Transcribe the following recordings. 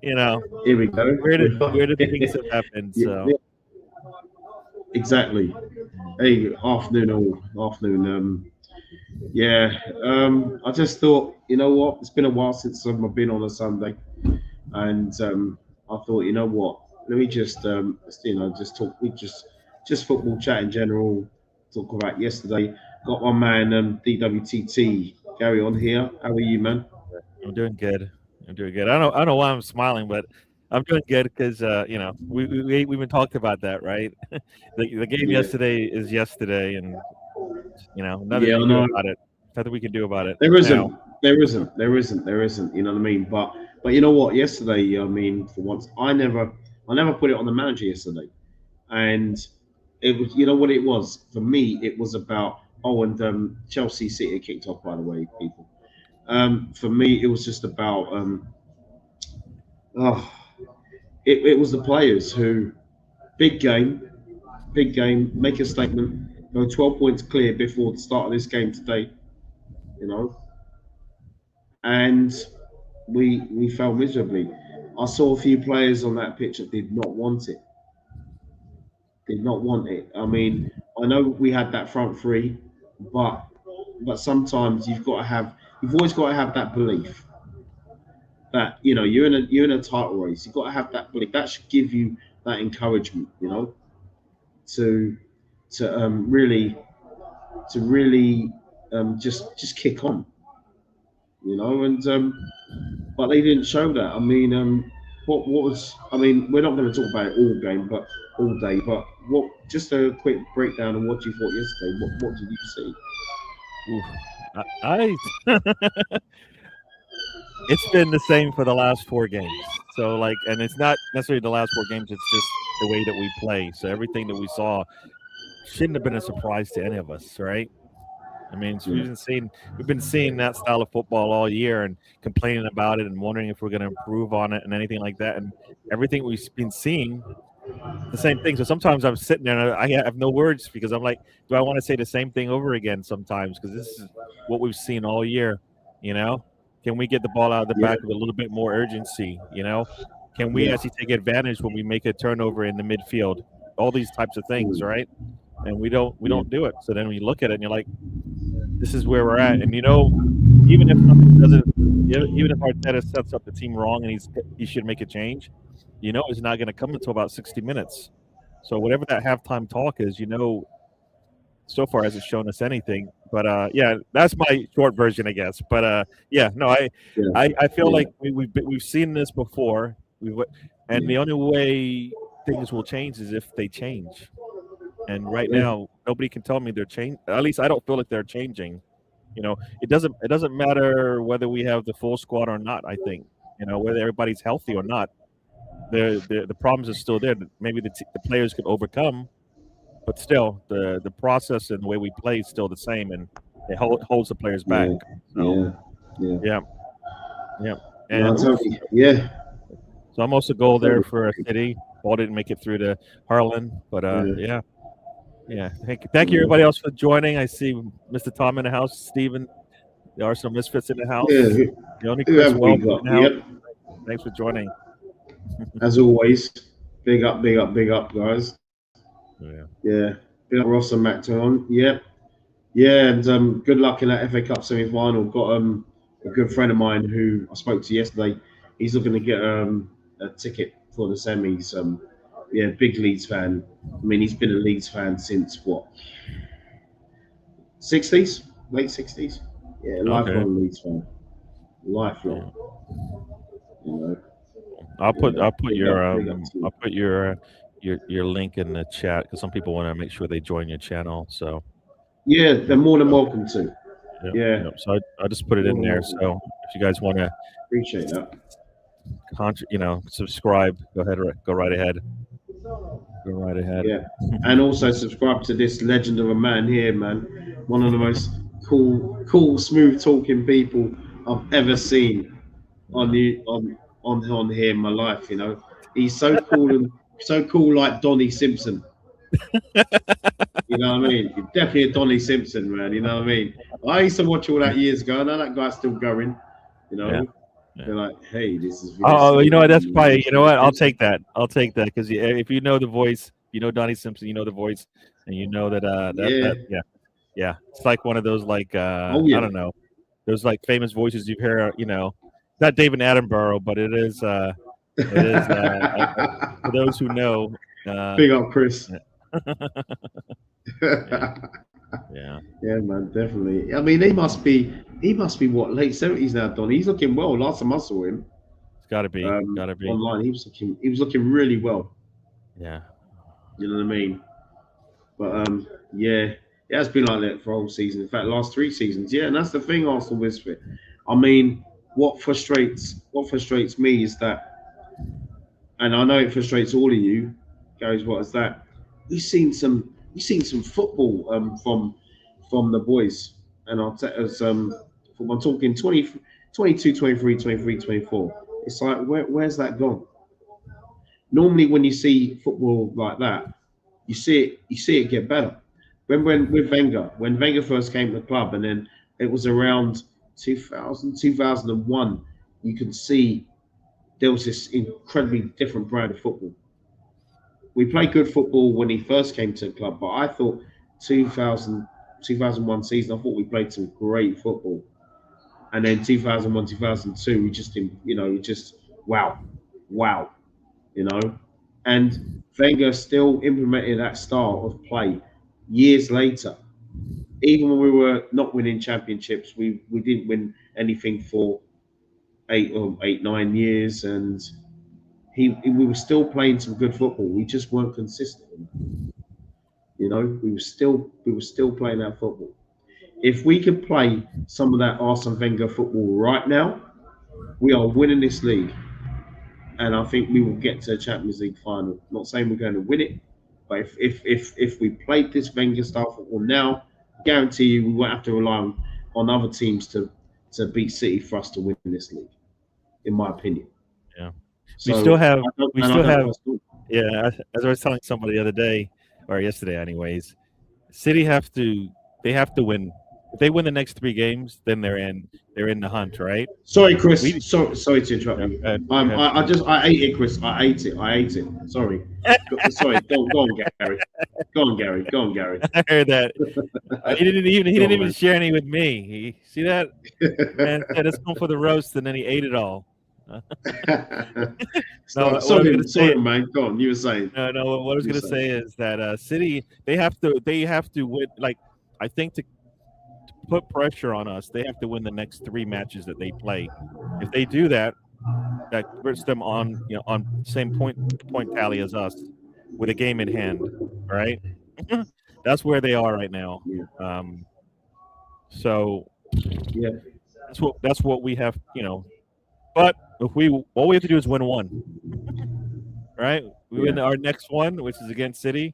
you know, Here we go. where did things have happened? Yeah, So yeah, exactly. Hey, afternoon all. Afternoon. Yeah. I just thought, you know what? It's been a while since I've been on a Sunday, and I thought, you know what? Let me just talk. We just football chat in general. Talk about yesterday. Got my man DWTT Gary on here. How are you, man? I'm doing good. I'm doing good. I don't know why I'm smiling, but I'm doing good because we've been talking about that, right? The game Yeah. yesterday is yesterday, and nothing Yeah, we I can do know. about it. Nothing we can do about it There now. isn't. There isn't. You know what I mean? But you know what? Yesterday, I mean, for once, I never put it on the manager yesterday, and it was. You know what it was for me? It was about and Chelsea City kicked off. By the way, people. For me, it was just about oh, it was the players who big game, big game, make a statement, go 12 points clear before the start of this game today. You know, and we fell miserably. I saw a few players on that pitch that did not want it. Did not want it. I mean, I know we had that front three, but sometimes you've always got to have that belief that you're in a title race. You've got to have that belief. That should give you that encouragement, to really just kick on, and but they didn't show that. I mean, what was? I mean, we're not going to talk about it all game, but all day. But what? Just a quick breakdown of what you thought yesterday. What did you see? Oof. I it's been the same for the last 4 games. So and it's not necessarily the last 4 games. It's just the way that we play. So everything that we saw shouldn't have been a surprise to any of us, right? I mean, so Yeah, we've been seeing that style of football all year and complaining about it and wondering if we're going to improve on it and anything like that. And everything we've been seeing, the same thing. So sometimes I'm sitting there and I have no words because I'm like, do I want to say the same thing over again sometimes? Because this is what we've seen all year, you know? Can we get the ball out of the yeah, back with a little bit more urgency, you know? Can we yeah. actually take advantage when we make a turnover in the midfield? All these types of things, Mm, right? And we don't we yeah, don't do it. So then when you look at it and you're like, this is where we're at. And even if something doesn't, even if Arteta sets up the team wrong and he should make a change, it's not going to come until about 60 minutes. So whatever that halftime talk is, so far hasn't shown us anything. But yeah, that's my short version, I guess. But yeah, no, yeah, I feel yeah, like we've seen this before. And yeah, the only way things will change is if they change. And right yeah, now, nobody can tell me they're changing. At least I don't feel like they're changing. It doesn't matter whether we have the full squad or not. I think whether everybody's healthy or not. The problems are still there. That maybe the players could overcome, but still the process and the way we play is still the same, and it holds the players back. yeah, So yeah, yeah. yeah, yeah, No, and oof. totally. Yeah, So almost a goal there totally. for a City. Ball didn't make it through to Harlan, but Yeah, yeah. Yeah, thank you yeah. everybody else for joining. I see Mr. Tom in the house, Stephen, the Arsenal Misfits in the Yeah. house, the only Who Chris have we Wells got? in the house. Yep. Thanks for joining. As always, big up, big up, big up, guys. Yeah, Yeah. Big up Ross and Macton. Yep. Yeah, and good luck in that FA Cup semi-final. Got a good friend of mine who I spoke to yesterday. He's looking to get a ticket for the semis. Yeah, big Leeds fan. I mean, he's been a Leeds fan since what, 60s, late 60s. Yeah, okay. lifelong Leeds fan, Yeah. lifelong. You know, I'll put yeah. I'll put your Big up to you. I'll put your link in the chat because some people want to make sure they join your channel. So Yeah, yeah, they're more than so, welcome to. yeah, Yeah, yeah. So I just put it more in than there. welcome. So if you guys want to, Appreciate that. subscribe, go ahead, go right ahead, go right ahead. Yeah, and also subscribe to this legend of a man here, man. One of the most cool, smooth talking people I've ever seen on Yeah. the on here in my life. He's so cool, like Donny Simpson. You know what I mean? He's definitely a Donny Simpson, man. You know what I mean? I used to watch all that years ago. I know that guy's still going. You Yeah. know. They're like, hey, this is. Oh, you know what? That's probably. You know what? I'll take that. I'll take that because if you know the voice, you know Donnie Simpson, you know the voice, and you know that yeah. It's like one of those like Oh yeah. I don't know, those like famous voices you hear. Not David Attenborough, but it is for those who know. Big up, Chris. Yeah. Yeah, man, definitely. I mean, he must be what, late 70s now, Don. He's looking well. Last time I saw him, It's got to be. online, he was looking really well. Yeah. You know what I mean? But yeah, it has been like that for a whole season. In fact, last 3 seasons. Yeah, and that's the thing, Arsenal Whisper. I mean, what frustrates me is that, and I know it frustrates all of you guys. What is that? We've seen some football from the boys, and I'll tell us I'm talking 20, 22, 23, 23, 24. It's like where's that gone? Normally, when you see football like that, you see it get better. When with Wenger, when Wenger first came to the club, and then it was around 2000, 2001, you could see there was this incredibly different brand of football. We played good football when he first came to the club, but I thought 2000, 2001 season, I thought we played some great football. And then 2001, 2002, we just, wow, you know. And Wenger still implemented that style of play years later. Even when we were not winning championships, we didn't win anything for 9 years, and we were still playing some good football. We just weren't consistent. We were still playing that football. If we could play some of that Arsene Wenger football right now, we are winning this league, and I think we will get to a Champions League final. Not saying we're going to win it, but if we played this Wenger style football now, I guarantee you we won't have to rely on other teams to beat City for us to win this league. In my opinion. Yeah. So we still have. Yeah. As I was telling somebody the other day or yesterday, anyways, City have to win. If they win the next 3 games, then they're in the hunt, right? Sorry, Chris. Sorry to interrupt you. I ate it, Chris. I ate it. Sorry. Sorry. Go on, Gary. Go on, Gary. I heard that. He didn't even share any with me. See that? Man said it's going for the roast, and then he ate it all. Sorry, man. Go on. You were saying. No. What I was going to say is that City they have to win. Like, I think to put pressure on us, they have to win the next 3 matches that they play. If they do that, that puts them on same point tally as us with a game in hand. Right? That's where they are right now. Yeah. So yeah, that's what we have. But all we have to do is win 1. Right? We win our next one, which is against City.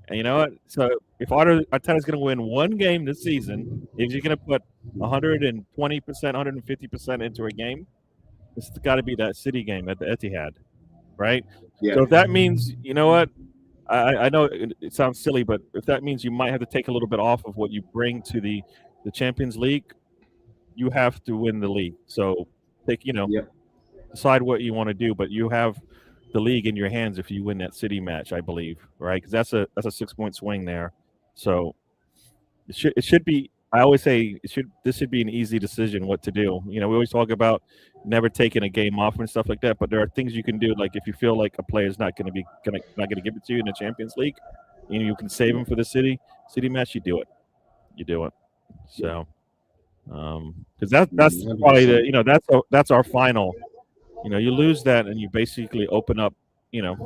And you know what? So if Arteta's going to win 1 game this season, if he's going to put 120%, 150% into a game, it's got to be that City game at the Etihad, right? Yeah. So if that means, you know what? I know it sounds silly, but if that means you might have to take a little bit off of what you bring to the Champions League, you have to win the league. So decide what you want to do, but you have the league in your hands if you win that City match, I believe, right? Because that's a 6-point swing there. So it should be. I always say this should be an easy decision what to do. We always talk about never taking a game off and stuff like that, but there are things you can do. Like if you feel like a player is not going to give it to you in the Champions League, you can save him for the City match. You do it. So because that's probably that's our final. You lose that, and you basically open up. You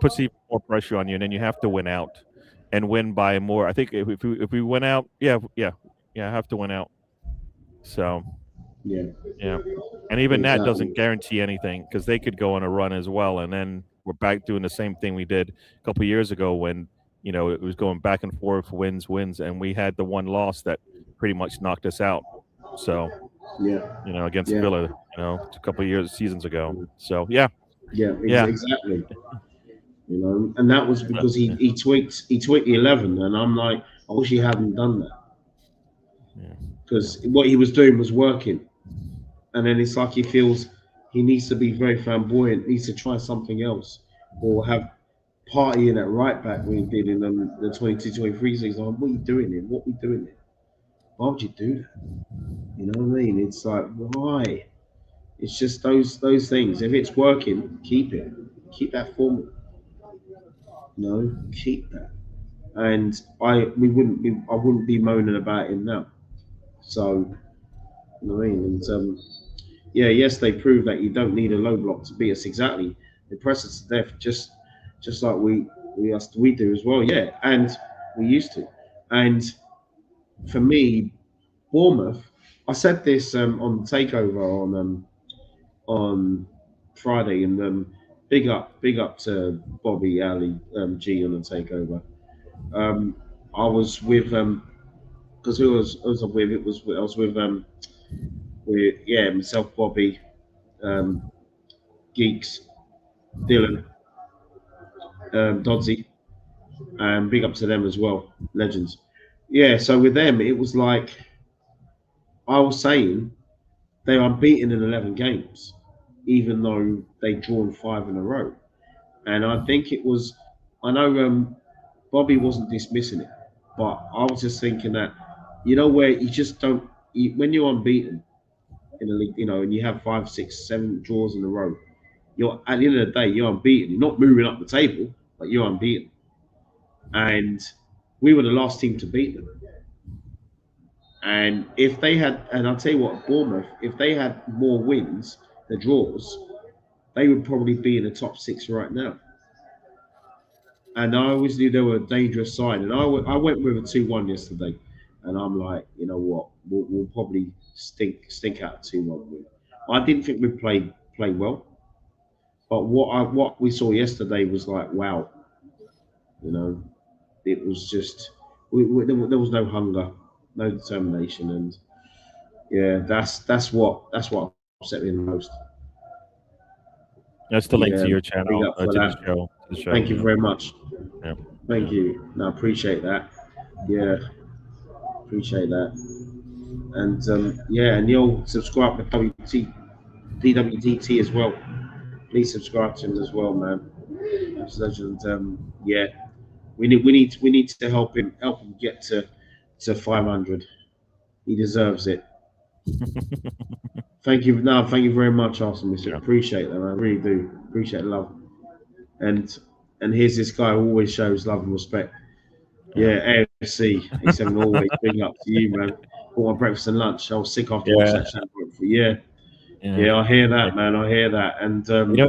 put more pressure on you, and then you have to win out, and win by more. I think if we win out, I have to win out. So, yeah, and even that doesn't guarantee anything because they could go on a run as well, and then we're back doing the same thing we did a couple of years ago when it was going back and forth, wins, and we had the one loss that pretty much knocked us out. So. Against Villa, a couple of seasons ago. So exactly. And that was because he tweaked the 11, and I'm like, I wish he hadn't done that because what he was doing was working, and then it's like he feels he needs to be very flamboyant, needs to try something else, or have partying at right back when he did in the 22-23 season. What are you doing here? What are we doing here? Why would you do that? You know what I mean? It's like, why? It's just those things. If it's working, keep it. Keep that formula. You know, keep that. And I wouldn't be moaning about him now. So, you know what I mean? And yeah, yes, they prove that you don't need a low block to beat us exactly. They press us to death, just like we do as well. Yeah, and we used to. And for me, Bournemouth, I said this on the takeover on Friday, and big up to Bobby Ali G on the takeover. Um, I was with because who was I with? I was with yeah, myself, Bobby, um, Geeks, Dylan, Dodsey, and big up to them as well, legends. Yeah, so with them, it was like I was saying they were unbeaten in 11 games, even though they'd drawn five in a row. And I think it was, I know Bobby wasn't dismissing it, but I was just thinking that, you know, where you just don't, when you're unbeaten in the league, you know, and you have five, six, seven draws in a row, you're at the end of the day, you're unbeaten. You're not moving up the table, but you're unbeaten. And we were the last team to beat them. And if they had, and I'll tell you what, Bournemouth, if they had more wins than draws, they would probably be in the top six right now. And I always knew they were a dangerous side. And I went with a 2-1 yesterday. And I'm like, you know what, we'll probably stink out 2-1 win. I didn't think we played well. But what we saw yesterday was like, wow, you know, it was just, there was no hunger, no determination. And yeah, that's what upset me the most. That's the link Yeah, to your big channel, up for to the that. show. To the show. Thank you very much. Yeah. Thank you. No, I appreciate that. Yeah, appreciate that. And yeah, and you'll subscribe to DWTT as well. Please subscribe to him as well, man. That's legend. Yeah, we need to help him get to 500. He deserves it. Thank you. No, thank you very much, Arsenal. Mister. Yeah. Appreciate that. I really do. Appreciate the love. And here's this guy who always shows love and respect. Yeah, AFC. A7 always big up to you, man. For my breakfast and lunch. I was sick after watching that show. Yeah, I hear that, man. I hear that. And You know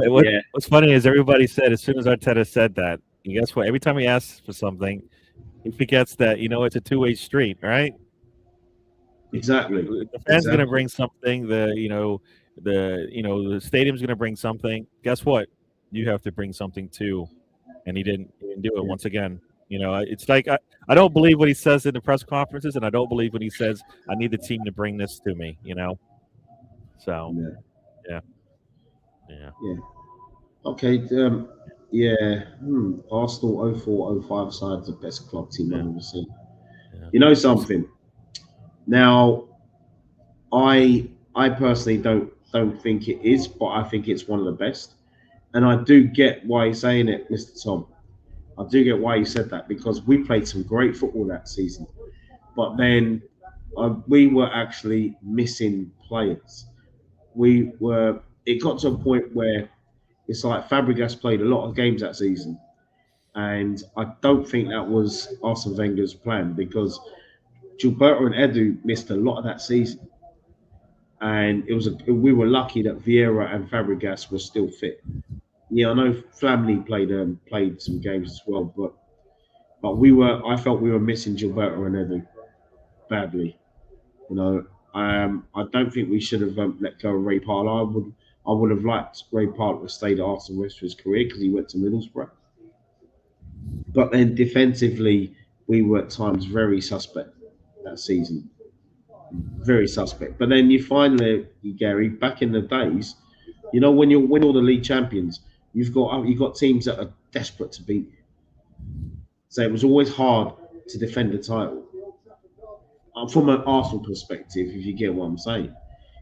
what's funny is everybody said as soon as Arteta said that, and guess what? Every time he asks for something, he forgets that it's a two-way street, right? Exactly. The fans going to bring something. The stadium's going to bring something. Guess what? You have to bring something too, and he didn't do it once again. It's like I don't believe what he says in the press conferences, and I don't believe when he says, "I need the team to bring this to me." So yeah. Okay. Arsenal 04-05 side's the best club team I've ever seen. Yeah. You know something? Now, I personally don't think it is, but I think it's one of the best. And I do get why you're saying it, Mr. Tom. I do get why you said that, because we played some great football that season. But then we were actually missing players. It got to a point where it's like Fabregas played a lot of games that season. And I don't think that was Arsene Wenger's plan, because Gilberto and Edu missed a lot of that season. And we were lucky that Vieira and Fabregas were still fit. Yeah, I know Flamini played some games as well, but I felt we were missing Gilberto and Edu badly. I don't think we should have let go of Ray Parlour. I would have liked Ray Parlour to stay at Arsenal rest of his career, because he went to Middlesbrough. But then defensively, we were at times very suspect that season. Very suspect. But then you finally, Gary, back in the days, when you win all the league champions, you've got teams that are desperate to beat you. So it was always hard to defend the title. From an Arsenal perspective, if you get what I'm saying.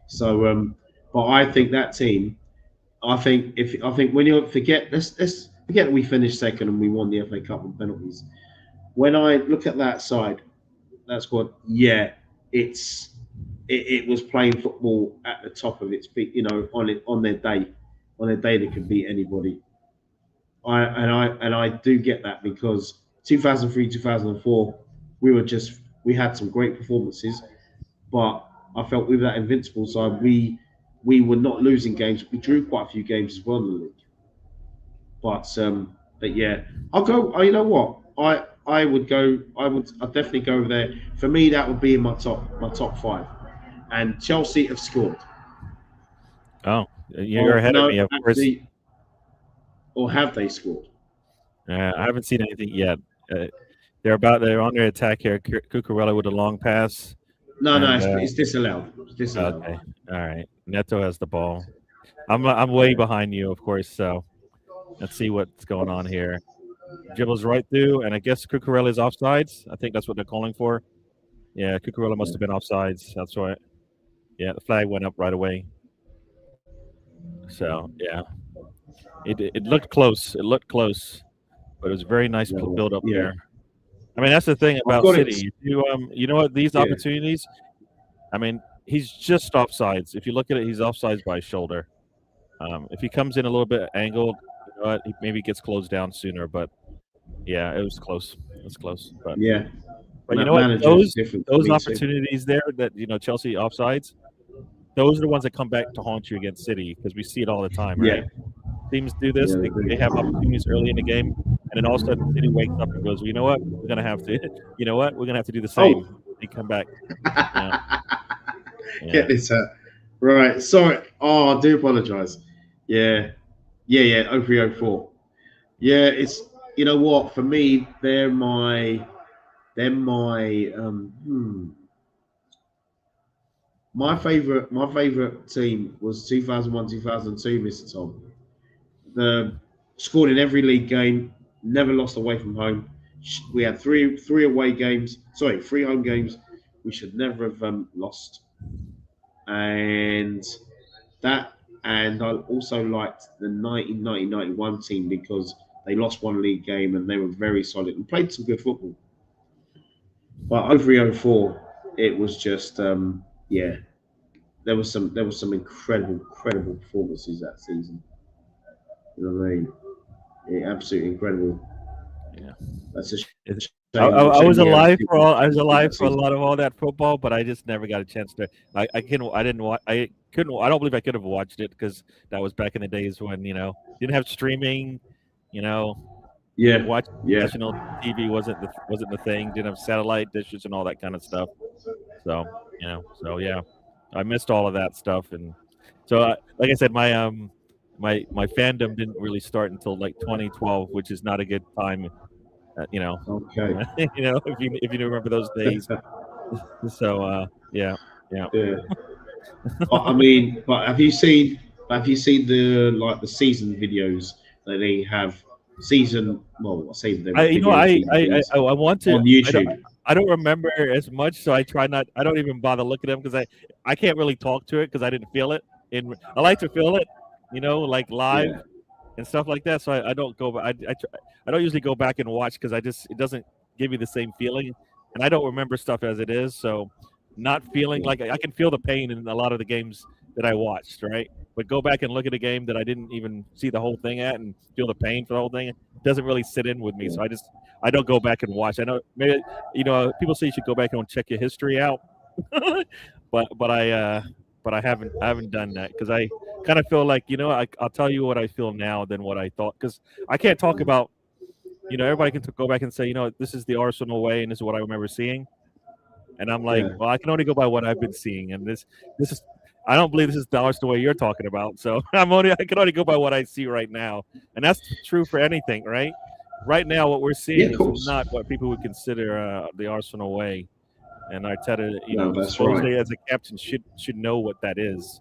So, but I think that team, I think when you forget, let's forget that we finished second and we won the FA Cup on penalties. When I look at that squad, yeah, it was playing football at the top of its peak. On their day they could beat anybody. I do get that because 2003, 2004, we had some great performances, but I felt with that invincible side, we were not losing games. We drew quite a few games as well in the league. But yeah, I'll go. You know what? I would go. I'd definitely go over there. For me, that would be in my top five. And Chelsea have scored. Oh, you're ahead of me, of course. Or have they scored? I haven't seen anything yet. They're on their attack here. Cucurella with a long pass. No, it's disallowed. It's disallowed. Okay, all right. Neto has the ball. I'm way behind you, of course. So let's see what's going on here. Dribbles right through, and I guess Cucurella is offsides. I think that's what they're calling for. Yeah, Cucurella must have been offsides. That's right. Yeah, the flag went up right away. So yeah, it looked close. It looked close, but it was a very nice build up there. I mean, that's the thing about City. You know what? These opportunities. I mean, he's just offsides. If you look at it, he's offsides by his shoulder. If he comes in a little bit angled, you know what? He maybe gets closed down sooner. But yeah, it was close. It was close. But yeah. But you know what? Those opportunities there that Chelsea offsides, those are the ones that come back to haunt you against City because we see it all the time, right? Teams do this; they have opportunities early in the game, and then all of a sudden City wakes up and goes, "You know what? We're gonna have to. You know what? We're gonna have to do the same." They come back. Get this out. Right. Sorry. Oh, I do apologize. Yeah. 0304. Yeah, it's what? For me, they're my favorite team was 2001, 2002, Mr. Tom. Scored in every league game, never lost away from home. We had three home games. We should never have lost. And I also liked the 1990-91 team because they lost one league game and they were very solid and played some good football. But 0304, it was just there was some incredible performances that season. You know what I mean? Absolutely incredible. Yeah, that's a shame. I was alive for a lot of all that football, but I just never got a chance to. I don't believe I could have watched it because that was back in the days when didn't have streaming. Watch national TV wasn't the thing. Didn't have satellite dishes and all that kind of stuff. So yeah, I missed all of that stuff, and so like I said, my fandom didn't really start until like 2012, which is not a good time. Okay. if you remember those days. So yeah. I mean, but have you seen the season videos that they have? I want to on YouTube. I don't remember as much, so I try not. I don't even bother looking at them because I can't really talk to it because I didn't feel it. I like to feel it, like live and stuff like that. So I don't go. I don't usually go back and watch because it doesn't give me the same feeling, and I don't remember stuff as it is. So not feeling like I can feel the pain in a lot of the games that I watched, right? But go back and look at a game that I didn't even see the whole thing at and feel the pain for the whole thing. It doesn't really sit in with me. So I don't go back and watch. I know maybe people say you should go back and check your history out, but I haven't done that because I kind of feel like I'll tell you what I feel now than what I thought because I can't talk about everybody can go back and say this is the Arsenal way and this is what I remember seeing, and I'm like well I can only go by what I've been seeing and this is. I don't believe this is the Arsenal way you're talking about. So I can only go by what I see right now. And that's true for anything, right? Right now, what we're seeing is not what people would consider the Arsenal way. And Arteta, supposedly as a captain should know what that is.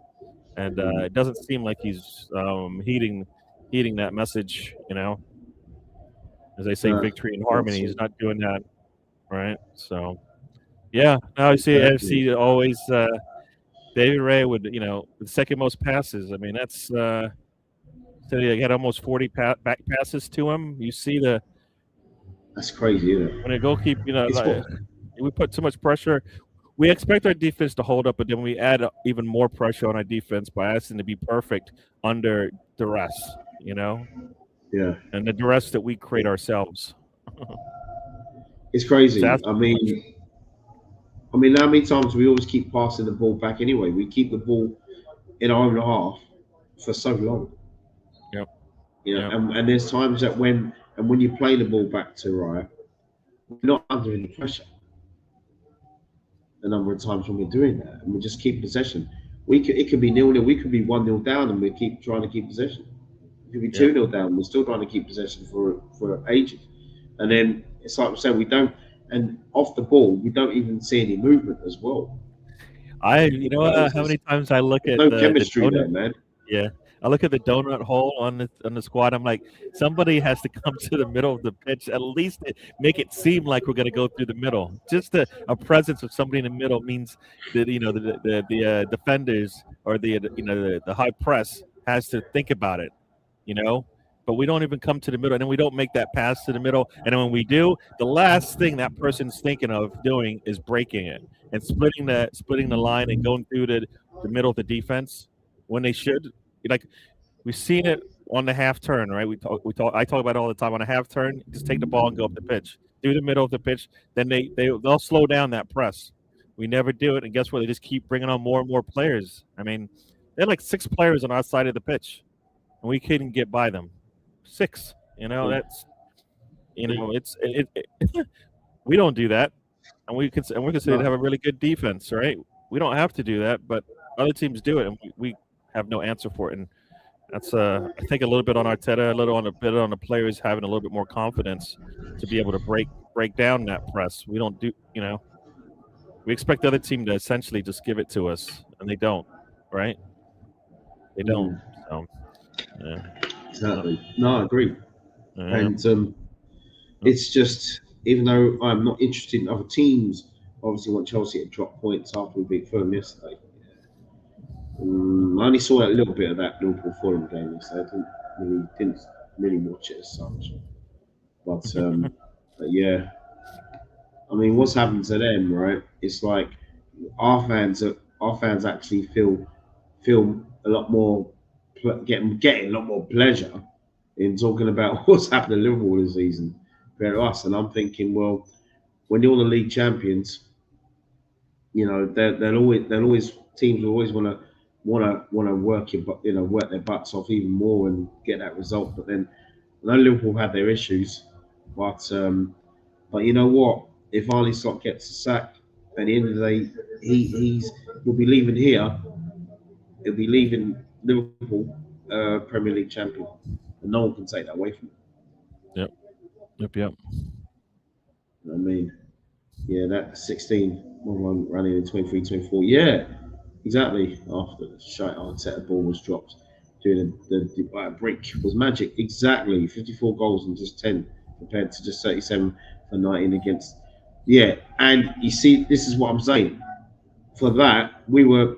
And it doesn't seem like he's heeding that message, As they say, victory and harmony. He's not doing that, right? So, yeah. Now I see AFC always David Ray with the second most passes. I mean, that's He had almost 40 back passes to him. You see That's crazy, isn't it? when a goalkeeper, It's like, we put too much pressure. We expect our defense to hold up, but then we add even more pressure on our defense by asking to be perfect under duress, yeah, and the duress that we create ourselves. it's crazy. So that's I mean, how many times we always keep passing the ball back anyway? We keep the ball in our own half for so long. Yep. Yep. And there's times that when you play the ball back to Raya, we're not under any pressure. A number of times when we're doing that, and we just keep possession. It could be 0-0, we could be 1-0 down, and we keep trying to keep possession. It could be 2-0 down, and we're still trying to keep possession for ages. And then it's like we said, we don't, and off the ball, we don't even see any movement as well. How many times I look at no chemistry the there, man. Yeah, I look at the donut hole on the squad. I'm like, somebody has to come to the middle of the pitch, at least make it seem like we're going to go through the middle. Just a presence of somebody in the middle means that the defenders or the high press has to think about it, But we don't even come to the middle, and then we don't make that pass to the middle. And then when we do, the last thing that person's thinking of doing is breaking it and splitting the line and going through the middle of the defense when they should. Like, we've seen it on the half turn, right? I talk about it all the time. On a half turn, just take the ball and go up the pitch, through the middle of the pitch. Then they'll slow down that press. We never do it, and guess what? They just keep bringing on more and more players. I mean, they're like 6 players on our side of the pitch, and we couldn't get by them. 6, that's, it's we don't do that, and we're considered to have a really good defense, right? We don't have to do that, but other teams do it, and we have no answer for it. And that's I think a little bit on Arteta, a little on the players having a little bit more confidence to be able to break down that press. We don't do, we expect the other team to essentially just give it to us, and they don't, right? They don't. So, yeah. Exactly. No, I agree. Yeah. And it's just, even though I'm not interested in other teams, obviously want Chelsea to drop points after we beat Fulham yesterday. I only saw that little bit of that Liverpool Fulham game yesterday. I didn't really watch it as such. But yeah, I mean, what's happened to them, right? It's like our fans actually feel a lot more, getting a lot more pleasure in talking about what's happened to Liverpool this season compared to us. And I'm thinking, well, when you're the league champions, they'll always teams will always want to work their butts off even more and get that result. But then I know Liverpool had their issues, but you know what? If Arne Slot gets a sack, at the end of the day, he'll be leaving here. He'll be leaving Liverpool Premier League champion, and no one can take that away from him. Yep. I mean, yeah, that 16-1 running in 23-24. Yeah, exactly. After the shite Arteta ball was dropped, doing the break was magic. Exactly, 54 goals and just 10 compared to just 37 for 19 against. Yeah, and you see, this is what I'm saying. For that, we were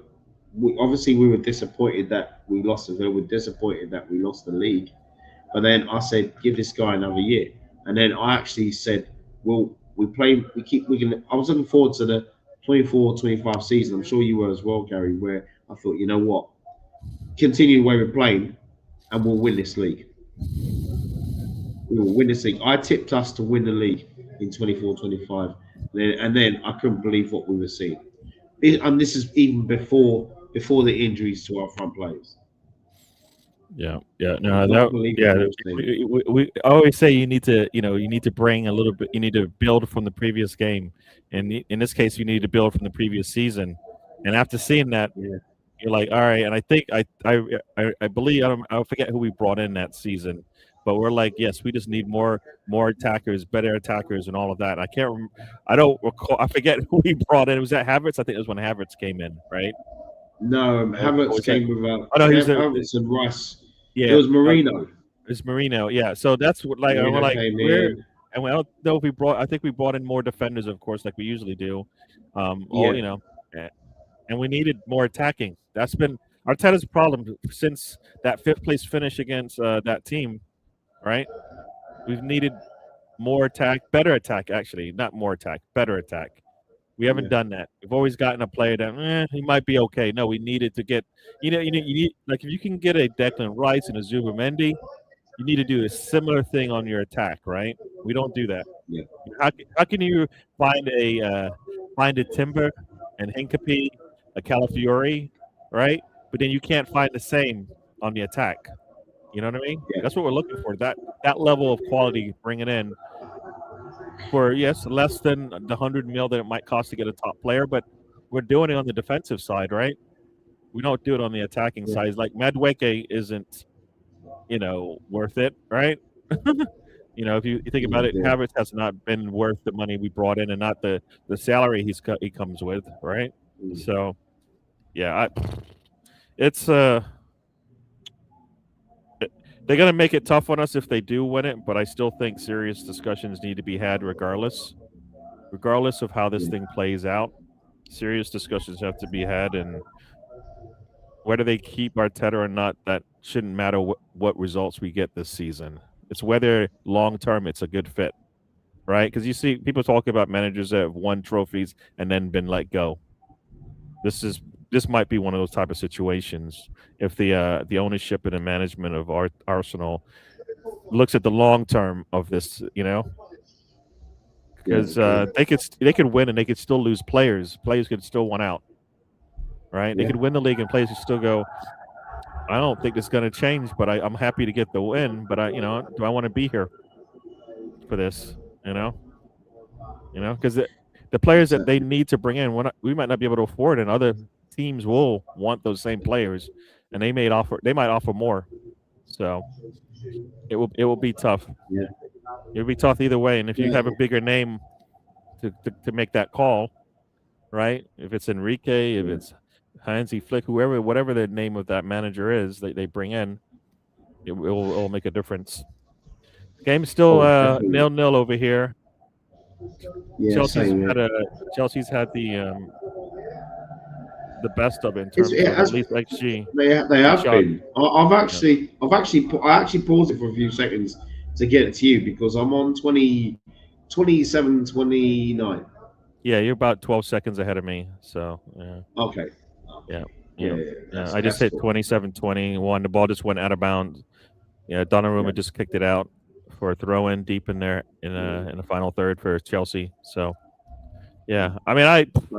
disappointed that we lost the Villa. We're disappointed that we lost the league. But then I said, give this guy another year. And then I actually said, well, I was looking forward to the 24-25 season. I'm sure you were as well, Gary, where I thought, you know what? Continue the way we're playing and we'll win this league. We will win this league. I tipped us to win the league in 24-25. And then I couldn't believe what we were seeing. And this is even before the injuries to our front players. Yeah. No, we always say you need to bring a little bit. You need to build from the previous game, and in this case, you need to build from the previous season. And after seeing that, you're like, all right. And I think I believe I forget who we brought in that season, but we're like, yes, we just need more attackers, better attackers, and all of that. And I don't recall. I forget who we brought in. Was that Havertz? I think it was when Havertz came in, right? No, Havertz came with Havertz and Rice. Yeah, it was Marino. It's Marino. Yeah, so that's what we're like. And I don't know if we brought. I think we brought in more defenders, of course, like we usually do. And we needed more attacking. That's been. Arteta's problem since that fifth place finish against that team, right? We've needed more attack, better attack, actually, not more attack, better attack. We haven't done that. We've always gotten a player that he might be okay. No, we needed to get, you need like if you can get a Declan Rice and a Zubimendi, you need to do a similar thing on your attack, right? We don't do that. Yeah. How can you find a Timber and Hincapie, a Calafiori, right? But then you can't find the same on the attack. You know what I mean? Yeah. That's what we're looking for. That level of quality, bringing in for less than the 100 mil that it might cost to get a top player, but we're doing it on the defensive side, right? We don't do it on the attacking side. Like Madueke isn't, worth it, right? If you think about it, Havertz has not been worth the money we brought in, and not the salary he comes with, right? So, yeah, it's they're going to make it tough on us if they do win it, but I still think serious discussions need to be had regardless of how this thing plays out. Serious discussions have to be had, and whether they keep Arteta or not, that shouldn't matter what results we get this season. It's whether long-term it's a good fit, right? Because you see people talking about managers that have won trophies and then been let go. This might be one of those type of situations if the ownership and the management of Arsenal looks at the long term of this, because they could win and they could still lose players. Players could still want out, right? They could win the league and players could still go, I don't think it's going to change, but I'm happy to get the win. But do I want to be here for this? Because the players that they need to bring in, we might not be able to afford, and other teams will want those same players, and they might offer more. So it will be tough. Yeah, it'll be tough either way. And if you have a bigger name to make that call, right? If it's Enrique, if it's Hansi Flick, whatever the name of that manager is, they bring in, it will make a difference. Game's still 0-0 over here. Yeah, Chelsea's had the best of it in terms of at least XG. They have been. I actually paused it for a few seconds to get it to you because I'm on 27, 29. Yeah, you're about 12 seconds ahead of me. So yeah. Okay. Yeah. I just hit 27-21. The ball just went out of bounds. Yeah, Donnarumma just kicked it out for a throw in deep in there in the final third for Chelsea. So yeah, I mean, I don't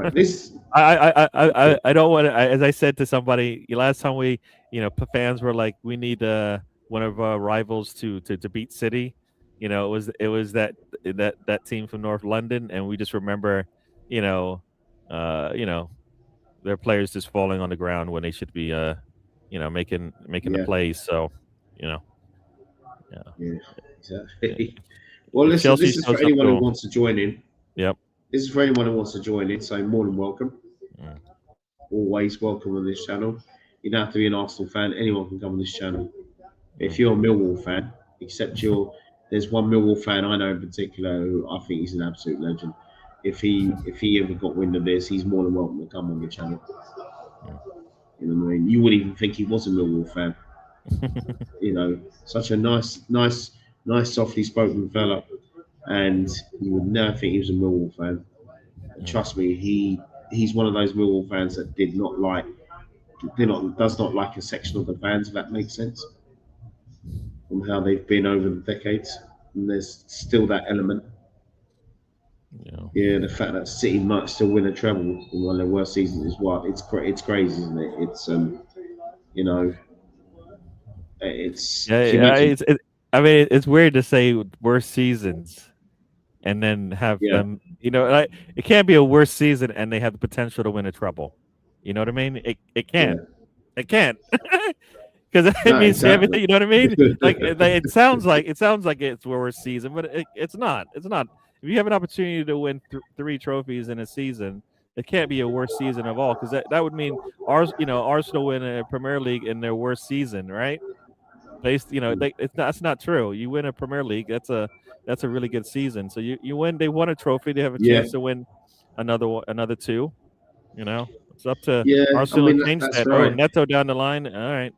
want to. As I said to somebody last time, fans were like, we need one of our rivals to beat City. It was that team from North London, and we just remember, their players just falling on the ground when they should be, making the plays. So, Yeah, exactly. Well, listen, this is for anyone who wants to join in. Yep. This is for anyone who wants to join in, so more than welcome. Always welcome on this channel. You don't have to be an Arsenal fan. Anyone can come on this channel. If you're a Millwall fan, there's one Millwall fan I know in particular who I think he's an absolute legend. If he ever got wind of this, he's more than welcome to come on the channel. You know what I mean? You wouldn't even think he was a Millwall fan. Such a nice, softly spoken fella. And you would never think he was a Millwall fan. And trust me, he's one of those Millwall fans that does not like a section of the fans, if that makes sense. From how they've been over the decades. And there's still that element. Yeah, the fact that City might still win a treble in one of their worst seasons is what it's crazy, isn't it? It's it's weird to say worst seasons and then have them. It can't be a worse season and they have the potential to win a treble. You know what I mean? It can't. Yeah. It can't. Because it means everything. You know what I mean? It sounds like it's a worse season, but it's not. It's not. If you have an opportunity to win 3 trophies in a season, it can't be a worst season of all. Because that would mean Arsenal win a Premier League in their worst season, right? That's not true. You win a Premier League, that's a really good season. So you win. They won a trophy. They have a chance to win another 2. It's up to Yeah, I Arsenal mean to change that's that. Oh, right. Neto down the line. All right.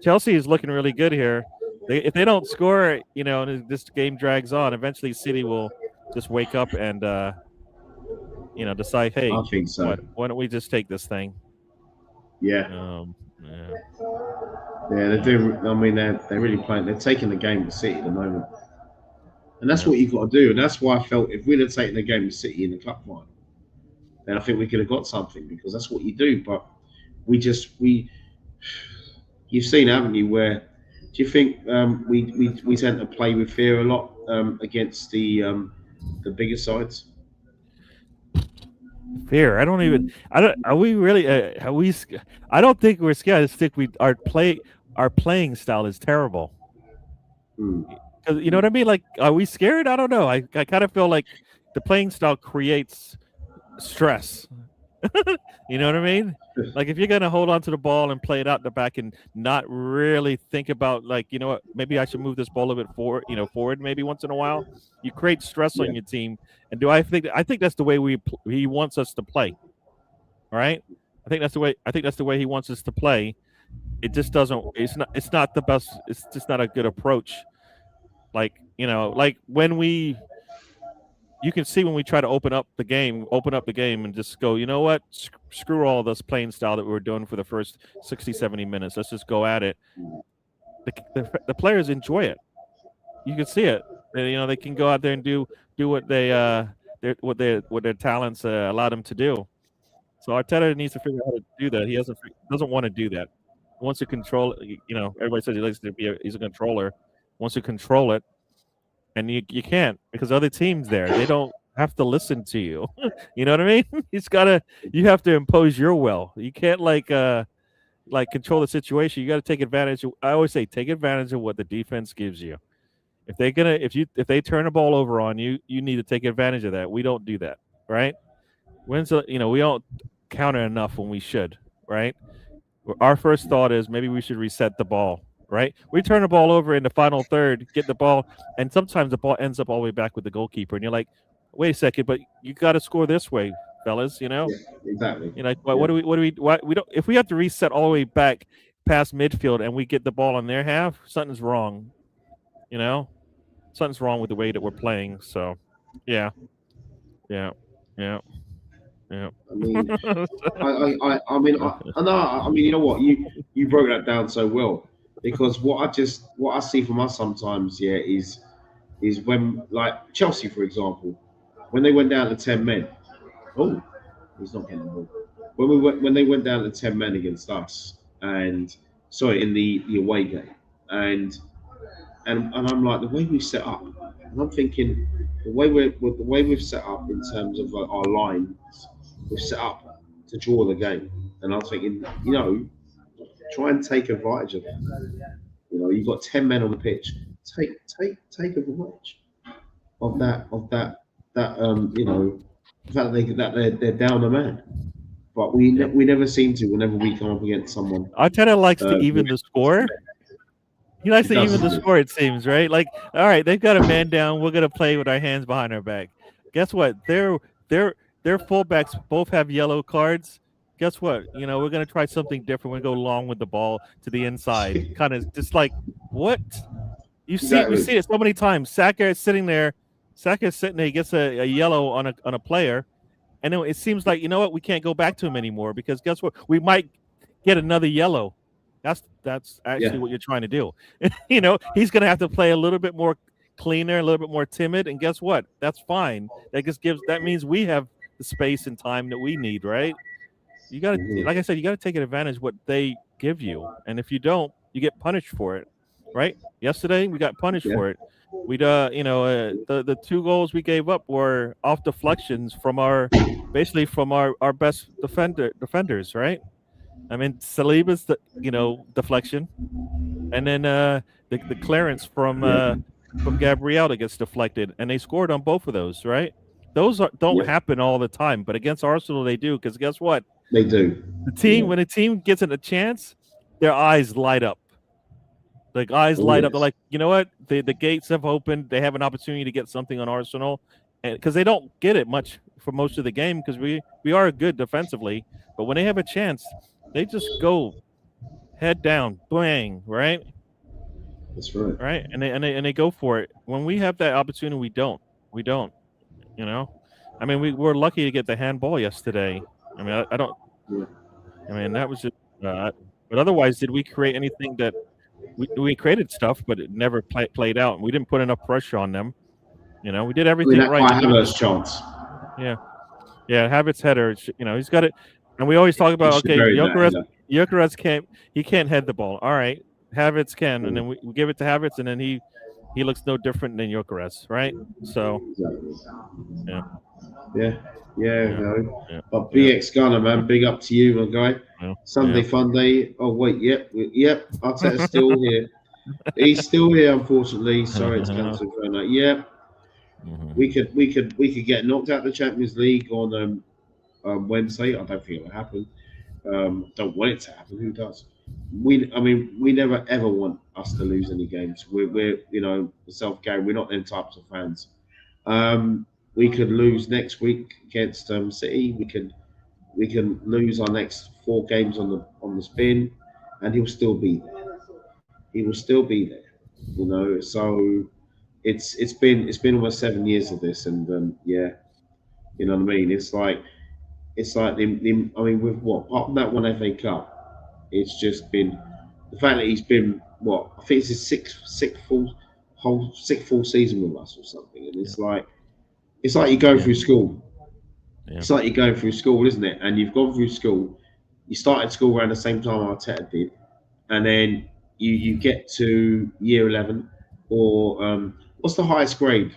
Chelsea is looking really good here. If they don't score, and this game drags on, eventually City will just wake up and decide, hey, I think so. why don't we just take this thing? Yeah, Yeah. yeah, they're doing. I mean, they're really playing. They're taking the game to City at the moment, and that's what you've got to do. And that's why I felt if we'd have taken the game to City in the cup final, then I think we could have got something because that's what you do. But you've seen, haven't you? Where do you think we tend to play with fear a lot against the bigger sides? Fear. I don't even. I don't. Are we really? Are we? I don't think we're scared. I just think our playing style is terrible. Mm. Because you know what I mean. Like, are we scared? I don't know. I kind of feel like the playing style creates stress. You know what I mean? Like if you're gonna hold on to the ball and play it out the back and not really think about like, you know what, maybe I should move this ball a bit forward maybe once in a while. You create stress on your team. And I think that's the way he wants us to play. All right? I think that's the way he wants us to play. It just doesn't it's not the best, it's just not a good approach. Like, like when you can see when we try to open up the game and just go, you know what? Screw all this playing style that we were doing for the first 60, 70 minutes. Let's just go at it. The players enjoy it. You can see it. They can go out there and do what what their talents allow them to do. So Arteta needs to figure out how to do that. He doesn't want to do that. He wants to control. Everybody says he likes to he's a controller. Wants to control it. And you can't because other teams there, they don't have to listen to you. You know what I mean? You have to impose your will. You can't like control the situation. You got to take advantage. I always say take advantage of what the defense gives you. If they turn the ball over on you, you need to take advantage of that. We don't do that, right? We don't counter enough when we should, right? Our first thought is maybe we should reset the ball. Right, we turn the ball over in the final third, get the ball, and sometimes the ball ends up all the way back with the goalkeeper, and you're like, "Wait a second, but you got to score this way, fellas." Yeah, exactly. You're like, what do we don't? If we have to reset all the way back past midfield and we get the ball on their half, something's wrong. Something's wrong with the way that we're playing. So, yeah. I mean, I mean, you know what? You broke that down so well. Because what I see from us sometimes, is when like Chelsea, for example, when they went down to 10 men. Oh, he's not getting the ball. When they went down to 10 men against us, in the away game, and I'm like the way we set up, and I'm thinking the way we've set up in terms of our lines, we've set up to draw the game, and I'm thinking, try and take advantage of that. You've got 10 men on the pitch. Take advantage of that. The fact that they're down a man. But we never seem to. Whenever we come up against someone, Arteta likes to even the score. He likes to even the score. It seems right. Like, all right, they've got a man down. We're gonna play with our hands behind our back. Guess what? Their fullbacks both have yellow cards. Guess what? We're going to try something different. We're going to go long with the ball to the inside. Kind of just like, what? We see it so many times. Saka is sitting there. He gets a yellow on a player. And then it seems like, we can't go back to him anymore because guess what? We might get another yellow. That's actually what you're trying to do. He's going to have to play a little bit more cleaner, a little bit more timid. And guess what? That's fine. That means we have the space and time that we need, right? You got to, like I said, you got to take advantage of what they give you, and if you don't, you get punished for it, right? Yesterday we got punished for it. The 2 goals we gave up were off deflections from our best defenders, right? I mean, Saliba's deflection, and then the clearance from Gabriel that gets deflected, and they scored on both of those, right? Those don't happen all the time, but against Arsenal they do, because guess what? They do. When a team gets a chance, their eyes light up. Like eyes light up. They're like, you know what? The gates have opened. They have an opportunity to get something on Arsenal, and because they don't get it much for most of the game because we are good defensively, but when they have a chance, they just go head down, bang, right, That's right. right, and they go for it. When we have that opportunity, we don't, you know. I mean, we were lucky to get the handball yesterday. I mean, I don't. Yeah. I mean, that was just. But otherwise, did we create anything that we created stuff, but it never played out. We didn't put enough pressure on them. You know, we did I mean, everything that right. might have a chance. Yeah, yeah. Havertz header. You know, he's got it. And we always talk about He should okay, bury that Gyökeres can't head the ball. All right, Havertz can, and then we give it to Havertz, and then he looks no different than Gyökeres, right? So, Exactly. yeah. Yeah. No. Yeah. But BX Gunner, man, big up to you, my guy. Yeah. Sunday fun day. Oh wait, yep. Arteta's still here. He's still here, unfortunately. Sorry, it's cancelled. Yep. Mm-hmm. We could get knocked out of the Champions League on Wednesday. I don't think it'll happen. Don't want it to happen. Who does? We never ever want us to lose any games. We're self game. We're not them types of fans. We could lose next week against City. We can lose our next 4 games on the spin, and he'll still be there. He will still be there. You know, so it's been almost 7 years of this, and yeah, you know what I mean. It's like with what apart from that one FA Cup, it's just been the fact that he's been what I think it's his sixth full season with us or something, and it's like you go through school. Yeah. It's like you're going through school, isn't it? And you've gone through school. You started school around the same time Arteta did, and then you get to year 11 or what's the highest grade?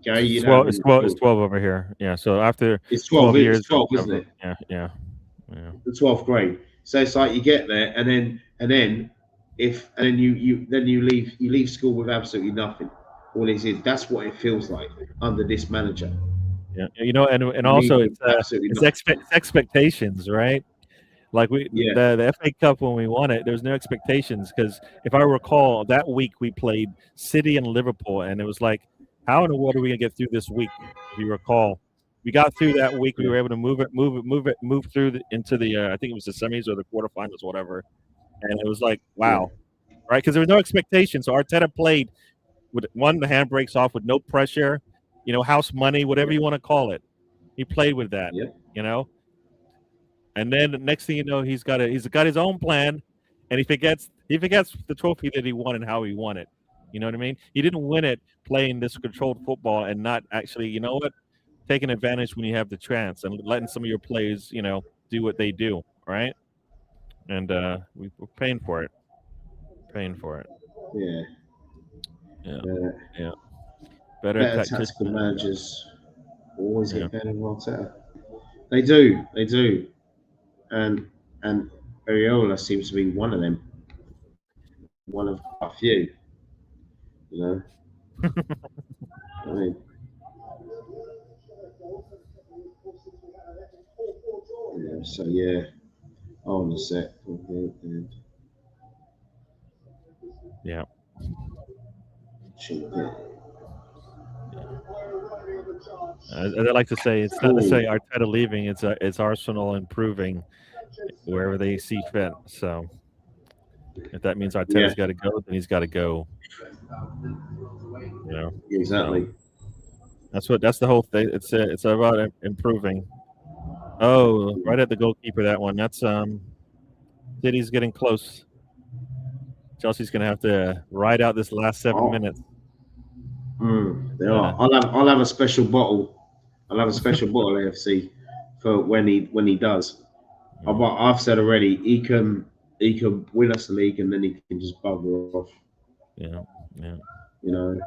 Gary, it's 12 over here. Yeah. So after it's 12 years, it's 12, isn't it? Yeah. The 12th grade. So it's like you get there, and then you leave school with absolutely nothing. All it is, that's what it feels like under this manager. Yeah, you know, and also it's expectations, right? Like the FA Cup when we won it, there was no expectations because if I recall, that week we played City and Liverpool, and it was like, how in the world are we gonna get through this week? If you recall, we got through that week. We were able to move through into the I think it was the semis or the quarterfinals, whatever. And it was like, wow, right? Because there was no expectation. So Arteta played with the handbrakes off with no pressure, you know, house money, whatever you want to call it. He played with that, you know. And then the next thing you know, he's got his own plan, and he forgets the trophy that he won and how he won it. You know what I mean? He didn't win it playing this controlled football and not actually, you know what, taking advantage when you have the chance and letting some of your players, you know, do what they do, right? And we're paying for it. Yeah. Better tactical managers always get better than Arteta. They do. And Areola seems to be one of them. One of a few. You know? I mean, so yeah. On a sec. Yeah. As I like to say, it's not necessarily Arteta leaving; it's Arsenal improving wherever they see fit. So, if that means Arteta's got to go, then he's got to go. You know, exactly. So that's the whole thing. It's about improving. Oh, right at the goalkeeper, that one. That's City's getting close. Chelsea's going to have to ride out this last 7 minutes. They are. I'll have a special bottle. I'll have a special bottle of AFC for when he does. I've said already he can win us the league and then he can just bugger off. Yeah. You know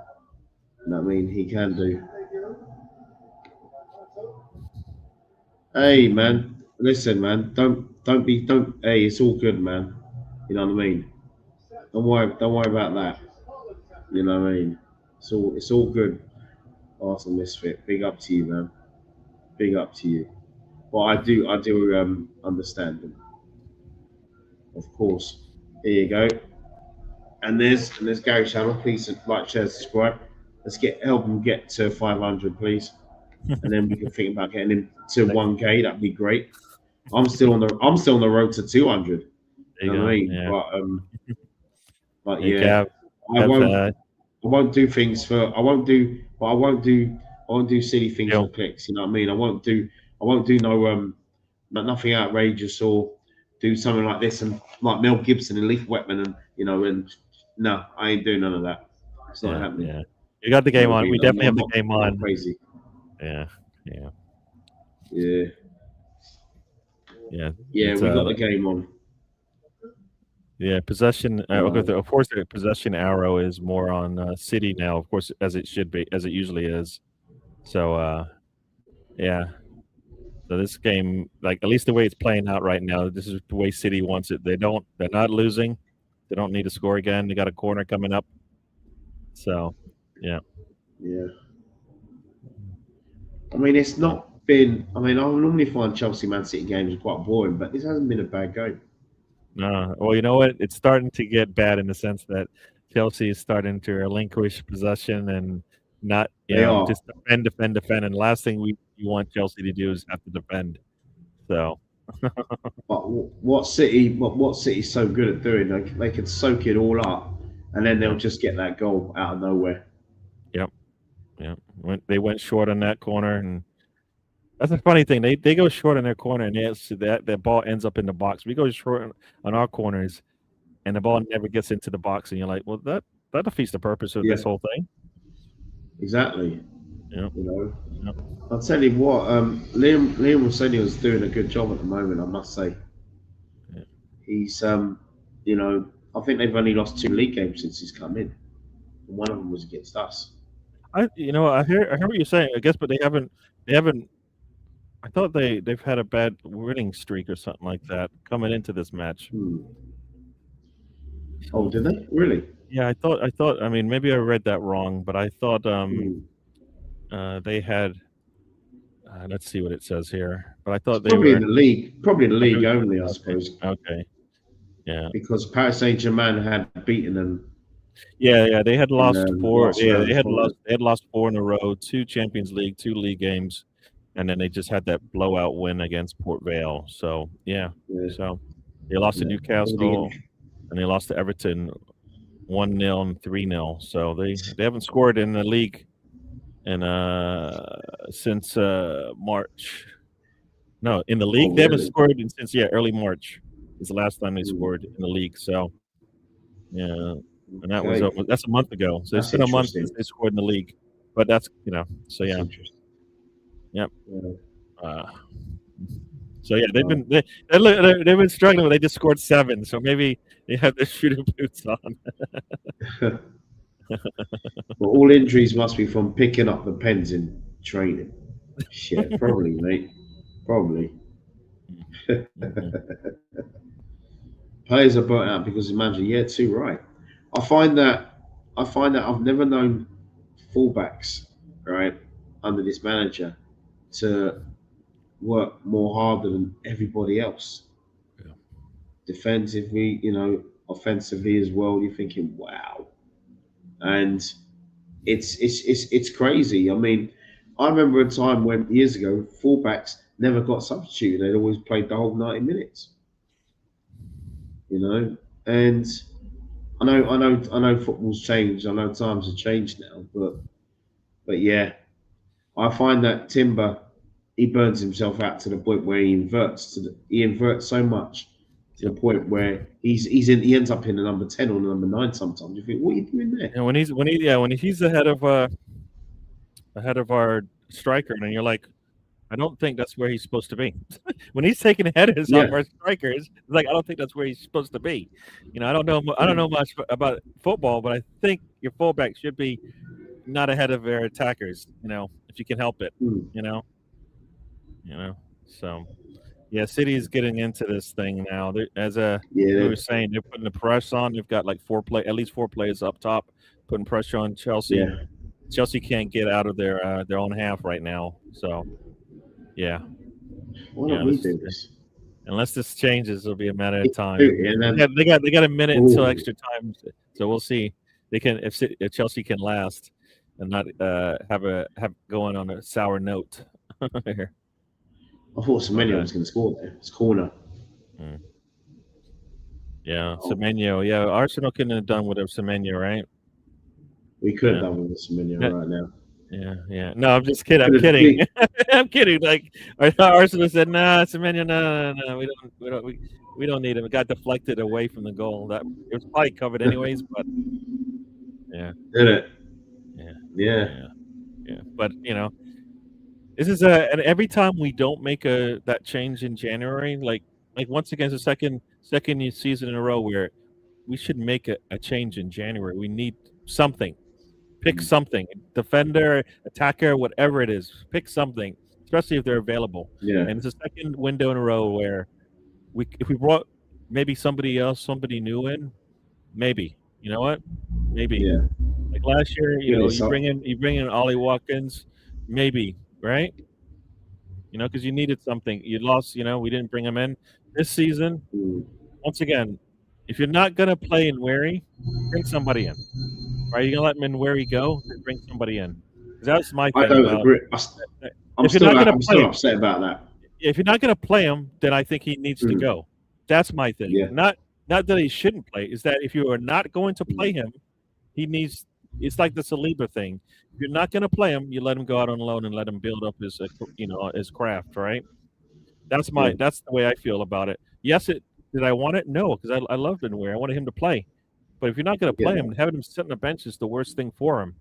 what I mean? He can do. Hey man, listen man, don't. Hey, it's all good, man. You know what I mean? Don't worry about that. You know what I mean? It's all good. Arsenal Misfit. Big up to you, man. Big up to you. But I do understand them. Of course. Here you go. And there's Gary Channel. Please like, share, subscribe. Let's help him get to 500, please. and then we can think about getting him to 1K. That'd be great. I'm still on the road to 200. There You you know go. what I mean? Yeah. But Yeah, yeah, Gav, I Gav, won't do things for. I won't do silly things you for know, clicks. You know what I mean? I won't do no nothing outrageous or do something like this and like Mel Gibson and Lethal Weapon and no, I ain't doing none of that. It's not happening. yeah. You got the You know game what I on. mean? We definitely have the game I'm not on. crazy. Yeah. Yeah. It's, We got the game on. Yeah, possession. Of course, the possession arrow is more on City now, of course, as it should be, as it usually is. So, yeah. So this game, like at least the way it's playing out right now, this is the way City wants it. They're not losing. They don't need to score again. They got a corner coming up. So, yeah. Yeah. I mean, it's not been. I mean, I normally find Chelsea Man City games quite boring, but this hasn't been a bad game. No, well, you know what? It's starting to get bad in the sense that Chelsea is starting to relinquish possession and not, just defend. And the last thing you want Chelsea to do is have to defend. So, But what City's so good at doing, they can soak it all up, and then they'll just get that goal out of nowhere. Yep. They went short on that corner, and that's a funny thing. They go short on their corner, and that ball ends up in the box. We go short on our corners, and the ball never gets into the box, and you're like, well, that defeats the purpose of this whole thing. Exactly. Yeah. Yep. I'll tell you what, Liam Rossini is doing a good job at the moment, I must say. Yeah. He's I think they've only lost 2 league games since he's come in. And one of them was against us. I hear what you're saying, I guess, but they haven't I thought they've had a bad winning streak or something like that coming into this match. Oh, did they? Really? Yeah, I thought. I mean, maybe I read that wrong, but I thought they had. Let's see what it says here. But I thought they probably were in the league. Probably in the league only, I suppose. Okay. Yeah. Because Paris Saint-Germain had beaten them. Yeah. They had lost 4. Yeah, they had lost 4 in a row, 2 Champions League, 2 league games, and then they just had that blowout win against Port Vale. So so they lost to Newcastle, and they lost to Everton 1-0 and 3-0. So they haven't scored in the league since March. No, in the league they haven't scored since early March is the last time they scored in the league. So and that's a month ago. So it's been a month since they scored in the league. But that's so yeah. Yep. So yeah, they've been struggling, but they just scored 7. So maybe they have their shooting boots on. Well, all injuries must be from picking up the pens in training. Shit, probably, mate. Probably. Players are burnt out because of manager. Yeah, too right. I find that I've never known fullbacks, right, under this manager to work more harder than everybody else. Yeah. Defensively, offensively as well. You're thinking, wow. And it's crazy. I mean, I remember a time when years ago fullbacks never got substituted; they'd always played the whole 90 minutes. And I know football's changed. I know times have changed now, but yeah, I find that Timber he burns himself out to the point where he inverts so much to the point where he ends up in the number 10 or the number 9 sometimes. You think, what are you doing there? And when he's ahead of our striker, and you're like, I don't think that's where he's supposed to be. When he's taking headers off our strikers, it's like I don't think that's where he's supposed to be. I don't know much about football, but I think your fullback should be not ahead of their attackers. If you can help it. So. Yeah, City's getting into this thing now. We were saying, they're putting the pressure on. They've got like at least 4 players up top, putting pressure on Chelsea. Yeah. Chelsea can't get out of their own half right now. So, yeah. Why don't we do this? Unless this changes, it'll be a matter of time. Then, they got a minute until extra time, so we'll see. They can if Chelsea can last. and not have going on a sour note here. I thought But Semenyo was going to score there. It's corner. mm, yeah, Oh, Semenyo. Yeah, Arsenal couldn't have done without Semenyo, right? we could have Yeah. done with Semenyo Yeah, right now. yeah. No, I'm just kidding. I'm Could have kidding. big, I'm kidding. Like Arsenal said, nah, Semenyo, no. We don't need him. It got deflected away from the goal. That it was probably covered anyways, but yeah, did it? yeah, Yeah. yeah, yeah. But this is and every time we don't make that change in January, like once again, it's the second season in a row where we should make a change in January. We need something. Pick something, defender, attacker, whatever it is. Pick something, especially if they're available. Yeah. And it's the second window in a row where if we brought maybe somebody else, somebody new in, maybe. You know what? Maybe. Yeah. Like last year, Give it some. you bring in Ollie Watkins, maybe, right? Because you needed something. You lost, we didn't bring him in. This season, Mm. once again, if you're not gonna play in Wary, bring somebody in. Are you gonna let Minweri go? Then bring somebody in. Because that's my I thing don't about. agree. I'm If you're not gonna I'm play still him, upset about that. if you're not gonna play him, then I think he needs to Mm. go. That's my thing. Yeah. Not that he shouldn't play. Is that if you are not going to play him, he needs. It's like the Saliba thing. If you're not gonna play him, you let him go out on loan and let him build up his his craft. Right. That's Yeah. that's the way I feel about it. Yes, did I want it? No, because I loved Minweri. I wanted him to play. But if you're not going to play Yeah. him, having him sit on the bench is the worst thing for him,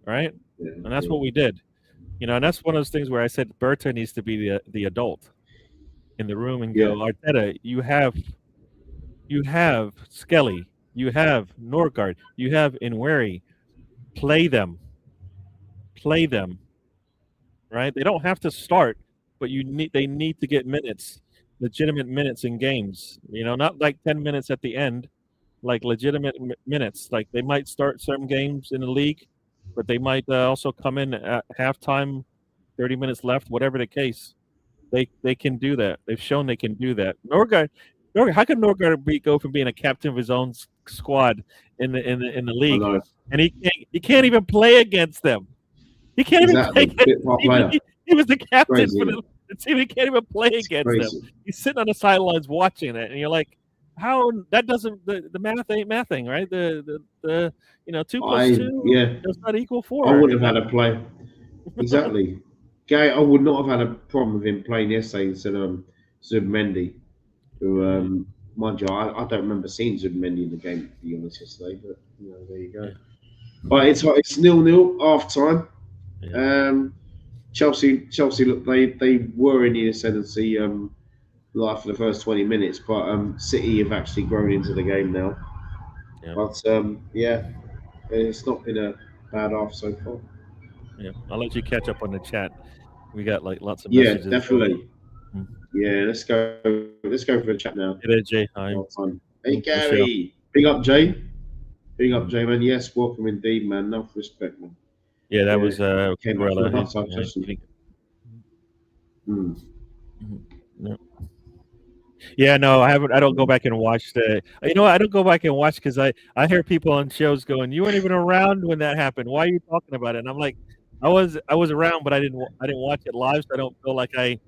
right? Yeah. And that's what we did, and that's one of those things where I said Berta needs to be the adult in the room and go, Arteta, you have Skelly, you have Norgard, you have Inweri, play them, right? They don't have to start, but they need to get minutes, legitimate minutes in games, not like 10 minutes at the end. Like legitimate minutes. Like they might start some games in the league, but they might also come in at halftime, 30 minutes left, whatever the case. They can do that. They've shown they can do that. Norgard, how can Norgard go from being a captain of his own squad in the league, and he can't even play against them. He can't even play against them. He was the captain for the team. He can't even play against them. He's sitting on the sidelines watching it, and you're like, how that doesn't the math ain't mathing, right? The 2 plus 2 does not equal 4. I wouldn't have had a play. Exactly. Gary, I would not have had a problem with him playing yesterday instead of Zubimendi, who mind you, I don't remember seeing Zubimendi in the game, to be honest, yesterday, but there you go. But it's 0-0 half time. Yeah. Chelsea look, they were in the ascendancy like for the first 20 minutes, but City have actually grown into the game now. Yeah. But it's not been a bad half so far. Yeah, I'll let you catch up on the chat. We got like lots of messages. Yeah, definitely. Yeah, let's go for the chat now. Hey there, Jay. Hi. Hey Gary, big up Jay, man. Yes, welcome indeed, man. Enough respect, man. Yeah, that was Umbrella. Yeah, no, I haven't. I don't go back and watch the. I don't go back and watch because I hear people on shows going, "You weren't even around when that happened. Why are you talking about it?" And I'm like, I was around, but I didn't watch it live, so I don't feel like I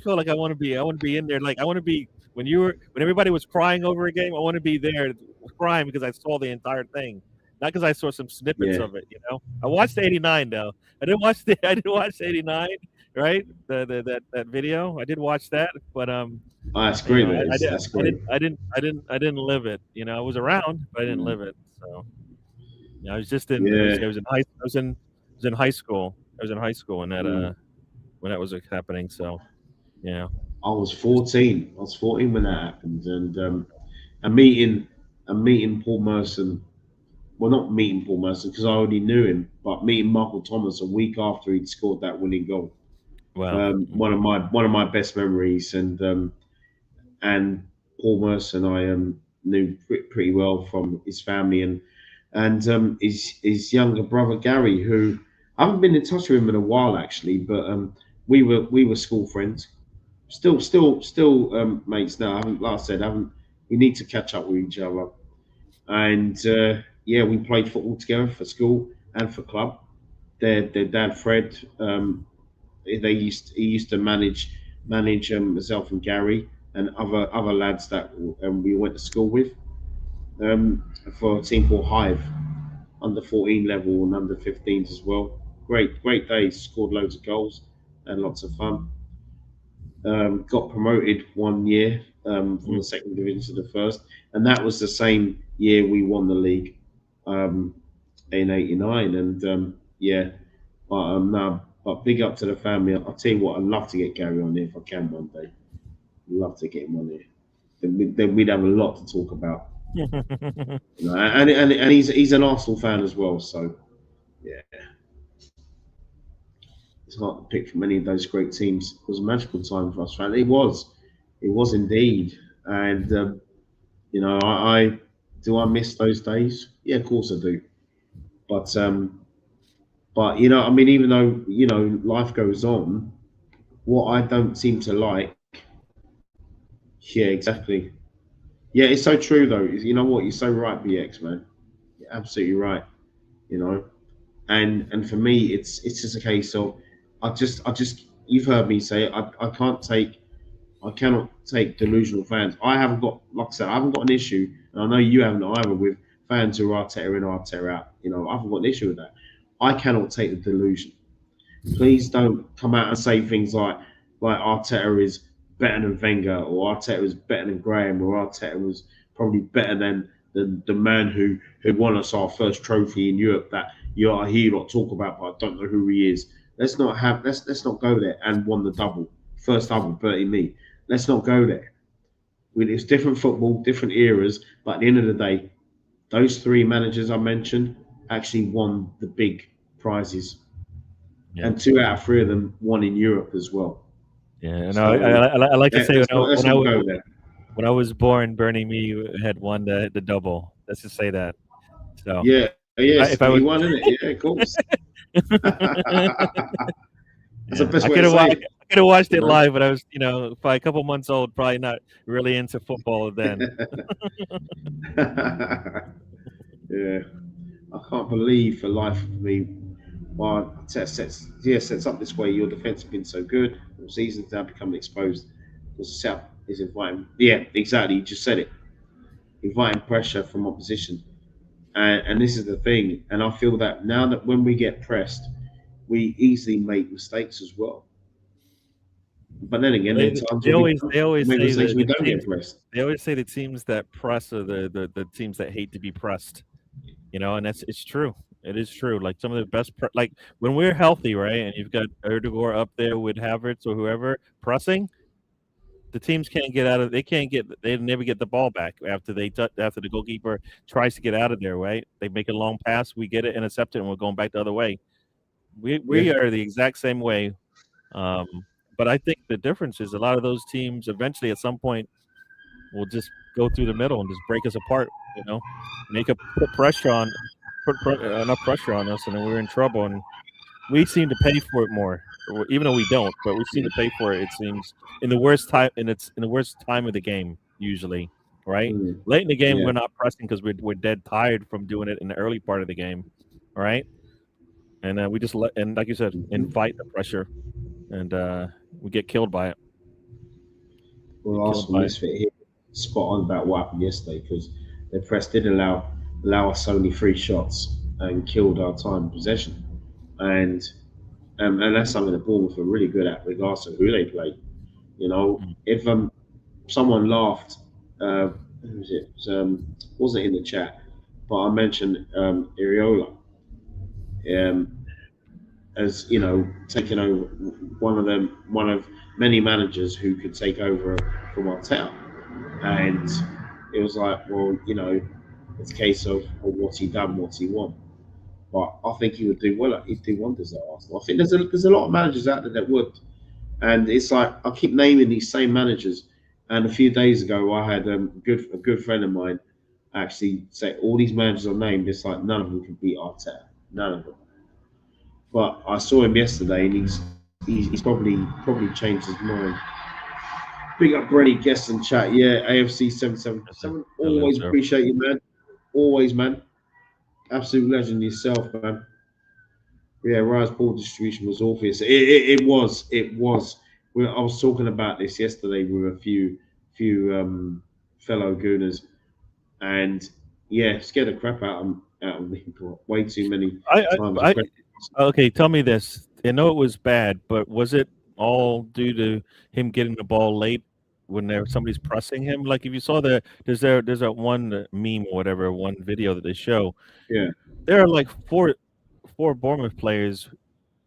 feel like I want to be in there. Like I want to be when everybody was crying over a game. I want to be there crying because I saw the entire thing, not because I saw some snippets of it. I watched 89 though. I didn't watch 89, right? That video. I did watch that, but that's great. That's great. I didn't live it. I was around, but I didn't live it. So I was just in. I was in high school. I was in high school when that was happening. So yeah. I was 14. I was 14 when that happened, and a meeting Paul Merson. Well, not meeting Paul Merson because I already knew him, but meeting Michael Thomas a week after he'd scored that winning goal. Wow. One of my best memories, and Paul Merson I knew pretty well from his family and his younger brother Gary, who I haven't been in touch with him in a while actually, but we were school friends, still mates now. We need to catch up with each other, and we played football together for school. and for club. Their dad Fred, he used to manage myself and Gary and other lads that we went to school with for a team called Hive, under 14 level and under 15s as well. Great days. Scored loads of goals and lots of fun. Got promoted one year from the second division to the first, and that was the same year we won the league in '89. And yeah, but big up to the family. I'll tell you what, I'd love to get Gary on here if I can one day. Love to get him on here. Then we'd have a lot to talk about. And he's an Arsenal fan as well, so yeah. It's hard to pick from any of those great teams. It was a magical time for us, fan. It was indeed. And I do I miss those days? Yeah, of course I do. But I mean, even though life goes on, what I don't seem to like. Yeah, exactly. Yeah, it's so true though. You know what? You're so right, BX man. You're absolutely right. You know, and for me, it's just a case of I just you've heard me say it, I cannot take delusional fans. I haven't got, like I said, I haven't got an issue, and I know you haven't either, with fans who are Arteta in, Arteta out. I haven't got an issue with that. I cannot take the delusion. Please don't come out and say things like Arteta is better than Wenger, or Arteta was better than Graham, or Arteta was probably better than the man who won us our first trophy in Europe that I hear you lot talk about, but I don't know who he is. Let's not go there and won the first double, Bertie Mee. Let's not go there. It's different football, different eras, but at the end of the day, those three managers I mentioned actually won the big prizes, and 2 out of 3 of them won in Europe as well. Yeah, so, I like to say when I was born, Bernie Mee had won the double. Let's just say that. So yeah, yes, he won, isn't it? Yeah, of course. That's the best way to say it. I could have watched it live, but I was, probably a couple months old, probably not really into football then. Yeah, I can't believe for life of me why sets up this way. Your defense has been so good. The season's now becoming exposed. The setup is inviting. Yeah, exactly. You just said it. Inviting pressure from opposition, and this is the thing. And I feel that now that when we get pressed, we easily make mistakes as well. But then again, they always say we don't get pressed. They always say the teams that press are the teams that hate to be pressed. And it's true. It is true. Like some of the best, like when we're healthy, right, and you've got Erdogan up there with Havertz or whoever pressing, the teams can't get out of. They never get the ball back after the goalkeeper tries to get out of there. Right, they make a long pass, we get it intercepted, and we're going back the other way. We are the exact same way. But I think the difference is a lot of those teams eventually at some point will just go through the middle and just break us apart. Put enough pressure on us, and then we're in trouble. And we seem to pay for it more, even though we don't. But we seem to pay for it. It seems in the worst time, and it's in the worst time of the game usually. Right, late in the game, we're not pressing because we're dead tired from doing it in the early part of the game. All right, and we just and like you said, invite the pressure, and we get killed by it. Well, Arsenal misfit here, spot on about what happened yesterday, because the press did allow us only 3 shots and killed our time possession, and that's something that Bournemouth are really good at, regardless of who they play. If someone laughed, who was it? Wasn't in the chat, but I mentioned Iraola, as taking over one of many managers who could take over from Arteta, and it was like, well, it's a case of what's he done, what's he won. But I think he would do well. He'd do wonders at Arsenal. I think there's a lot of managers out there that would, and it's like I keep naming these same managers. And a few days ago, I had a good friend of mine actually say all these managers are named. It's like none of them can beat Arteta, none of them. But I saw him yesterday, and he's probably changed his mind. Big up Brenny, guest and chat. Yeah, AFC 777. Always appreciate you, man. Always, man. Absolute legend yourself, man. Yeah, Rice ball distribution was awful. It was. It was. I was talking about this yesterday with a few fellow Gooners, and yeah, scared the crap out of me. Way too many I, times. I, I okay. Tell me this. I know it was bad, but was it all due to him getting the ball late when somebody's pressing him? Like if you saw there's that one meme or whatever, one video that they show. Yeah. There are like four Bournemouth players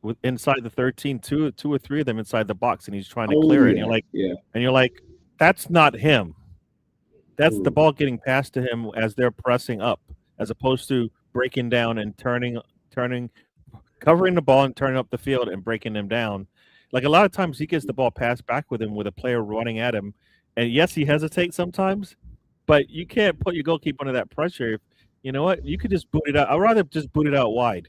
with inside the 13, two or three of them inside the box, and he's trying to Oh clear it. yeah. Yeah. And you're like, that's not him. That's the Mm. ball getting passed to him as they're pressing up, as opposed to breaking down and turning, covering the ball and turning up the field and breaking them down. Like a lot of times he gets the ball passed back with him with a player running at him. And yes, he hesitates sometimes, but you can't put your goalkeeper under that pressure. You know what? You could just boot it out. I'd rather just boot it out wide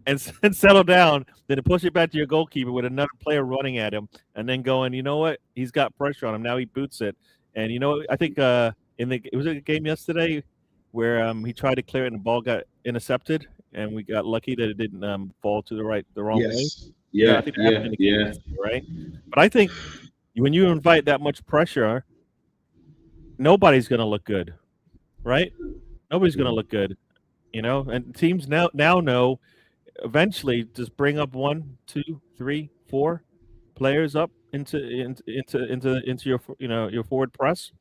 and settle down than to push it back to your goalkeeper with another player running at him and then going, you know what? He's got pressure on him. Now he boots it. And you know, I think it was a game yesterday where he tried to clear it and the ball got intercepted, and we got lucky that it didn't fall to the wrong way. Yes. I Yeah. think that happened in the game Yeah. yesterday, right? But I think when you invite that much pressure, nobody's going to look good, right? Nobody's going to look good, you know. And teams now know. Eventually, just bring up 1, 2, 3, 4 players up into your your forward press.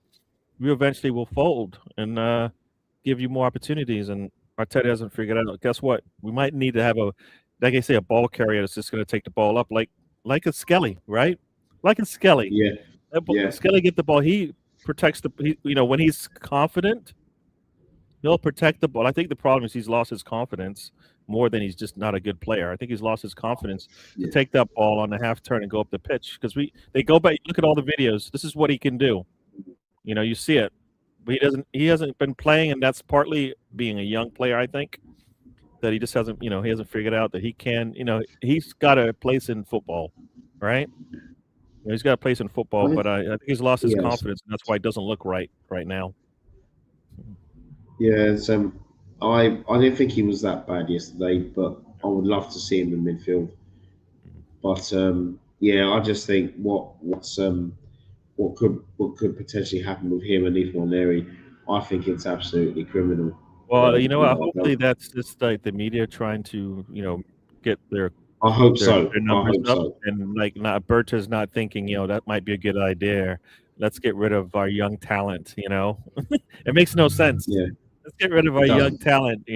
You eventually will fold and give you more opportunities. And Arteta hasn't figured out. Guess what? We might need to have like I say, a ball carrier that's just going to take the ball up, like a Skelly, right? Like a Skelly. Yeah. Yeah. Skelly get the ball. He protects when he's confident, he'll protect the ball. I think the problem is he's lost his confidence more than he's just not a good player. I think he's lost his confidence to take that ball on the half turn and go up the pitch because they go back. Look at all the videos. This is what he can do. You know, you see it, but he hasn't been playing, and that's partly being a young player. I think that he just hasn't. He hasn't figured out that he can. He's got a place in football, right? He's got a place in football, but I think he's lost his confidence, and that's why it doesn't look right now. Yeah, I didn't think he was that bad yesterday, but I would love to see him in midfield. But yeah, I just think what could potentially happen with him and Ethan Neri, I think it's absolutely criminal. Well, hopefully that's just like the media trying to get their. I hope so. Their numbers up, and Berta's not thinking that might be a good idea. Let's get rid of our young talent. It makes no sense. Yeah. Let's get rid of our young talent,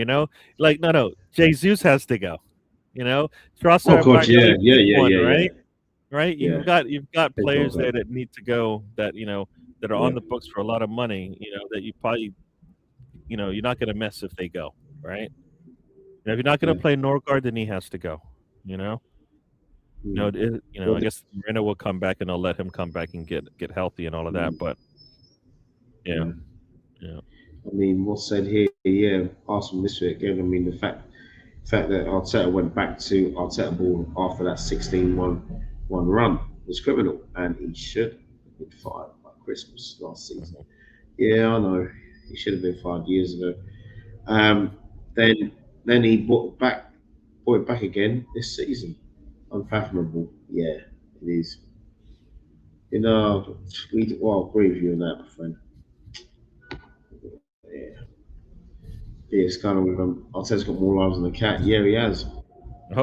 Like, no, Jesus has to go. Trossard, of course, yeah, right? Right? Yeah. You've got players there that need to go that that are on the books for a lot of money, that you probably you're not gonna miss if they go, right? If you're not gonna play Norgard, then he has to go, I guess Moreno will come back and they'll let him come back and get healthy and all of that, but yeah. I mean, what's said here, Arsenal this week again. I mean, the fact that Arteta went back to Arteta ball after that 16-1 run was criminal, and he should have been fired by Christmas last season. Yeah, I know he should have been fired years ago. Then he brought it back again this season. Unfathomable. Yeah, it is. I agree with you on that, my friend. Yeah, it's kind of Arteta's got more lives than a cat. Yeah, he has.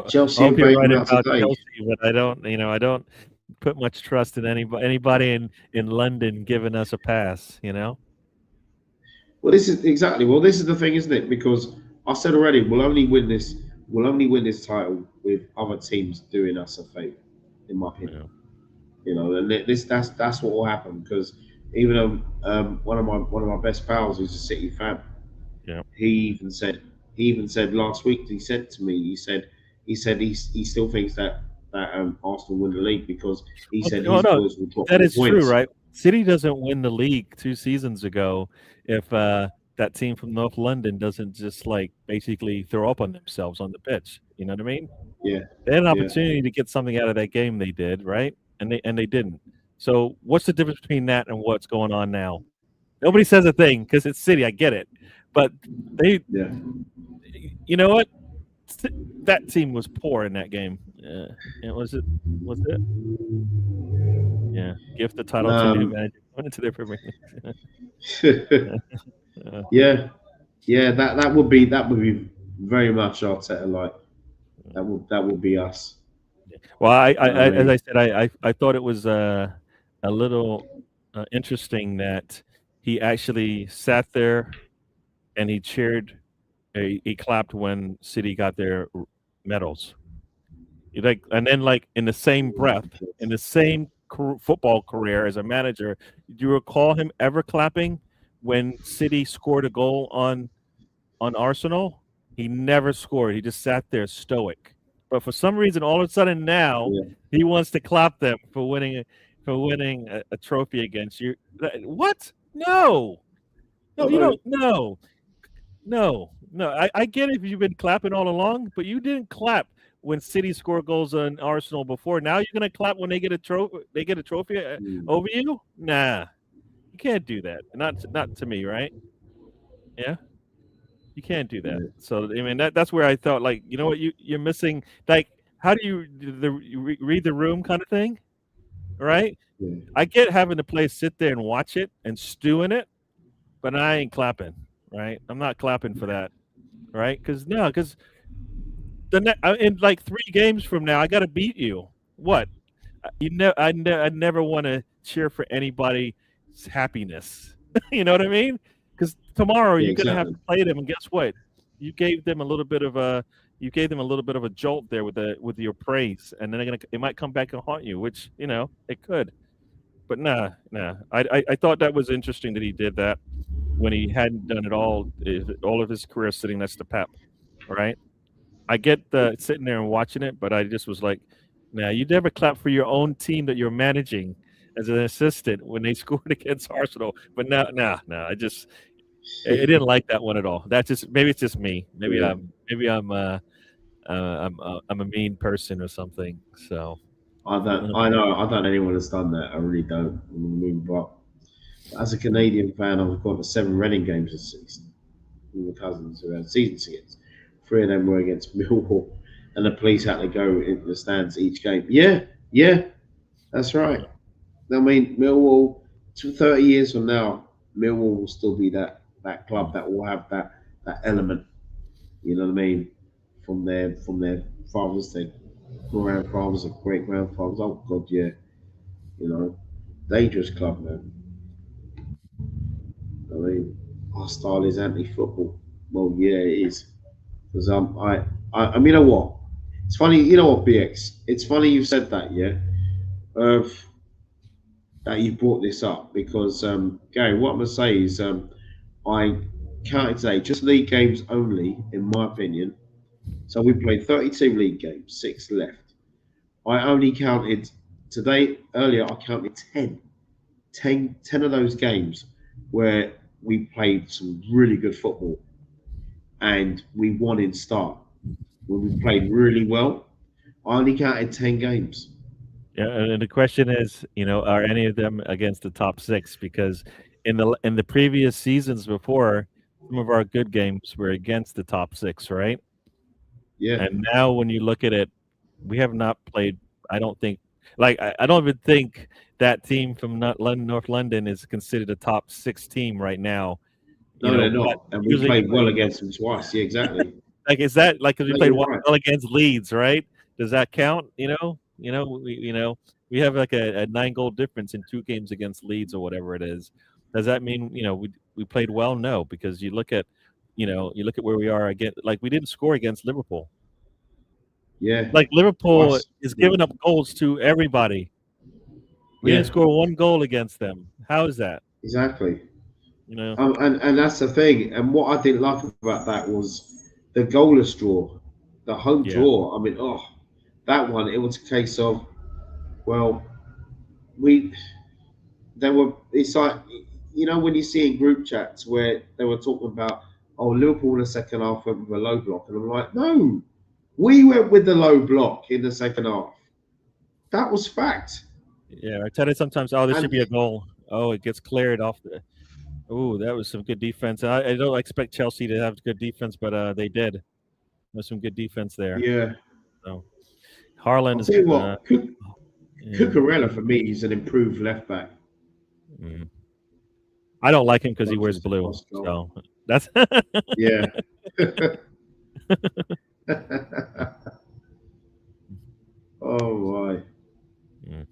Chelsea are right about Chelsea, but I don't put much trust in anybody in London giving us a pass. Well, this is the thing, isn't it? Because I said already, we'll only win this title with other teams doing us a favor, in my opinion. And that's what will happen because even though one of my best pals who's a City fan, he even said last week. He said to me, he said he still thinks that Arsenal win the league because he said his boys will drop. That is points. true, right? City doesn't win the league 2 seasons ago if that team from North London doesn't just basically throw up on themselves on the pitch. You know what I mean? Yeah. They had an opportunity to get something out of that game. They did, right? And they didn't. So what's the difference between that and what's going on now? Nobody says a thing because it's City. I get it, but they. Yeah. You know what? that team was poor in that game. Was it? Yeah, give the title to new manager. Went into their Premier League. yeah, that would be very much Arteta like. That would be us. Well, I as mean, I said, I thought it was a little interesting that he actually sat there and he cheered, he clapped when City got their medals. Like, and then like in the same breath, in the same football career as a manager, do you recall him ever clapping when City scored a goal on Arsenal? He never scored. He just sat there stoic. But for some reason, all of a sudden now he wants to clap them for winning a trophy against you. What? No, you don't. No. I get it if you've been clapping all along, but you didn't clap when City scored goals on Arsenal before. Now you're gonna clap when they get a trophy. They get a trophy over you? Nah, you can't do that. Not to me, right? Yeah. You can't do that. So I mean that's where I thought, like, you know what, you're missing, like, how do you read the room kind of thing, right? Yeah. I get having the play sit there and watch it and stew in it, but I ain't clapping, right? I'm not clapping for that, right? Because in like 3 games from now I got to beat you. What? I never want to cheer for anybody's happiness. You know what I mean? Because tomorrow you're going to have to play them, and guess what? You gave them a little bit of a jolt there with your praise, and then it might come back and haunt you, which, you know, it could. But nah. I thought that was interesting that he did that when he hadn't done it all of his career sitting next to Pep, right? I get the sitting there and watching it, but I just was like, nah, you never clap for your own team that you're managing as an assistant when they scored against Arsenal. But nah, I didn't like that one at all. That's just, maybe it's just me. Maybe I'm a mean person or something. So I don't anyone has done that. I really don't. I mean, but as a Canadian fan, I've gone to 7 Reading games this season. With the Cousins who had season tickets. 3 of them were against Millwall, and the police had to go into the stands each game. Yeah, that's right. I mean, Millwall, 30 years from now, Millwall will still be that club that will have that element. You know what I mean? From their fathers, their grandfathers, their great grandfathers. Oh God, yeah. You know, dangerous club, man. I mean, our style is anti-football. Well, yeah, it is. Because I mean, you know what? It's funny. You know what, BX? It's funny you said that. Yeah. That you brought this up because, Gary, what I'm gonna say is, I counted today just league games only, in my opinion. So we played 32 league games, 6 left. I only counted today. Earlier, I counted 10 of those games where we played some really good football and we won in start. When we played really well, I only counted 10 games. Yeah, and the question is, you know, are any of them against the top 6? Because in the previous seasons before, some of our good games were against the top 6, right? Yeah. And now when you look at it, we have not played. I don't think, like, I don't even think that team from North London is considered a top 6 team right now. No, they're not. And we played well against them twice. Yeah, exactly. Like, is that like, because we played well against Leeds, right? Does that count? We have like a 9-goal difference in 2 games against Leeds or whatever it is. Does that mean, we played well? No, because you look at where we are again. Like, we didn't score against Liverpool. Yeah. Like, Liverpool is giving up goals to everybody. We didn't score 1 goal against them. How is that? Exactly. And that's the thing. And what I didn't like about that was the goalless draw, the home draw. I mean, that one, it was a case of, well, it's like, when you see in group chats where they were talking about, Liverpool in the second half went with a low block. And I'm like, no, we went with the low block in the second half. That was fact. Yeah, I tell you sometimes, there should be a goal. It gets cleared off the. Oh, that was some good defense. I don't expect Chelsea to have good defense, but they did. There's some good defense there. Yeah. So Harlan I'll is. tell you what, Yeah. Cucurella for me is an improved left back. Mm. I don't like him because he wears Just blue. Moscow. So that's Yeah. Oh my. Mm.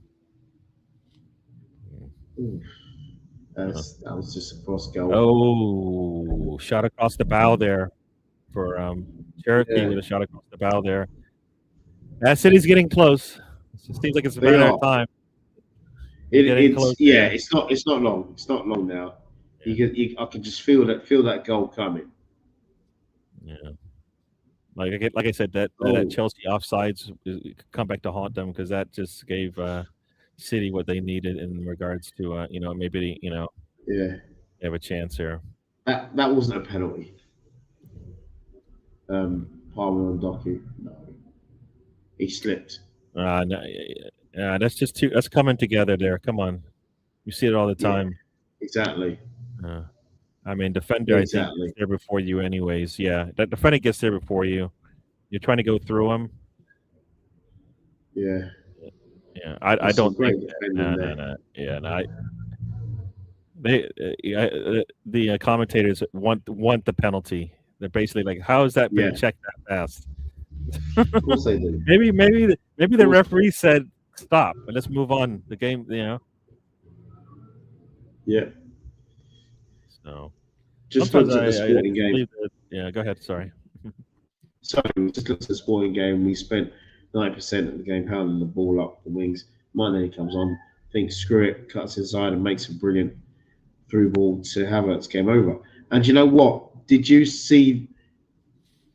Oof. That was just a cross goal. Oh, shot across the bow there for Cherokee Yeah. with a shot across the bow there. That city's getting close. It seems like it's They about are. our time. Getting close Yeah, there. it's not long. It's not long now. I can just feel that goal coming. Yeah. Like I said, that Chelsea offsides come back to haunt them because that just gave City what they needed in regards to maybe Yeah. they have a chance here. That wasn't a penalty. Palmer and Doku. No. He slipped. No, that's just too. That's coming together there. Come on, you see it all the time. Exactly. I mean, defender. Exactly. I think gets there before you, anyways. Yeah, that defender gets there before you. You're trying to go through him. Yeah. Yeah, I don't think. No. Yeah, no. The commentators want the penalty. They're basically like, how is that being checked that fast? Of course they do. Maybe the referee said stop and let's move on the game. Yeah. So just looked at the sporting game. Yeah, go ahead. Sorry. So just looked at the sporting game. We spent 90% of the game pounding the ball up the wings. Martinelli comes on, thinks screw it, cuts inside and makes a brilliant through ball to Havertz. Game over. And you know what? Did you see?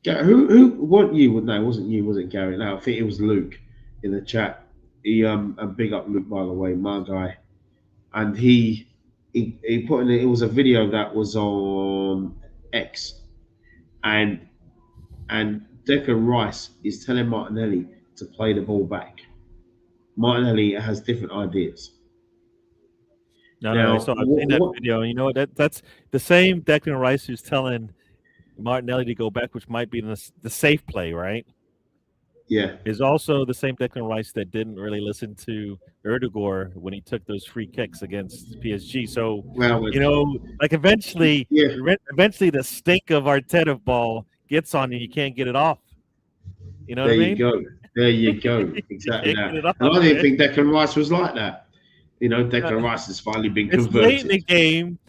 Who? What you would know? It wasn't you? Was it Gary? No, I think it was Luke in the chat. He and big up Luke, by the way, my guy. And he put in it was a video that was on X, and Declan Rice is telling Martinelli to play the ball back. Martinelli has different ideas. No, so I've seen that video. You know that's the same Declan Rice who's telling Martinelli to go back, which might be the safe play, right? Yeah. Is also the same Declan Rice that didn't really listen to Erdogan when he took those free kicks against PSG. So, eventually the stink of Arteta ball gets on you. You can't get it off. You know what I mean? There you go. Exactly that. And I didn't think Declan Rice was like that. Declan Rice has finally been converted. It's late in the game.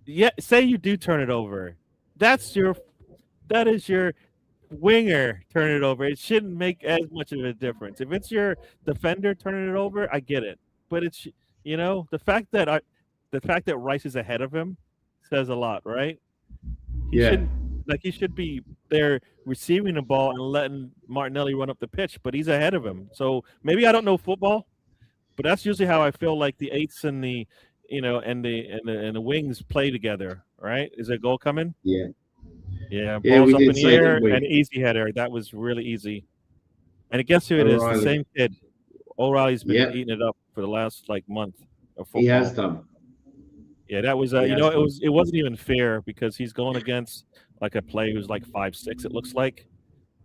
Yeah, say you do turn it over. That is your winger turn it over. It shouldn't make as much of a difference. If it's your defender turning it over, I get it. But it's the fact that Rice is ahead of him says a lot, right? He should be there receiving the ball and letting Martinelli run up the pitch, but he's ahead of him. So maybe I don't know football, but that's usually how I feel like the eights and the and the wings play together, right? Is there a goal coming? Yeah. Yeah, balls up in the air and easy header. That was really easy. And guess who it is? The same kid. O'Reilly's been eating it up for the last month of football. He has done. Yeah, that was it wasn't even fair because he's going against a player who's 5'6", it looks like,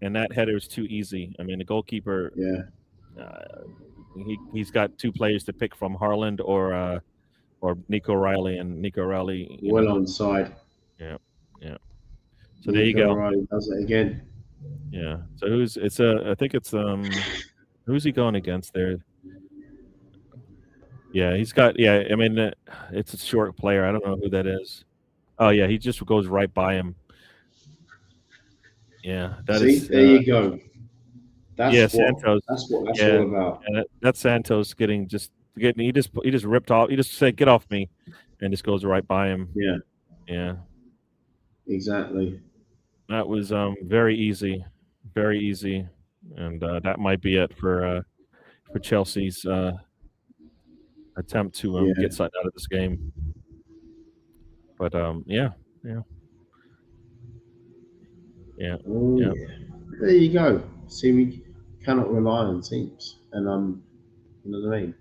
and that header is too easy. I mean, the goalkeeper. Yeah. He's got two players to pick from, Haaland or Nico Riley, and Nico Riley onside. Yeah. So there you go. Riley does it again. Yeah. So who's he going against there? Yeah, he's got. Yeah, I mean, it's a short player. I don't know who that is. Oh yeah, he just goes right by him. Yeah, there you go. Santos. That's what that's all about. And that's Santos getting. He just ripped off. He just said, "Get off me," and just goes right by him. Yeah. Exactly. That was very easy, and that might be it for Chelsea's attempt to get something out of this game. But yeah. There you go. See, we cannot rely on teams, and you know what I mean.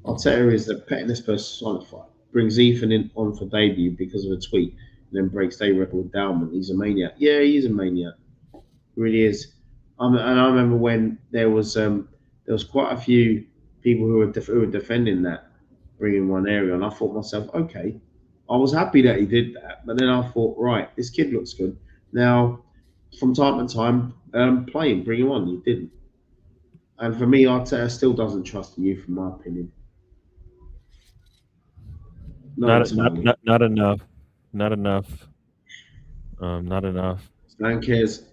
Arteta is the pettiness personified. Brings Ethan on for debut because of a tweet, and then breaks day record with Dalman. He's a maniac. Yeah, he's a maniac. really is. And I remember when there was quite a few people who were defending that, bringing one area, and I thought to myself, okay, I was happy that he did that, but then I thought, right, this kid looks good. Now, from time to time, play him, bring him on. He didn't, and for me, Arteta still doesn't trust the youth, in my opinion. No, Not it's not money. not, not enough. Not enough. Not enough. Stan cares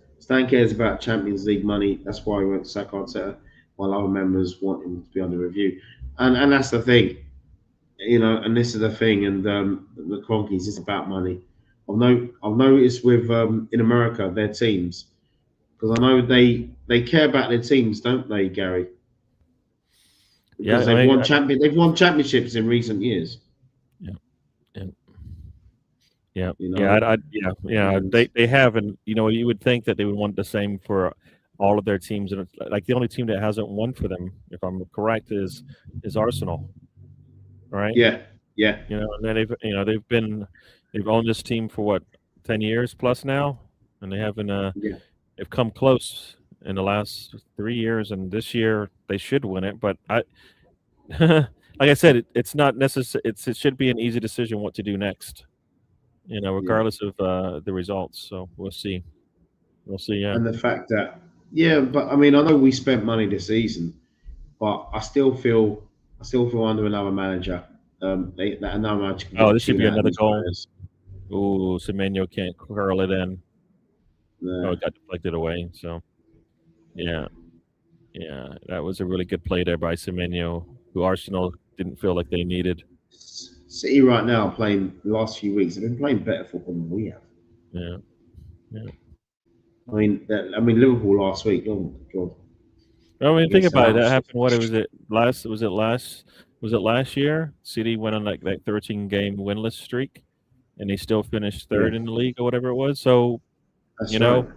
about Champions League money. That's why he went to sack Arteta, while other members want him to be under review. And that's the thing, and this is the thing. And the Cronkies, it's about money. I've noticed with in America their teams, because I know they care about their teams, don't they, Gary? Yeah, Because I mean, they've won championships in recent years. yeah, yeah, yeah, You yeah, know, yeah. and They have, and you would think that they would want the same for all of their teams, and it's like the only team that hasn't won for them, if I'm correct, is Arsenal, right? yeah, yeah, And then they've owned this team for what 10 years plus now, and they haven't yeah, they've come close in the last 3 years, and this year they should win it. But like I said, it's not necessary. It should be an easy decision what to do next. yeah. Regardless of the results. So we'll see. We'll see. Yeah. And the fact that, yeah, but I mean, I know we spent money this season, but I still feel under another manager, that another manager can Oh, get the this should tune be out of another these goal. players. Ooh, Semenyo can't curl it in. Oh, Uh, it got deflected away. So yeah, yeah, that was a really good play there by Semenyo, who Arsenal didn't feel like they needed. City right now playing the last few weeks have been playing better football than we have. Yeah, yeah. I mean Liverpool last week. Oh my god, I mean, think against an about it. That absolute. happened. What was it last? Was it last year? City went on like that 13-game winless streak, and they still finished Yeah, third in the league or whatever it was. So that's you right. know,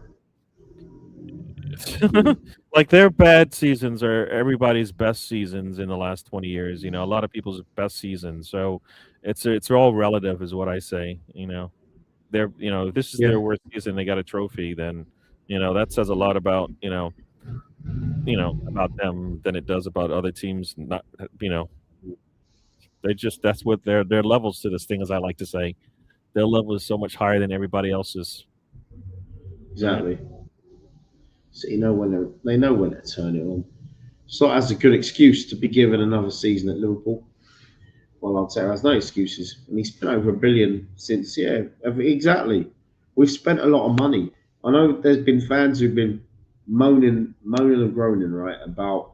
Mm, like their bad seasons are everybody's best seasons in the last 20 years. A lot of people's best seasons. So it's all relative, is what I say. If this is yeah, their worst season, they got a trophy. Then that says a lot about about them than it does about other teams. Not that's what their levels to this thing, as I like to say. Their level is so much higher than everybody else's. Right? exactly. So they know when to turn it on. So that's a good excuse to be given another season at Liverpool. Well, Arteta has no excuses, and he spent over £1 billion since. Yeah, exactly. We've spent a lot of money. I know there's been fans who've been moaning and groaning, right, about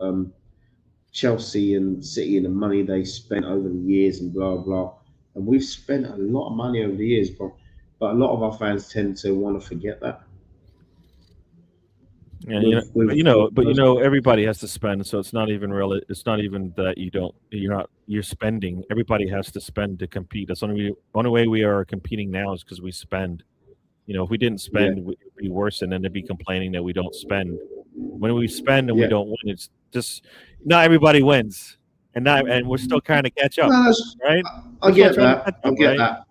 Chelsea and City and the money they spent over the years and blah blah. And we've spent a lot of money over the years, but a lot of our fans tend to want to forget that. Yeah, but Most, everybody has to spend, so it's not even real. It's not even that you're spending. Everybody has to spend to compete. That's the only way we are competing now is because we spend. If we didn't yeah, spend, we'd be worse, and then they'd be complaining that we don't spend. When we spend and we yeah. don't win, it's just not everybody wins, and we're still kind of catch up, No, right? I We're still get trying to that. catch I up, get right? that.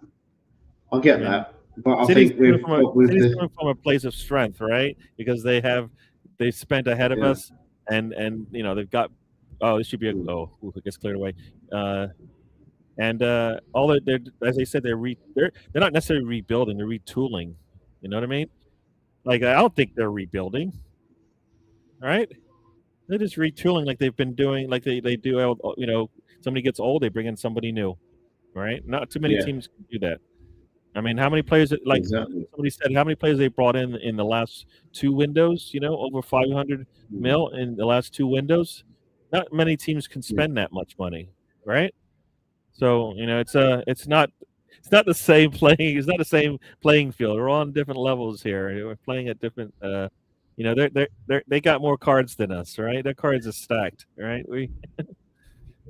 I get I mean, that. But I think with City's the coming from a place of strength, right? Because they spent ahead of yeah, us, and they've got. Oh, this should be a it gets cleared away. And all that they're, as I said, they're not necessarily rebuilding; they're retooling. You know what I mean? Like I don't think they're rebuilding, right? They're just retooling like they've been doing, like they do. Somebody gets old, they bring in somebody new, right? Not too many yeah, teams can do that. I mean, how many players? Like exactly. somebody said, how many players they brought in the last two windows? Over 500 Mm, mil in the last two windows. Not many teams can yeah, spend that much money, right? So it's not the same playing. It's not the same playing field. We're on different levels here. We're playing at different. They got more cards than us, right? Their cards are stacked, right?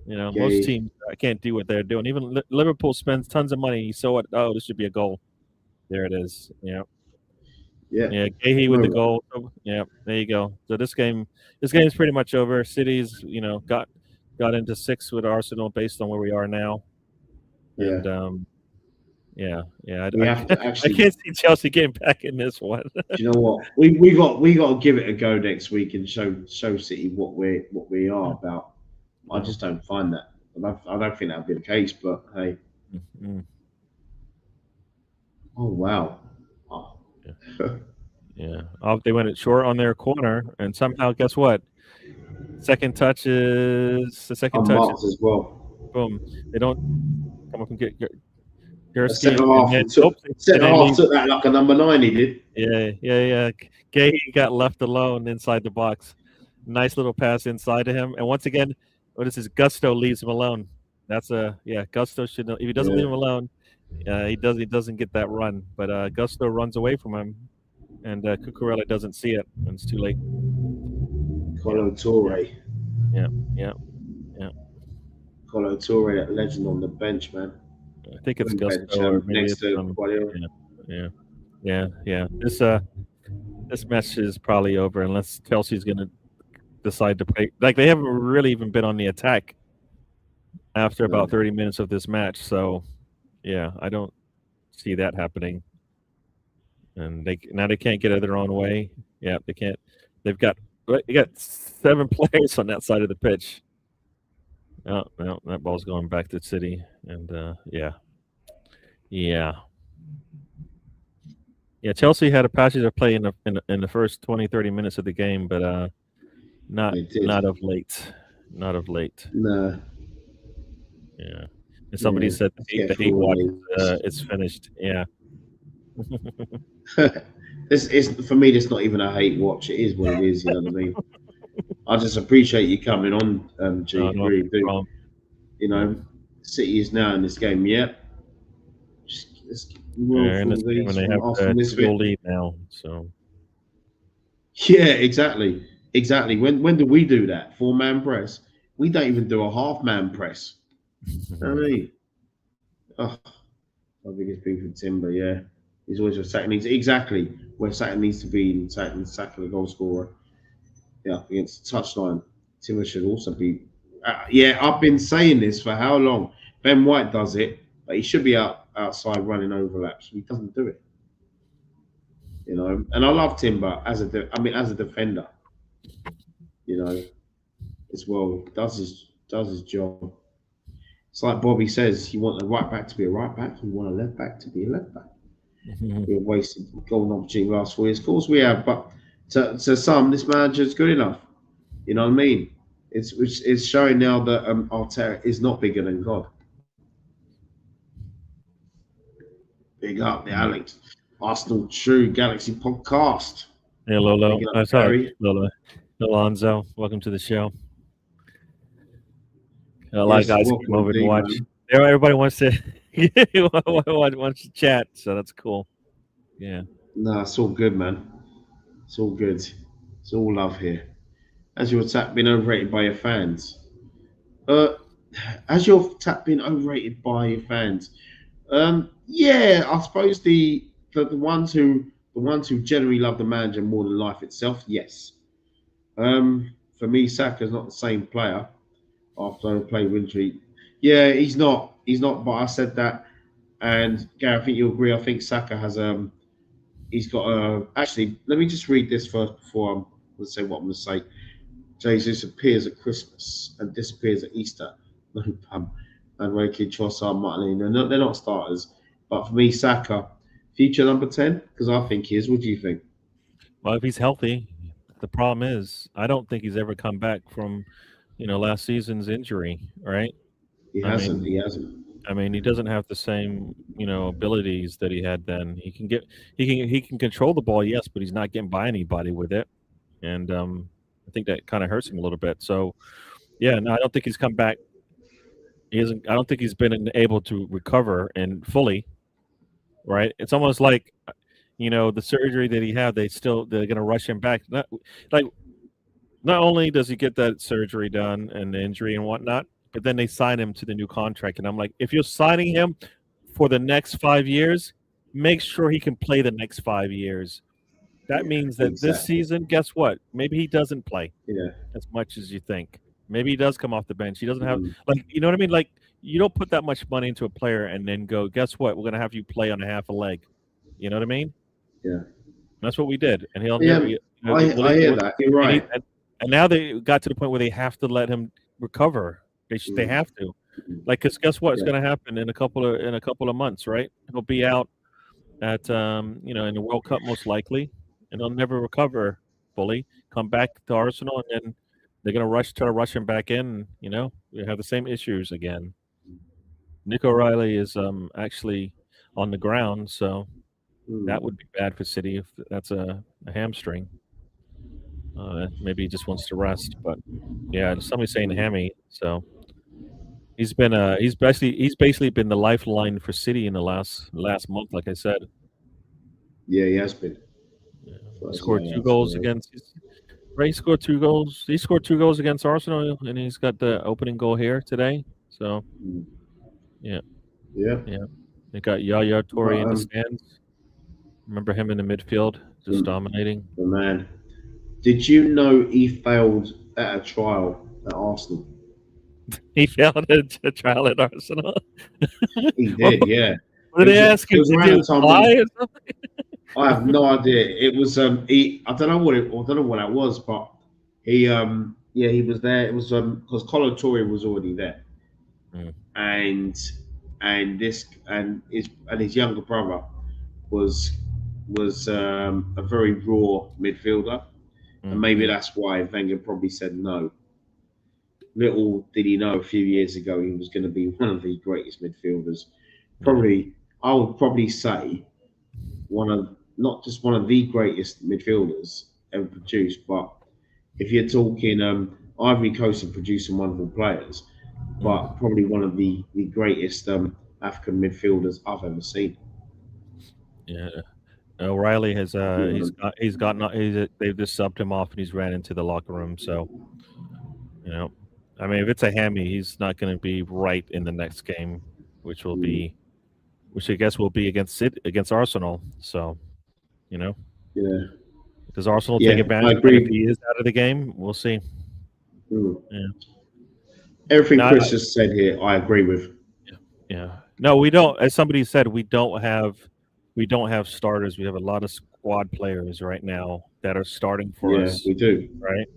Most okay, teams can't do what they're doing. Even Liverpool spends tons of money. You saw it. Oh, this should be a goal. There it is. Yeah, yeah. yeah. Gahey with the No, goal. Oh, yeah, there you go. So this game is pretty much over. City's got into six with Arsenal based on where we are now, yeah. and Yeah. We have to I actually. can't see Chelsea getting back in this one. Do you know what? We got to give it a go next week and show City what we are about. I just don't find that. I don't think that'll be the case. But hey, Mm, oh wow, oh. yeah. Oh, they went it short on their corner, and somehow, guess what? The second touch is unmarked as well. boom. They don't come up and get The Gursky, centre and half then took and then leave. that like a number 9. He did. Yeah. Gay got left alone inside the box. Nice little pass inside to him, and once again, what is this? Gusto leaves him alone. That's Gusto should know. If he doesn't leave him alone, he doesn't get that run. But Gusto runs away from him, and Cucurella doesn't see it, and it's too late. Colo Toure. Yeah. Colo Toure, that legend on the bench, man. I think it's Bench, Gusto, or maybe next it's to Guardiola. Yeah. This match is probably over unless Chelsea's going to decide to play. Like, they haven't really even been on the attack after about 30 minutes of this match. So, yeah, I don't see that happening. And they can't get out of their own way. Yeah, they can't. They got 7 players on that side of the pitch. Oh, no, that ball's going back to City. And, yeah. Chelsea had a passage of play in the first 20, 30 minutes of the game, but not of late. Not of late. No. Yeah. And somebody said the hate watch is finished. Yeah. This is, for me, it's not even a hate watch. It is what it is, you know what I mean? I just appreciate you coming on, G. Really do. You know, City is now in this game. Yeah. And they have a full lead now. So. Yeah, exactly. When do we do that? 4-man press. We don't even do a half-man press. I mean, I think it's beef with Timber. Yeah, he's always where Saka needs exactly where Saka needs to be. Saka the goal scorer. Yeah, against the touchline. Timber should also be. I've been saying this for how long? Ben White does it, but he should be outside running overlaps. He doesn't do it. You know, and I love Timber as a defender. You know, as well, does his job. It's like Bobby says, you want a right back to be a right back, you want a left back to be a left back. We've wasted golden opportunity last 4 years. Of course we have, but to some, this manager's good enough. You know what I mean? It's showing now that Arteta is not bigger than God. Big up the Alex. Arsenal True Galaxy podcast. Hey, Lolo. Sorry, Lolo. Alonzo, welcome to the show. A lot of guys come over to watch. Everybody wants to wants to chat, so that's cool. Yeah. No, it's all good, man. It's all good. It's all love here. Has your tap been overrated by your fans? Has your tap been overrated by your fans? Yeah, I suppose the ones who generally love the manager more than life itself, yes. For me, Saka's not the same player after I played Winfrey. Yeah, he's not, but I said that, and Gary, I think you'll agree. I think Saka has he's got actually, let me just read this first before I'm going to say what I'm going to say. Jesus appears at Christmas and disappears at Easter. No pun. And Reiki, Trossard, Martinelli, they're not starters. But for me, Saka, future number 10, because I think he is. What do you think? Well, if he's healthy, the problem is I don't think he's ever come back from, last season's injury, right? He hasn't. I mean, he doesn't have the same, abilities that he had then. He can control the ball, yes, but he's not getting by anybody with it, and I think that kind of hurts him a little bit. So, yeah, no, I don't think he's come back. I don't think he's been able to recover and fully. Right? It's almost like, the surgery that he had. They're going to rush him back. Not only does he get that surgery done and the injury and whatnot, but then they sign him to the new contract. And I'm like, if you're signing him for the next 5 years, make sure he can play the next 5 years. That means that this season, guess what? Maybe he doesn't play as much as you think. Maybe he does come off the bench. He doesn't have like you know what I mean. Like you don't put that much money into a player and then go, guess what? We're gonna have you play on a half a leg. You know what I mean? Yeah. That's what we did, and he'll Yeah, never. I hear that. You're right. And now they got to the point where they have to let him recover. They have to, like, because guess what? It's going to happen in a couple of months, right? He'll be out at in the World Cup most likely, and he'll never recover fully. Come back to Arsenal, and then they're going to try to rush him back in. And, we have the same issues again. Nick O'Reilly is actually on the ground, so that would be bad for City if that's a hamstring. Maybe he just wants to rest, but yeah, somebody's saying hammy. So he's basically been the lifeline for City in the last month. Like I said, yeah, he has been. Yeah. He scored 2 goals against. Right, he scored 2 goals. He scored 2 goals against Arsenal, and he's got the opening goal here today. So yeah. They got Yaya Toure in the stands. Remember him in the midfield, just dominating. The man. Did you know he failed at a trial at Arsenal? He failed at a trial at Arsenal. He did, yeah. What did they ask him to do? Fly or something? I have no idea. It was I don't know what that was, but he was there. It was because Kolo Toure was already there, and his younger brother was a very raw midfielder. And maybe that's why Wenger probably said no. Little did he know a few years ago he was going to be one of the greatest midfielders. I would probably say not just one of the greatest midfielders ever produced, but if you're talking Ivory Coast and producing wonderful players, but probably one of the greatest African midfielders I've ever seen. Yeah. O'Reilly has they've just subbed him off and he's ran into the locker room. So, I mean, if it's a hammy, he's not going to be right in the next game, which I guess will be against Arsenal. So, does Arsenal take advantage of it if he is out of the game? We'll see. Yeah. Everything Chris just said here, I agree with. Yeah. No, we don't. As somebody said, we don't have starters. We have a lot of squad players right now that are starting for us. Yeah, we do. Right?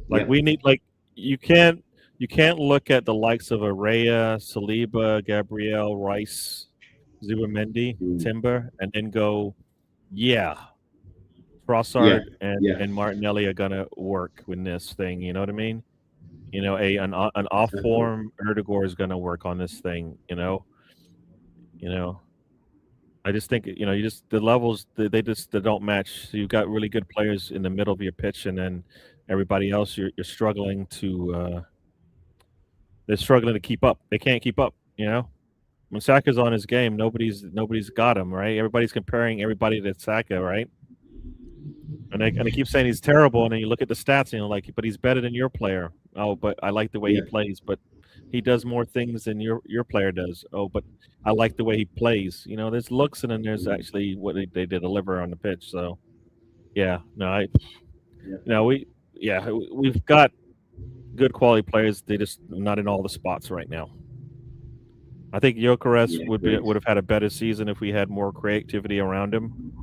Like we need you can't look at the likes of Araya, Saliba, Gabriel, Rice, Zubimendi, Timber, and then go, Trossard and Martinelli are gonna work with this thing. You know what I mean? An off form Erdegaard is gonna work on this thing. I just think the levels they don't match. So you've got really good players in the middle of your pitch, and then everybody else you're struggling to. They're struggling to keep up. They can't keep up. When Saka's on his game, nobody's got him right. Everybody's comparing everybody to Saka, right? And I keep saying he's terrible, and then you look at the stats and you're like, but he's better than your player. Oh, but I like the way he plays, but he does more things than your player does. Oh, but I like the way he plays. There's looks and then there's actually what they deliver on the pitch. So, we've got good quality players. They just not in all the spots right now. I think Gyökeres would have had a better season if we had more creativity around him.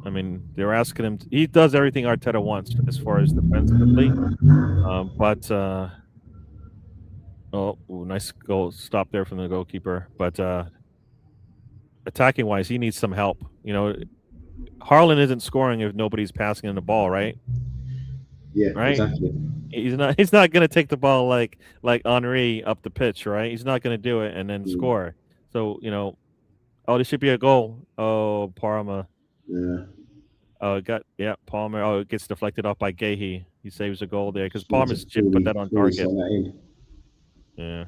I mean, they're asking him. He does everything Arteta wants as far as defensively, nice goal stop there from the goalkeeper. But attacking wise, he needs some help. Haaland isn't scoring if nobody's passing him the ball, right? Yeah, right. Exactly. He's not going to take the ball like Henry up the pitch, right? He's not going to do it and then score. So there should be a goal. Oh, Parma. Yeah. Palmer. Oh, it gets deflected off by Gahey. He saves a goal there because Palmer's chip put that on target. Yeah.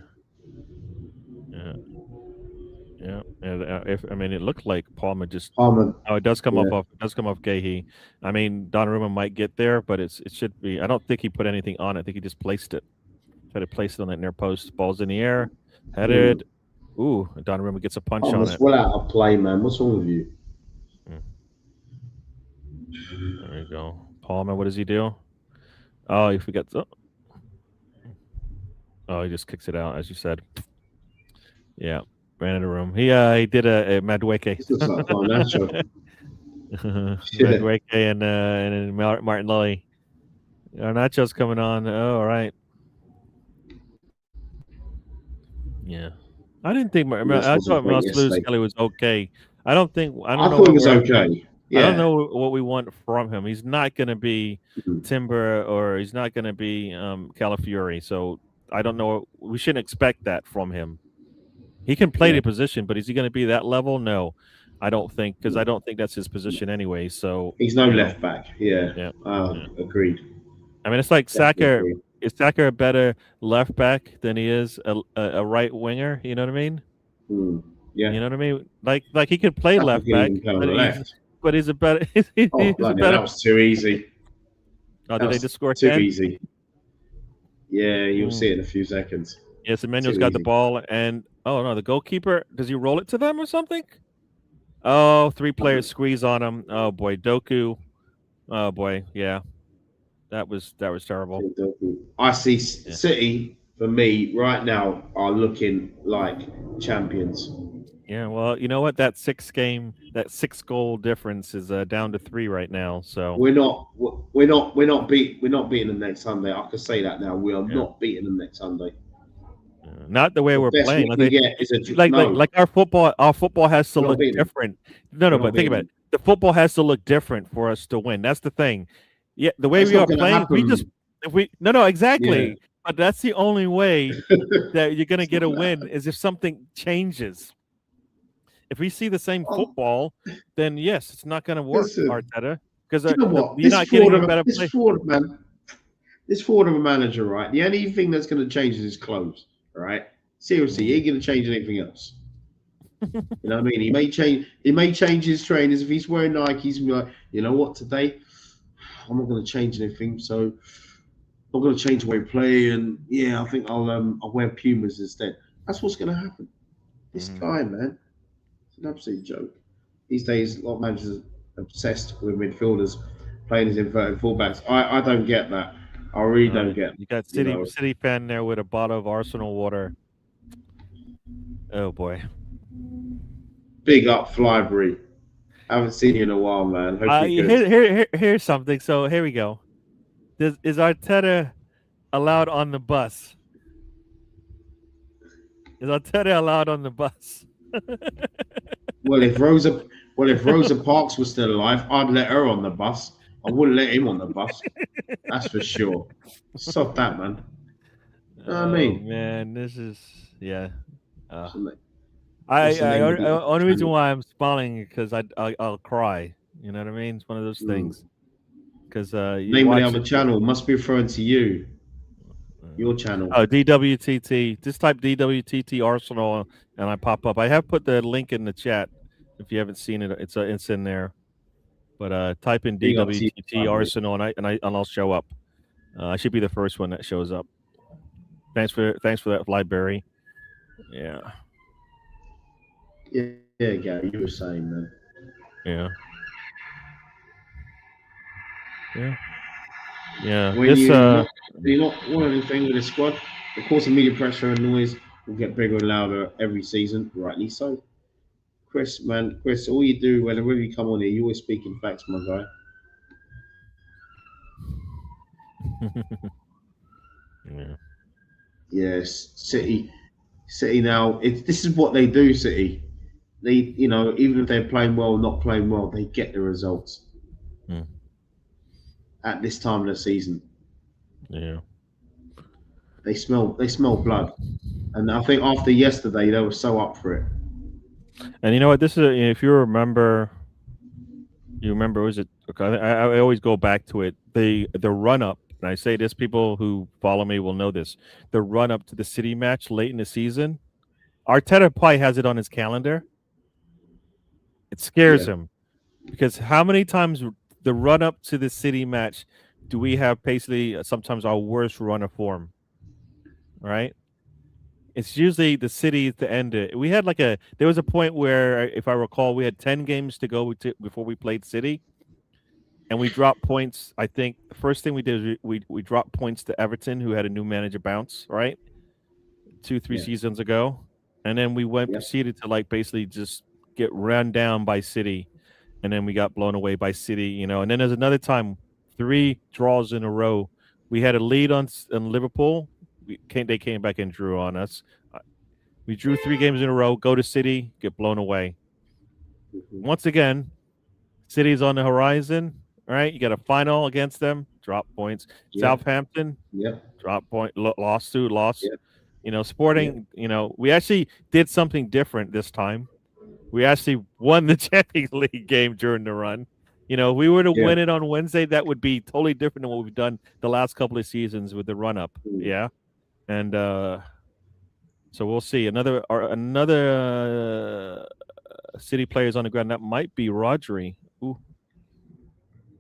It looked like Palmer just. Oh, it does come off. It does come off Gahey. I mean, Donnarumma might get there, but it should be. I don't think he put anything on it. I think he just placed it. Tried to place it on that near post. Ball's in the air, headed. Ooh, Donnarumma gets a punch on it. Well out of play, man. What's wrong with you? There you go. Palmer, what does he do? Oh, he forgets. Oh. Oh, he just kicks it out, as you said. Yeah, ran in the room. He did a Madueke. This looks like Garnacho. Yeah. Madueke and then Martin Lilly. Nacho's coming on. Oh, all right. Yeah, I didn't think. This I wasn't thought great Marcellus yesterday. Kelly was okay. I don't I know thought what it was we're. okay. I don't Yeah. know what we want from him. He's not going to be Mhm. Timber or he's not going to be Calafiori. So I don't know. We shouldn't expect that from him. He can play Yeah. the position, but is he going to be that level? No, I don't think because I don't think that's his position anyway. So He's no you know, left back. Yeah. yeah, yeah. Agreed. I mean, it's like Definitely Saka. agreed. Is Saka a better left back than he is a right winger? You know what I mean? Mm. Yeah. You know what I mean? Like he could play Saka left can back, even play on but the he's left. a better he's Oh, a bloody hell, better. that was too easy. Oh, That did they was just score too 10? easy. Yeah, you'll Mm. see it in a few seconds. Yes, Emmanuel's Too got the easy. ball, and oh no, the goalkeeper does he roll it to them or something? Oh, three players squeeze on him. Oh boy, Doku. Oh boy, yeah, that was terrible. I see Yeah, City for me right now are looking like champions. yeah. Well, you know what? That 6 goal difference is down to 3 right now. So We're not beating them next Sunday. I can say that now. We are yeah, not beating them next Sunday. not the way The we're best playing. we can get is a no. Like our football. Our football has to We're not look beating them. different. No, We're but not think about beating it. The football has to look different for us to win. That's the thing. Yeah, the way It's we are not going to playing, happen. if we no Yeah. exactly. But that's the only way that you're going to get a win is if something changes. If we see the same Oh, football, then yes, it's not going to work, listen, Arteta, because do you know what? you're not getting a better play. This Ford of a manager, right? The only thing that's going to change is his clothes, right? Seriously, he ain't going to change anything else. You know what I mean? He may change his trainers if he's wearing Nikes. He'll be like, you know what? Today, I'm not going to change anything. So I'm going to change the way we play, and yeah, I think I'll wear Pumas instead. That's what's going to happen. This guy, man, it's an absolute joke. These days, a lot of managers are obsessed with midfielders playing as inverted fullbacks. I don't get that. I really don't get. You got You know, City fan there with a bottle of Arsenal water. Oh boy. big up Flybury. Haven't seen you in a while, man. Hope you're good. Here's something. So here we go. Is Arteta allowed on the bus? Is Arteta allowed on the bus? Well, if Rosa Parks was still alive, I'd let her on the bus. I wouldn't let him on the bus. That's for sure. Stop that, man. You know what I mean? Man, this is yeah. What's the name- I what's the name of the only reason channel? why I'm smiling because I'll cry. You know what I mean? It's one of those things. Because you Name of watch the other channel must be referring to you. Your channel. Oh, DWTT. Just type DWTT Arsenal and I pop up. I have put the link in the chat. If you haven't seen it, it's in there. But type in Big up to you, DWTT Flybury. Arsenal and I'll show up. I should be the first one that shows up. Thanks for that, Library. Yeah. Yeah, Gary, you were saying, man. Yeah. Yeah. Yeah. When This you're not want anything with the squad, of course, the media pressure and noise will get bigger and louder every season, rightly so. Chris, all you do whenever you come on here, you always speak in facts, my guy. yeah. Yes, City now. This is what they do. City, they even if they're playing well or not playing well, they get the results at this time of the season. Yeah. They smell blood, and I think after yesterday they were so up for it. And you know what? This is if you remember. Was it? Okay, I always go back to it. The run up, and I say this, people who follow me will know this. The run up to the City match late in the season, Arteta probably has it on his calendar. It scares him because how many times the run up to the City match do we have basically sometimes our worst run of form, right? It's usually the City to end it. We had there was a point where, if I recall, we had 10 games to go before we played City. And we dropped points. I think the first thing we did is we dropped points to Everton, who had a new manager bounce, right? 2-3 Yeah. seasons ago, and then we proceeded to like basically just get run down by City, and then we got blown away by City, you know. And then there's another time, 3 draws in a row. We had a lead on Liverpool. They came back and drew on us. We drew 3 games in a row. Go to City, get blown away. Once again, City's on the horizon. Right, you got a final against them, drop points. Southampton, drop point, lost. You know, Sporting. You know, we actually did something different this time. We actually won the Champions League game during the run. You know, we were to win it on Wednesday, that would be totally different than what we've done the last couple of seasons with the run up. Yeah, and so we'll see. Another City players on the ground. That might be Rodri. Ooh.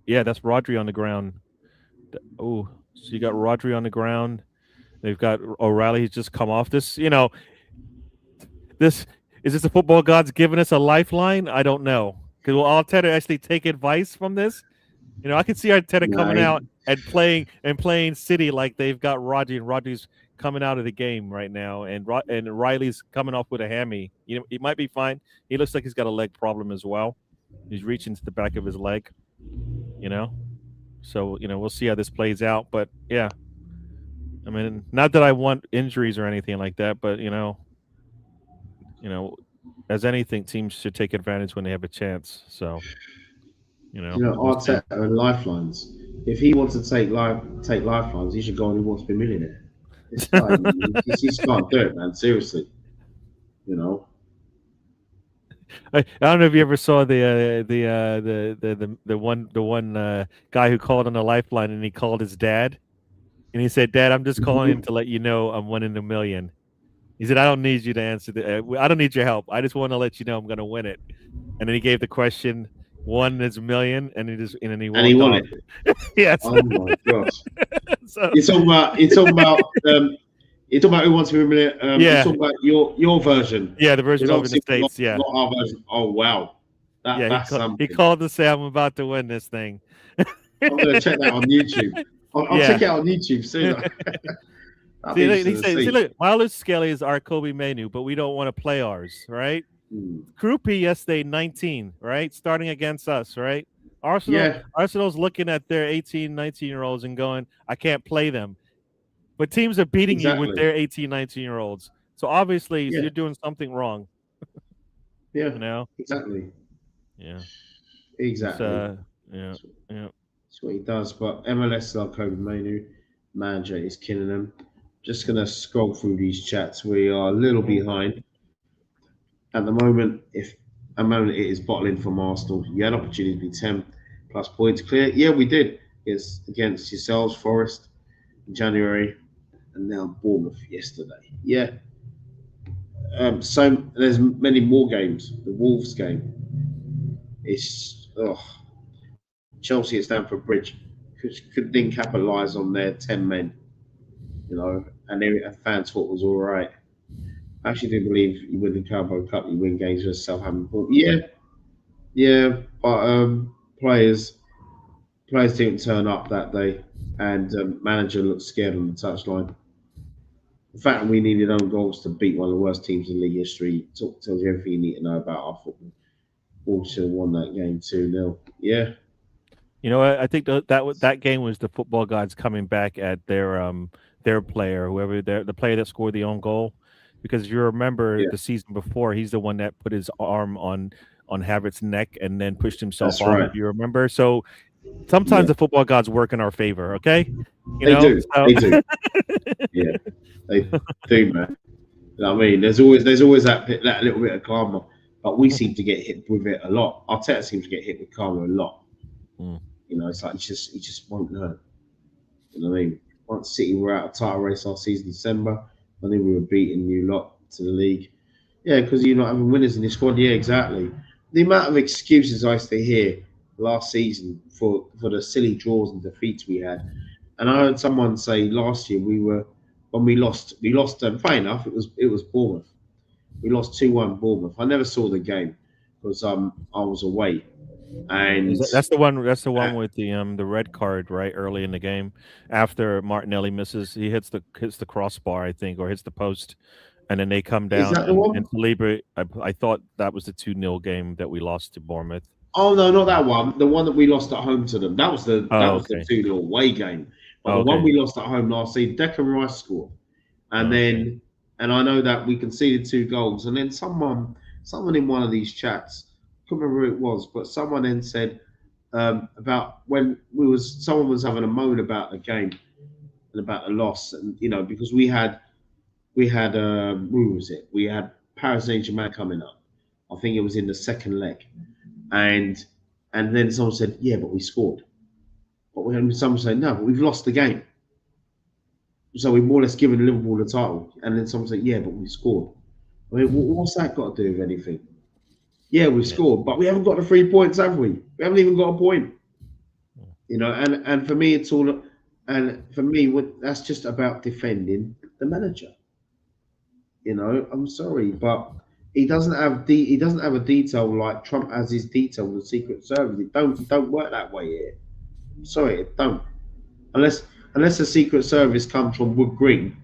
Yeah, that's Rodri on the ground. Oh, so you got Rodri on the ground. They've got O'Reilly. He's just come off this. You know, is this the football gods giving us a lifeline? I don't know. Because will Arteta actually take advice from this? You know, I can see Arteta coming out and playing City like they've got Rodri, and Rodri's coming out of the game right now, and Riley's coming off with a hammy. You know, he might be fine. He looks like he's got a leg problem as well. He's reaching to the back of his leg. You know, so you know we'll see how this plays out. But yeah, I mean, not that I want injuries or anything like that, but you know, as anything, teams should take advantage when they have a chance. So, Arteta and lifelines. If he wants to take lifelines, he should go on Who Wants to Be a Millionaire. It's like, he just can't do it, man. Seriously, you know. I don't know if you ever saw the one guy who called on the lifeline, and he called his dad, and he said, "Dad, I'm just calling him to let you know I'm winning $1 million." He said, "I don't need you to answer I don't need your help. I just want to let you know I'm going to win it." And then he gave the question, "One is $1 million," and he won it. Yes. Oh my gosh. So, you're talking about Who Wants to Be a Millionaire. You're talking about your version. Yeah, the version over in the States. Not our version. Oh wow. That's something. He called to say I'm about to win this thing. I'm going to check that on YouTube. I'll check it out on YouTube soon. See, look, Miles Skelly is our Kobe Manu, but we don't want to play ours, right? Krupi yesterday, 19, right? Starting against us, right? Arsenal's looking at their 18, 19-year-olds and going, I can't play them. But teams are beating you with their 18, 19-year-olds. So obviously you're doing something wrong. Yeah. You know? Exactly. Yeah. Exactly. Yeah. That's what he does. But MLS Kobe Manu, manager is killing them. Just going to scroll through these chats. We are a little behind. At the moment, it is bottling from Arsenal. You had opportunity to be 10 plus points clear. Yeah, we did. It's against yourselves, Forest, in January, and now Bournemouth yesterday. Yeah. So there's many more games. The Wolves game. It's Chelsea at Stamford Bridge didn't capitalise on their 10 men, you know, and fans thought it was all right. I actually do believe you win the Carabao Cup, you win games with Southampton. Yeah, but players didn't turn up that day, and manager looked scared on the touchline. The fact that we needed own goals to beat one of the worst teams in league history tells you everything you need to know about our football. Wolves should have won that game 2-0. Yeah. You know, I think that game was the football gods coming back at their player, whoever the player that scored the own goal. Because if you remember the season before, he's the one that put his arm on Havertz's neck and then pushed himself off. Right. If you remember, so sometimes the football gods work in our favor. Okay, They do. Yeah, they do, man. You know what I mean, there's always that little bit of karma, but we seem to get hit with it a lot. Arteta seems to get hit with karma a lot. You know, it's like he just won't learn. You know what I mean? Once City were out of title race last season, December, I think we were beating you lot to the league. Yeah, because you're not having winners in your squad. Yeah, exactly. The amount of excuses I used to hear last season for the silly draws and defeats we had, and I heard someone say last year when we lost. Fair enough, it was Bournemouth. We lost 2-1 Bournemouth. I never saw the game because I was away. And That's the one. That's the one with the red card right early in the game. After Martinelli misses, he hits the crossbar, I think, or hits the post, and then they come is down that the and one? Saliba. I thought that was the 2-0 game that we lost to Bournemouth. Oh no, not that one. The one that we lost at home to them. That Oh, was the okay. 2-0 away game. But Oh, the one okay. we lost at home last season, Declan Rice scored. And Okay. then and I know that we conceded 2 goals. And then someone in one of these chats, I can't remember who it was, but someone then said about when someone was having a moan about the game and about the loss, and because we had who was it? We had Paris Saint-Germain coming up. I think it was in the second leg, and then someone said, "Yeah, but we scored." But someone said, "No, but we've lost the game." So we more or less given Liverpool the title, and then someone said, "Yeah, but we scored." I mean, what's that got to do with anything? Yeah, we Yeah. scored, but we haven't got the 3 points, have we? We haven't even got a point. And for me, it's all, and for me, that's just about defending the manager. I'm sorry, but he doesn't have a detail like Trump has his detail with the Secret Service. It don't work that way here. I'm sorry, it don't. Unless unless the Secret Service comes from Wood Green,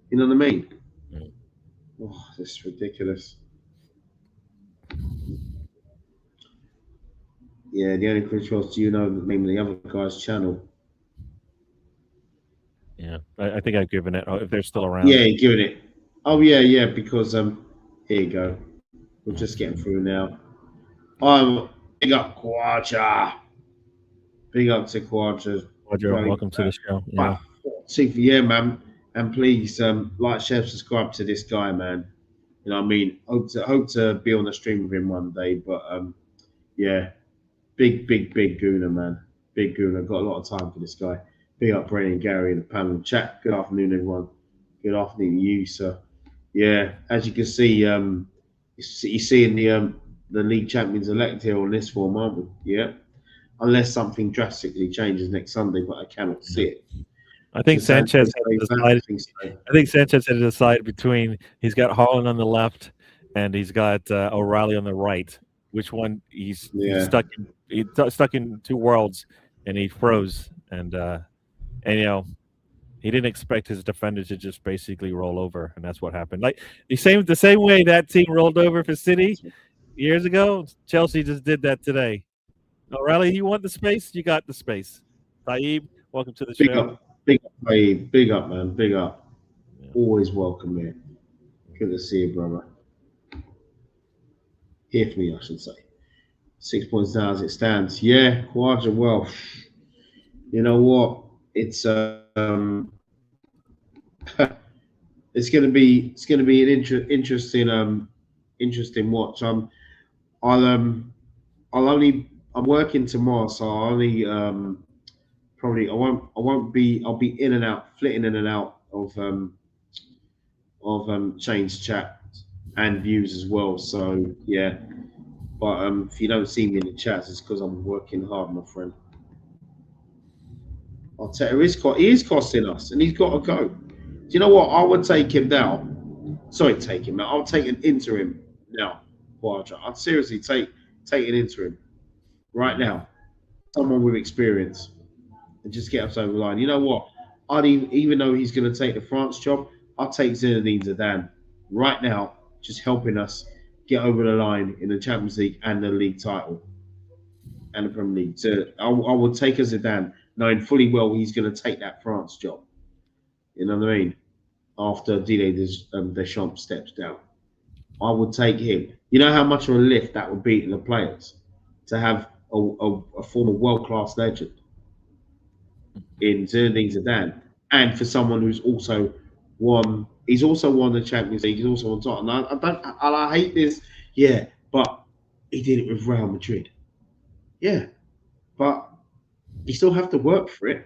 you know what I mean? Mm. Oh, this is ridiculous. Yeah, the only question was, do you know the name of the other guy's channel? Yeah. I think I've given it. If they're still around. Yeah, giving it. Oh yeah, because here you go. We're Mm. just getting through now. Big up Quadra. Big up to Quadra. Roger, welcome to the show. Yeah. But yeah, man. And please like, share, subscribe to this guy, man. You know what I mean? Hope to be on the stream with him one day. But yeah, big gooner, man. Big gooner. Got a lot of time for this guy. Big up Brennan and Gary in the panel chat. Good afternoon, everyone. Good afternoon to you, sir. Yeah, as you can see, you're seeing the league champions elect here on this form, aren't we? Yeah. Unless something drastically changes next Sunday, but I cannot see Yeah. it. I think Does Sanchez Sanchez had to stay back? decide. I think so. I think Sanchez had to decide between he's got Haaland on the left and he's got O'Reilly on the right. Which one he's Yeah. stuck in two worlds, and he froze. And he didn't expect his defender to just basically roll over, and that's what happened. Like the same way that team rolled over for City years ago. Chelsea just did that today. O'Reilly, you want the space? You got the space. Taib, welcome to the show. Big up, Wade. Big up, man. Big up. Yeah. Always welcome here. Good to see you, brother. Here for me, I should say. 6 points down as it stands. Yeah, Quadra. Well, you know what? It's it's gonna be an interesting watch. I'm working tomorrow, so I'll only probably I'll be in and out, flitting in and out of Shane's chat and views as well. So yeah, but if you don't see me in the chats, it's because I'm working hard, my friend. I'll tell you, he is costing us, and he's got to go. Do you know what? I would take him now. Sorry, take him now. I'll take an interim now, Quadra. I'd seriously take an interim right now. Someone with experience, and just get us over the line. You know what? I'd even though he's going to take the France job, I'll take Zinedine Zidane right now, just helping us get over the line in the Champions League and the league title and the Premier League. So I would take a Zidane, knowing fully well he's going to take that France job. You know what I mean? After Didier Deschamps steps down, I would take him. You know how much of a lift that would be to the players to have a former world-class legend in Zinedine Zidane, and for someone who's also won. He's also won the Champions League. He's also won Tottenham. I hate this. Yeah, but he did it with Real Madrid. Yeah, but you still have to work for it.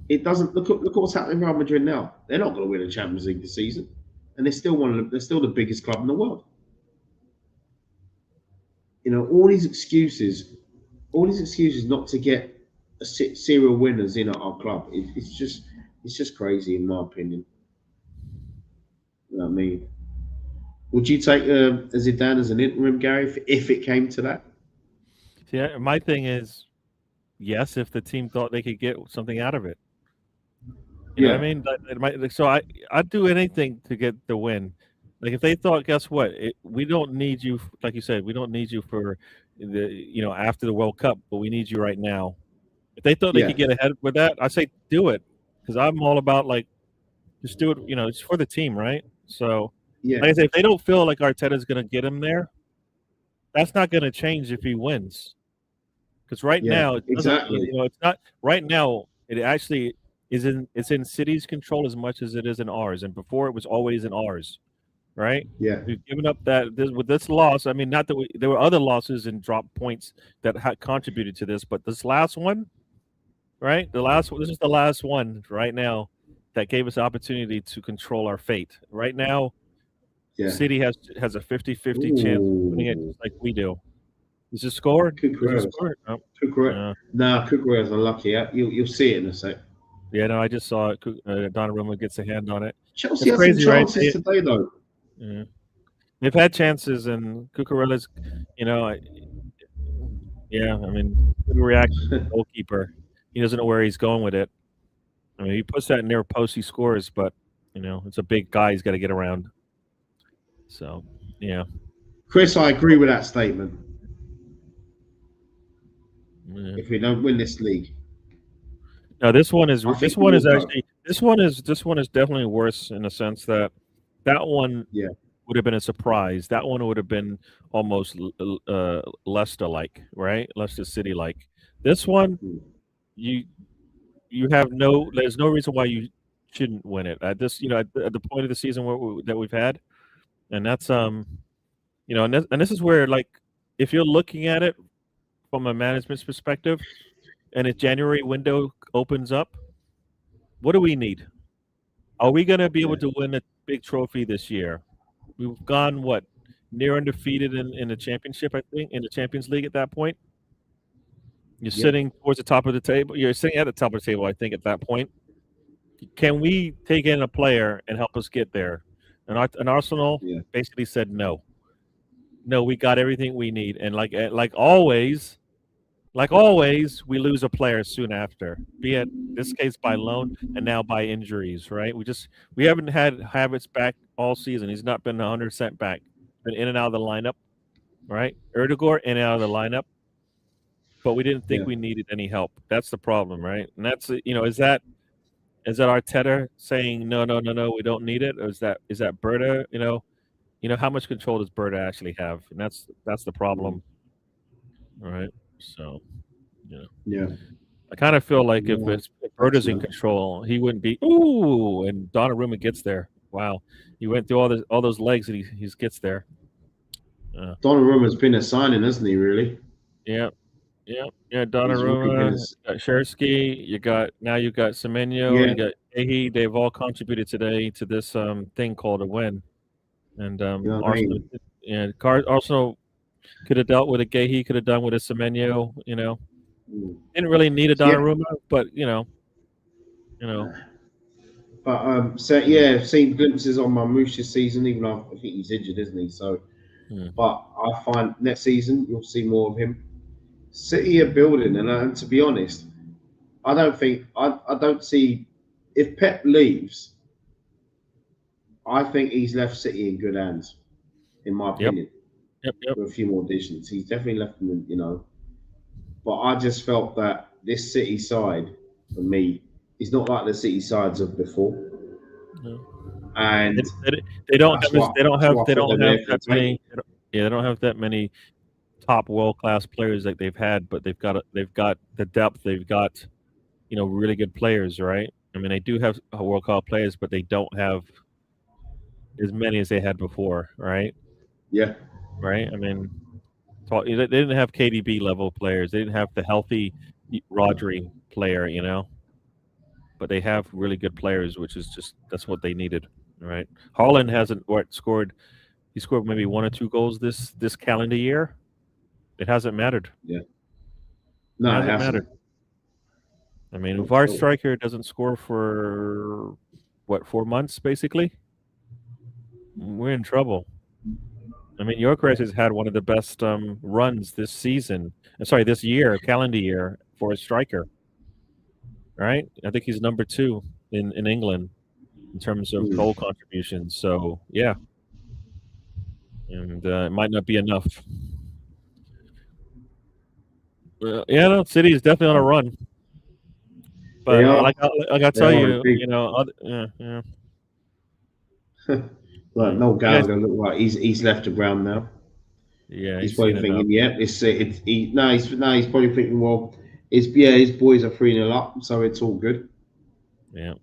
It doesn't look at what's happening in Real Madrid now. They're not going to win a Champions League this season, and they're still the biggest club in the world. All these excuses not to get serial winners in at our club. It's just crazy in my opinion. You know what I mean? Would you take Zidane as an interim, Gary, if it came to that? See, my thing is, yes, if the team thought they could get something out of it. You know what I mean? So I'd do anything to get the win. Like if they thought, guess what? We don't need you, like you said, we don't need you for after the World Cup, but we need you right now. If they thought they Yeah. could get ahead with that, I say do it, because I'm all about like just do it. It's for the team, right? So, Yeah. like I say, if they don't feel like Arteta's going to get him there, that's not going to change if he wins. Because right now, it doesn't. Exactly. It's not right now. It actually it's in City's control as much as it is in ours. And before, it was always in ours, right? Yeah. We've given up with this loss. I mean, not that there were other losses and drop points that had contributed to this, but this last one, right? This is the last one right now that gave us the opportunity to control our fate. Right now, City has a 50-50 chance of winning it, just like we do. Is it scored? No. Cucurella's unlucky. You'll see it in a sec. Yeah, no, I just saw it. Donnarumma gets a hand on it. Chelsea has some chances today, though. Yeah. They've had chances, and Cucurella's, I mean, good reaction. Goalkeeper, he doesn't know where he's going with it. I mean, he puts that near post, he scores, but it's a big guy. He's got to get around. So, yeah. Chris, I agree with that statement. Yeah. If we don't win this league, no, this one is definitely worse in the sense that one would have been a surprise. That one would have been almost Leicester-like, right? Leicester City-like. This one, there's no reason why you shouldn't win it at this, at the point of the season that we've had, and that's and this is where, like, if you're looking at it from a management's perspective, and a January window opens up, what do we need? Are we going to be able to win a big trophy this year? We've gone near undefeated in the championship, I think, in the Champions League at that point. You're sitting towards the top of the table. You're sitting at the top of the table, I think, at that point. Can we take in a player and help us get there? And Arsenal basically said no. No, we got everything we need. And like always, we lose a player soon after, be it this case by loan and now by injuries, right? We haven't had Havertz back all season. He's not been 100% back. Been in and out of the lineup, right? Erdegaard in and out of the lineup. But we didn't think we needed any help. That's the problem, right? And that's is that Arteta saying no, we don't need it, or is that Berta? How much control does Berta actually have? And that's the problem, all right? So, I kind of feel like if Berta's in control, he wouldn't be. Ooh, and Donnarumma gets there. Wow, he went through all those legs, and he gets there. Donnarumma's been a signing, hasn't he? Really? Yeah. Donnarumma, Shersky. You've got Semenyo. You got Ehi. They've all contributed today to this thing called a win. And Arsenal could have dealt with a Gehi, could have done with a Semenyo. Didn't really need a Donnarumma, but But I've seen glimpses on Marmoush this season. Even though I think he's injured, isn't he? So, but I find next season you'll see more of him. City are building, and to be honest, I don't see if Pep leaves. I think he's left City in good hands, in my opinion. Yep. With a few more additions, he's definitely left them. But I just felt that this City side, for me, is not like the City sides of before. No. And they don't have that many top world-class players like they've had, but they've got the depth. They've got really good players, right? I mean, they do have world-class players, but they don't have as many as they had before, right? Yeah. Right. I mean, they didn't have KDB level players. They didn't have the healthy Rodri player, but they have really good players, which is that's what they needed, right? Haaland hasn't scored. He scored maybe 1 or 2 goals this calendar year. It hasn't mattered. Yeah. No, it hasn't mattered. I mean, if our striker doesn't score for 4 months, basically, we're in trouble. I mean, Gyökeres has had one of the best runs this season. Sorry, this year, calendar year, for a striker. Right? I think he's number 2 in England in terms of goal contributions. So yeah, and it might not be enough. Yeah, no, City is definitely on a run. But like I tell you, yeah. Like Noel Gallagher look like he's left the ground now. Yeah, he's probably thinking, he's probably thinking, well, his boys are 3-0 up, so it's all good. Yeah.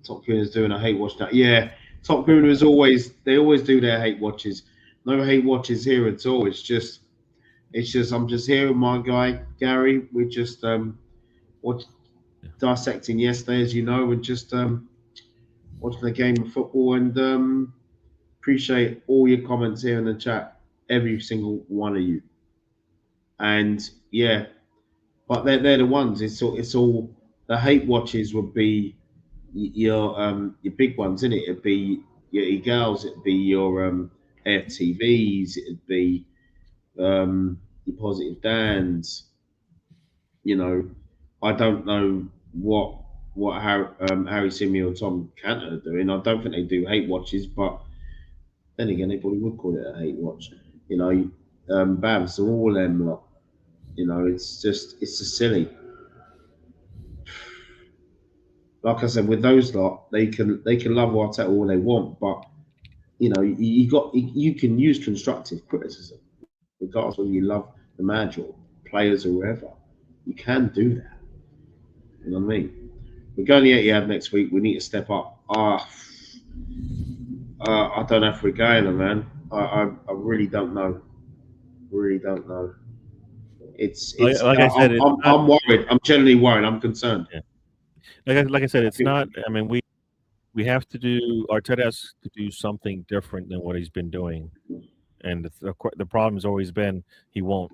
Top Gooner's doing a hate watch now. Yeah, Top Gooner is always do their hate watches. No hate watches here at all. It's just I'm just here with my guy Gary. We're just dissecting yesterday, as you know, and just watching the game of football, and appreciate all your comments here in the chat, every single one of you. And yeah, but they're the ones. It's all the hate watches would be your big ones, isn't it? It'd be your Egals, it'd be your FTVs, it'd be your Positive Dans. I don't know what Harry Simi or Tom Cantor are doing. I don't think they do hate watches, but then again, they probably would call it a hate watch. Babs, they're all them lot. It's just silly. Like I said, with those lot, they can love Arteta all they want, but you can use constructive criticism, regardless whether you love the manager or players or whoever. You can do that. You know what I mean? We're going to Etihad next week. We need to step up. I don't know if we're going, man. I really don't know. It's like I said, I'm worried. I'm generally worried. I'm concerned. Yeah. Like I said, it's not. I mean, we have to do. Arteta has to do something different than what he's been doing, and the problem has always been he won't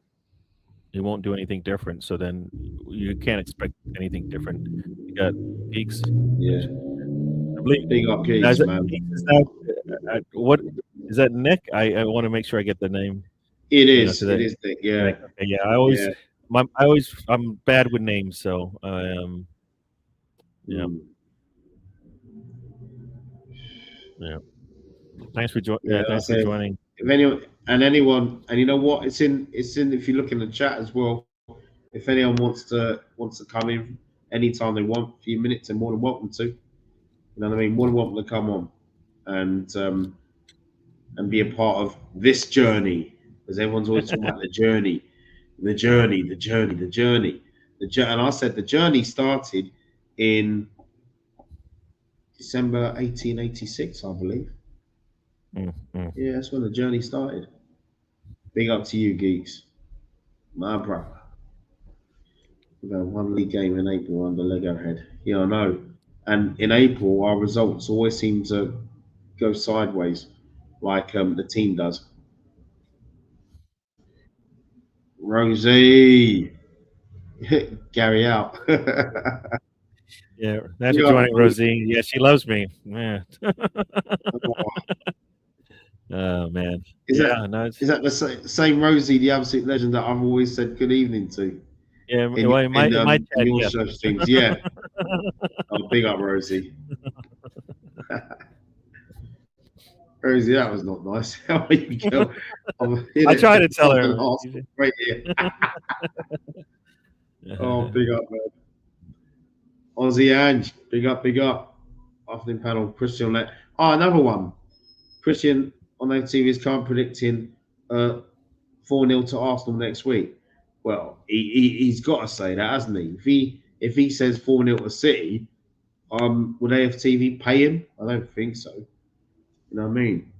do anything different. So then you can't expect anything different. You got Geeks. Yeah. I believe big up Geeks, man. What is that, Nick? I want to make sure I get the name. It is. It is Nick. Yeah. Yeah. I'm bad with names, so yeah. Yeah. Thanks for joining. If anyone, and you know what, it's in. If you look in the chat as well. If anyone wants to come in anytime they want, a few minutes, they're more than welcome to. You know what I mean? More than welcome to come on, and be a part of this journey, because everyone's always talking about the journey. And I said the journey started in December 1886, I believe. Yeah, that's when the journey started. Big up to you, Geeks. My brother. We've got one league game in April under Lego Head. Yeah, I know. And in April, our results always seem to go sideways, like the team does. Rosie. Gary out. Yeah, thanks for joining, Rosie. Yeah, she loves me. Yeah. Oh man. Is that the same Rosie, the absolute legend that I've always said good evening to? Yeah, in my chat, your show streams, yeah. Oh, big up, Rosie. Rosie, that was not nice. How are you, girl? I tried to tell her. Right here. Oh, big up, man. Aussie Ange, big up. Afternoon panel, Christian. Oh, another one. Christian on TV is currently predicting 4-0 to Arsenal next week. Well, he's got to say that, hasn't he? If he says 4-0 to City, would AFTV pay him? I don't think so. You know what I mean?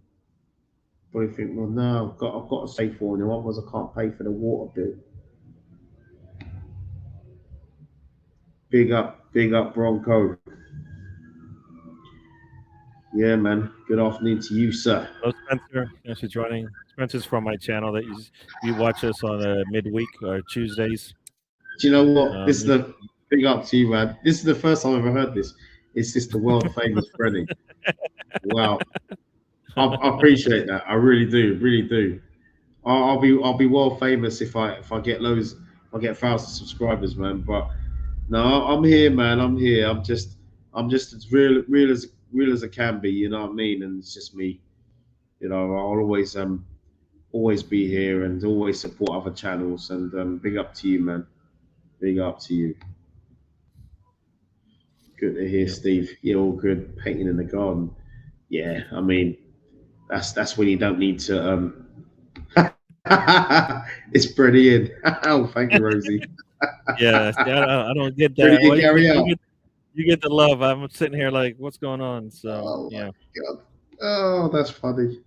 Probably think, well, no, I've got to say 4-0, otherwise I can't pay for the water bill. Big up, Bronco. Yeah, man. Good afternoon to you, sir. Hello, Spencer. Thanks for joining. Spencer's from my channel that you watch us on midweek or Tuesdays. Do you know what? This is the big up to you, man. This is the first time I've ever heard this. It's just the world famous Freddie. Wow. I appreciate that. I really do, really do. I'll be world famous if I get loads, if I get thousands of subscribers, man. But no, I'm here, man. I'm here. I'm just as real as I can be. You know what I mean? And it's just me. You know, I'll always be here and always support other channels. And big up to you, man. Big up to you. Good to hear, Yeah. Steve. You're all good. Painting in the garden. Yeah, I mean, that's when you don't need to. It's brilliant. Oh, thank you, Rosie. Yeah, see, I don't get Ready that. to Well, carry out. you get the love. I'm sitting here like, what's going on? So Oh yeah, my god. Oh, that's funny.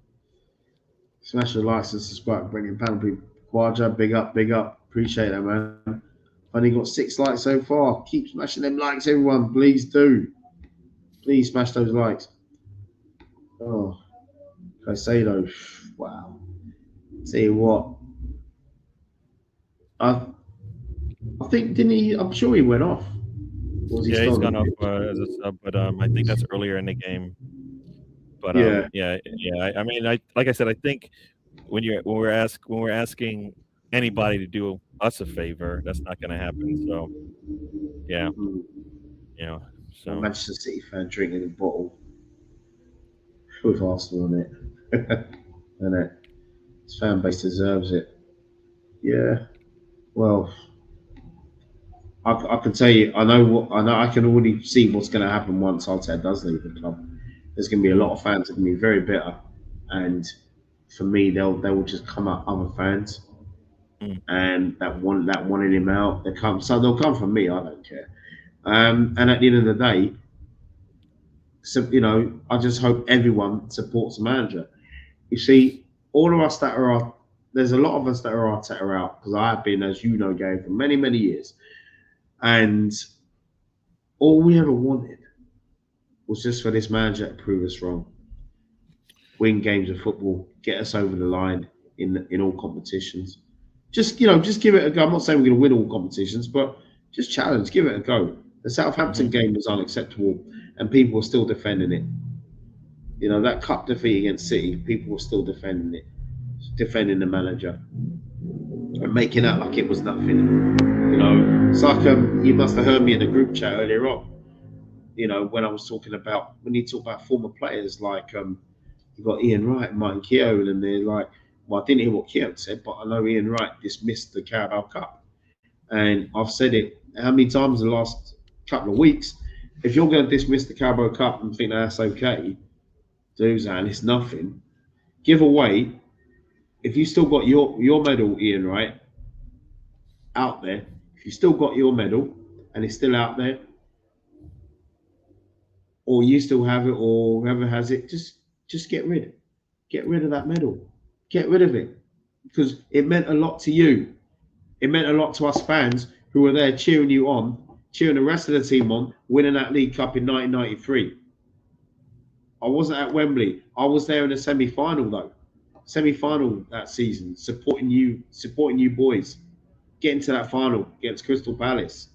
Smash the likes and subscribe, bringing panel people. Quadra, big up, big up. Appreciate that, man. Only got 6 likes so far. Keep smashing them likes, everyone. Please do. Please smash those likes. Oh, Caicedo. Wow. Tell you what. I think didn't he? I'm sure he went off. Or was he yeah, still he's on gone the off pitch? as a sub, but I think that's earlier in the game. But Yeah. yeah. I mean, like I said, I think when we're asking anybody to do us a favor, that's not going to happen. So yeah, Mm. you know, A so Manchester City fan drinking a bottle with Arsenal on it. And his fan base deserves it. Yeah. Well, I can tell you, I know. I can already see what's going to happen once Arteta does leave the club. There's going to be a lot of fans that are going to be very bitter, and for me, they will just come up other fans mm, and that wanted him out. They'll come from me. I don't care. And at the end of the day, so I just hope everyone supports the manager. You see, all of us that are there's a lot of us that are Arteta out because I have been, as you know, Gary, for many years, and all we ever wanted was just for this manager to prove us wrong, win games of football, get us over the line in all competitions. Just give it a go. I'm not saying we're going to win all competitions, but just challenge, give it a go. The Southampton game was unacceptable, and people were still defending it. That cup defeat against City, people were still defending it, defending the manager, and making out like it was nothing. It's like you must have heard me in the group chat earlier on. When I was talking about when you talk about former players like you've got Ian Wright and Mike Keown, and they're like, well, I didn't hear what Keown said, but I know Ian Wright dismissed the Carabao Cup, and I've said it how many times in the last couple of weeks. If you're going to dismiss the Carabao Cup and think that's okay, Duzan, it's nothing. Give away. If you still got your medal, Ian Wright, out there, if you still got your medal and it's still out there, or you still have it, or whoever has it, just get rid of that medal. Get rid of it, because it meant a lot to you. It meant a lot to us fans who were there cheering you on, cheering the rest of the team on, winning that League Cup in 1993. I wasn't at Wembley. I was there in the semi-final though. Semi-final that season, supporting you boys, getting to that final against Crystal Palace.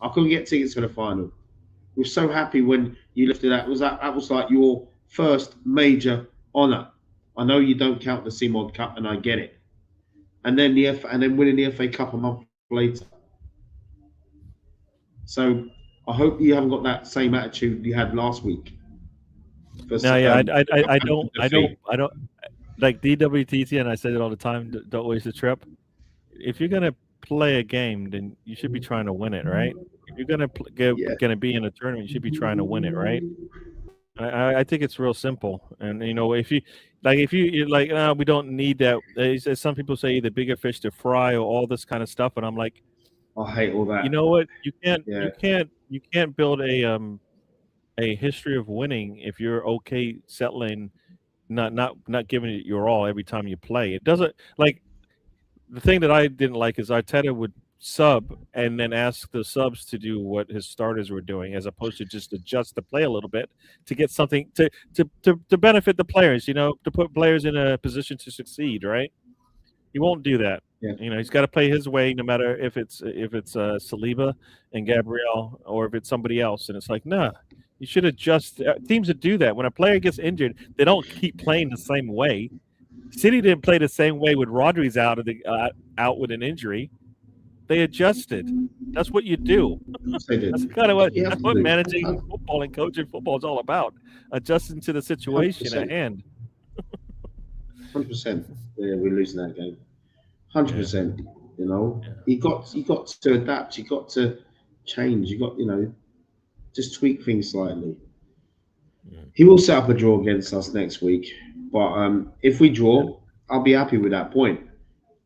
I couldn't get tickets for the final. I was so happy when you lifted that. That was like your first major honour. I know you don't count the CMOD Cup, and I get it. And then winning the FA Cup a month later. So I hope you haven't got that same attitude you had last week. no, yeah, I don't like DWTT, and I say it all the time. Don't waste a trip. If you're gonna play a game, then you should be trying to win it, right? If you're gonna be in a tournament, you should be trying to win it, right? I think it's real simple, and if you we don't need that. Some people say the bigger fish to fry or all this kind of stuff, and I'm like, I hate all that. you know what? You Yeah. can't build a history of winning if you're okay settling, not giving it your all every time you play. It doesn't like the thing that I didn't like is Arteta would sub and then ask the subs to do what his starters were doing, as opposed to just adjust the play a little bit to get something to benefit the players, to put players in a position to succeed, right? He won't do that. Yeah. He's got to play his way, no matter if it's Saliba and Gabriel or if it's somebody else. And it's like, nah, You should adjust. Teams that do that when a player gets injured, they don't keep playing the same way. City didn't play the same way with Rodri's out with an injury. They adjusted. That's what you do. They did. That's kind of what You have that's to what do. managing football and coaching football is all about. Adjusting to the situation 100%. at hand. 100%. Yeah, we're losing that game. 100%. You know, Yeah. you got to adapt. You got to change. You got just tweak things slightly. Yeah. He will set up a draw against us next week, but if we draw, I'll be happy with that point,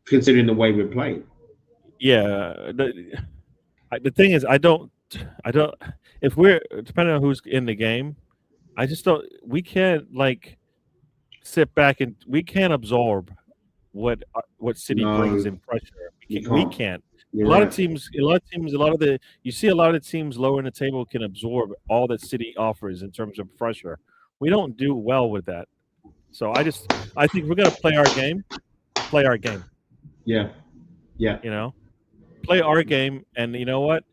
considering the way we're playing. Yeah. The thing is, I don't. If we're depending on who's in the game, I just don't. We can't sit back and we can't absorb what City brings No, in pressure. you We can't. can't. You're A lot right. of teams, you see a lot of the teams lower in the table can absorb all that City offers in terms of pressure. We don't do well with that. So I think we're gonna play our game. Play our game. Yeah. Yeah. Play our game, and you know what?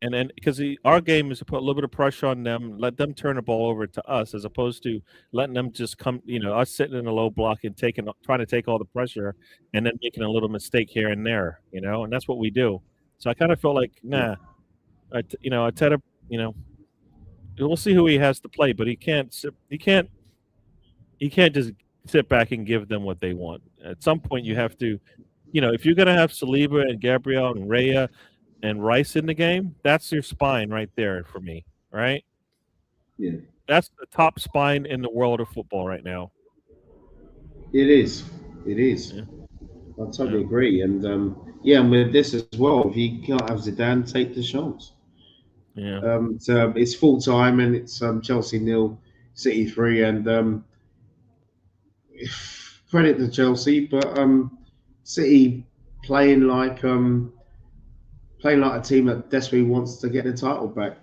And then because our game is to put a little bit of pressure on them, let them turn the ball over to us, as opposed to letting them just come. Us sitting in a low block and trying to take all the pressure, and then making a little mistake here and there. And that's what we do. So I kind of feel like, nah, Arteta, we'll see who he has to play, but he can't just sit back and give them what they want. At some point, you have to, if you're gonna have Saliba and Gabriel and Raya and Rice in the game, that's your spine right there for me, right? Yeah. That's the top spine in the world of football right now. It is. It is. Yeah. I totally agree. And and with this as well, if you can't have Zidane, take the chance. Yeah. It's full time and it's Chelsea 0, City 3, and credit to Chelsea, but City playing like a team that desperately wants to get the title back.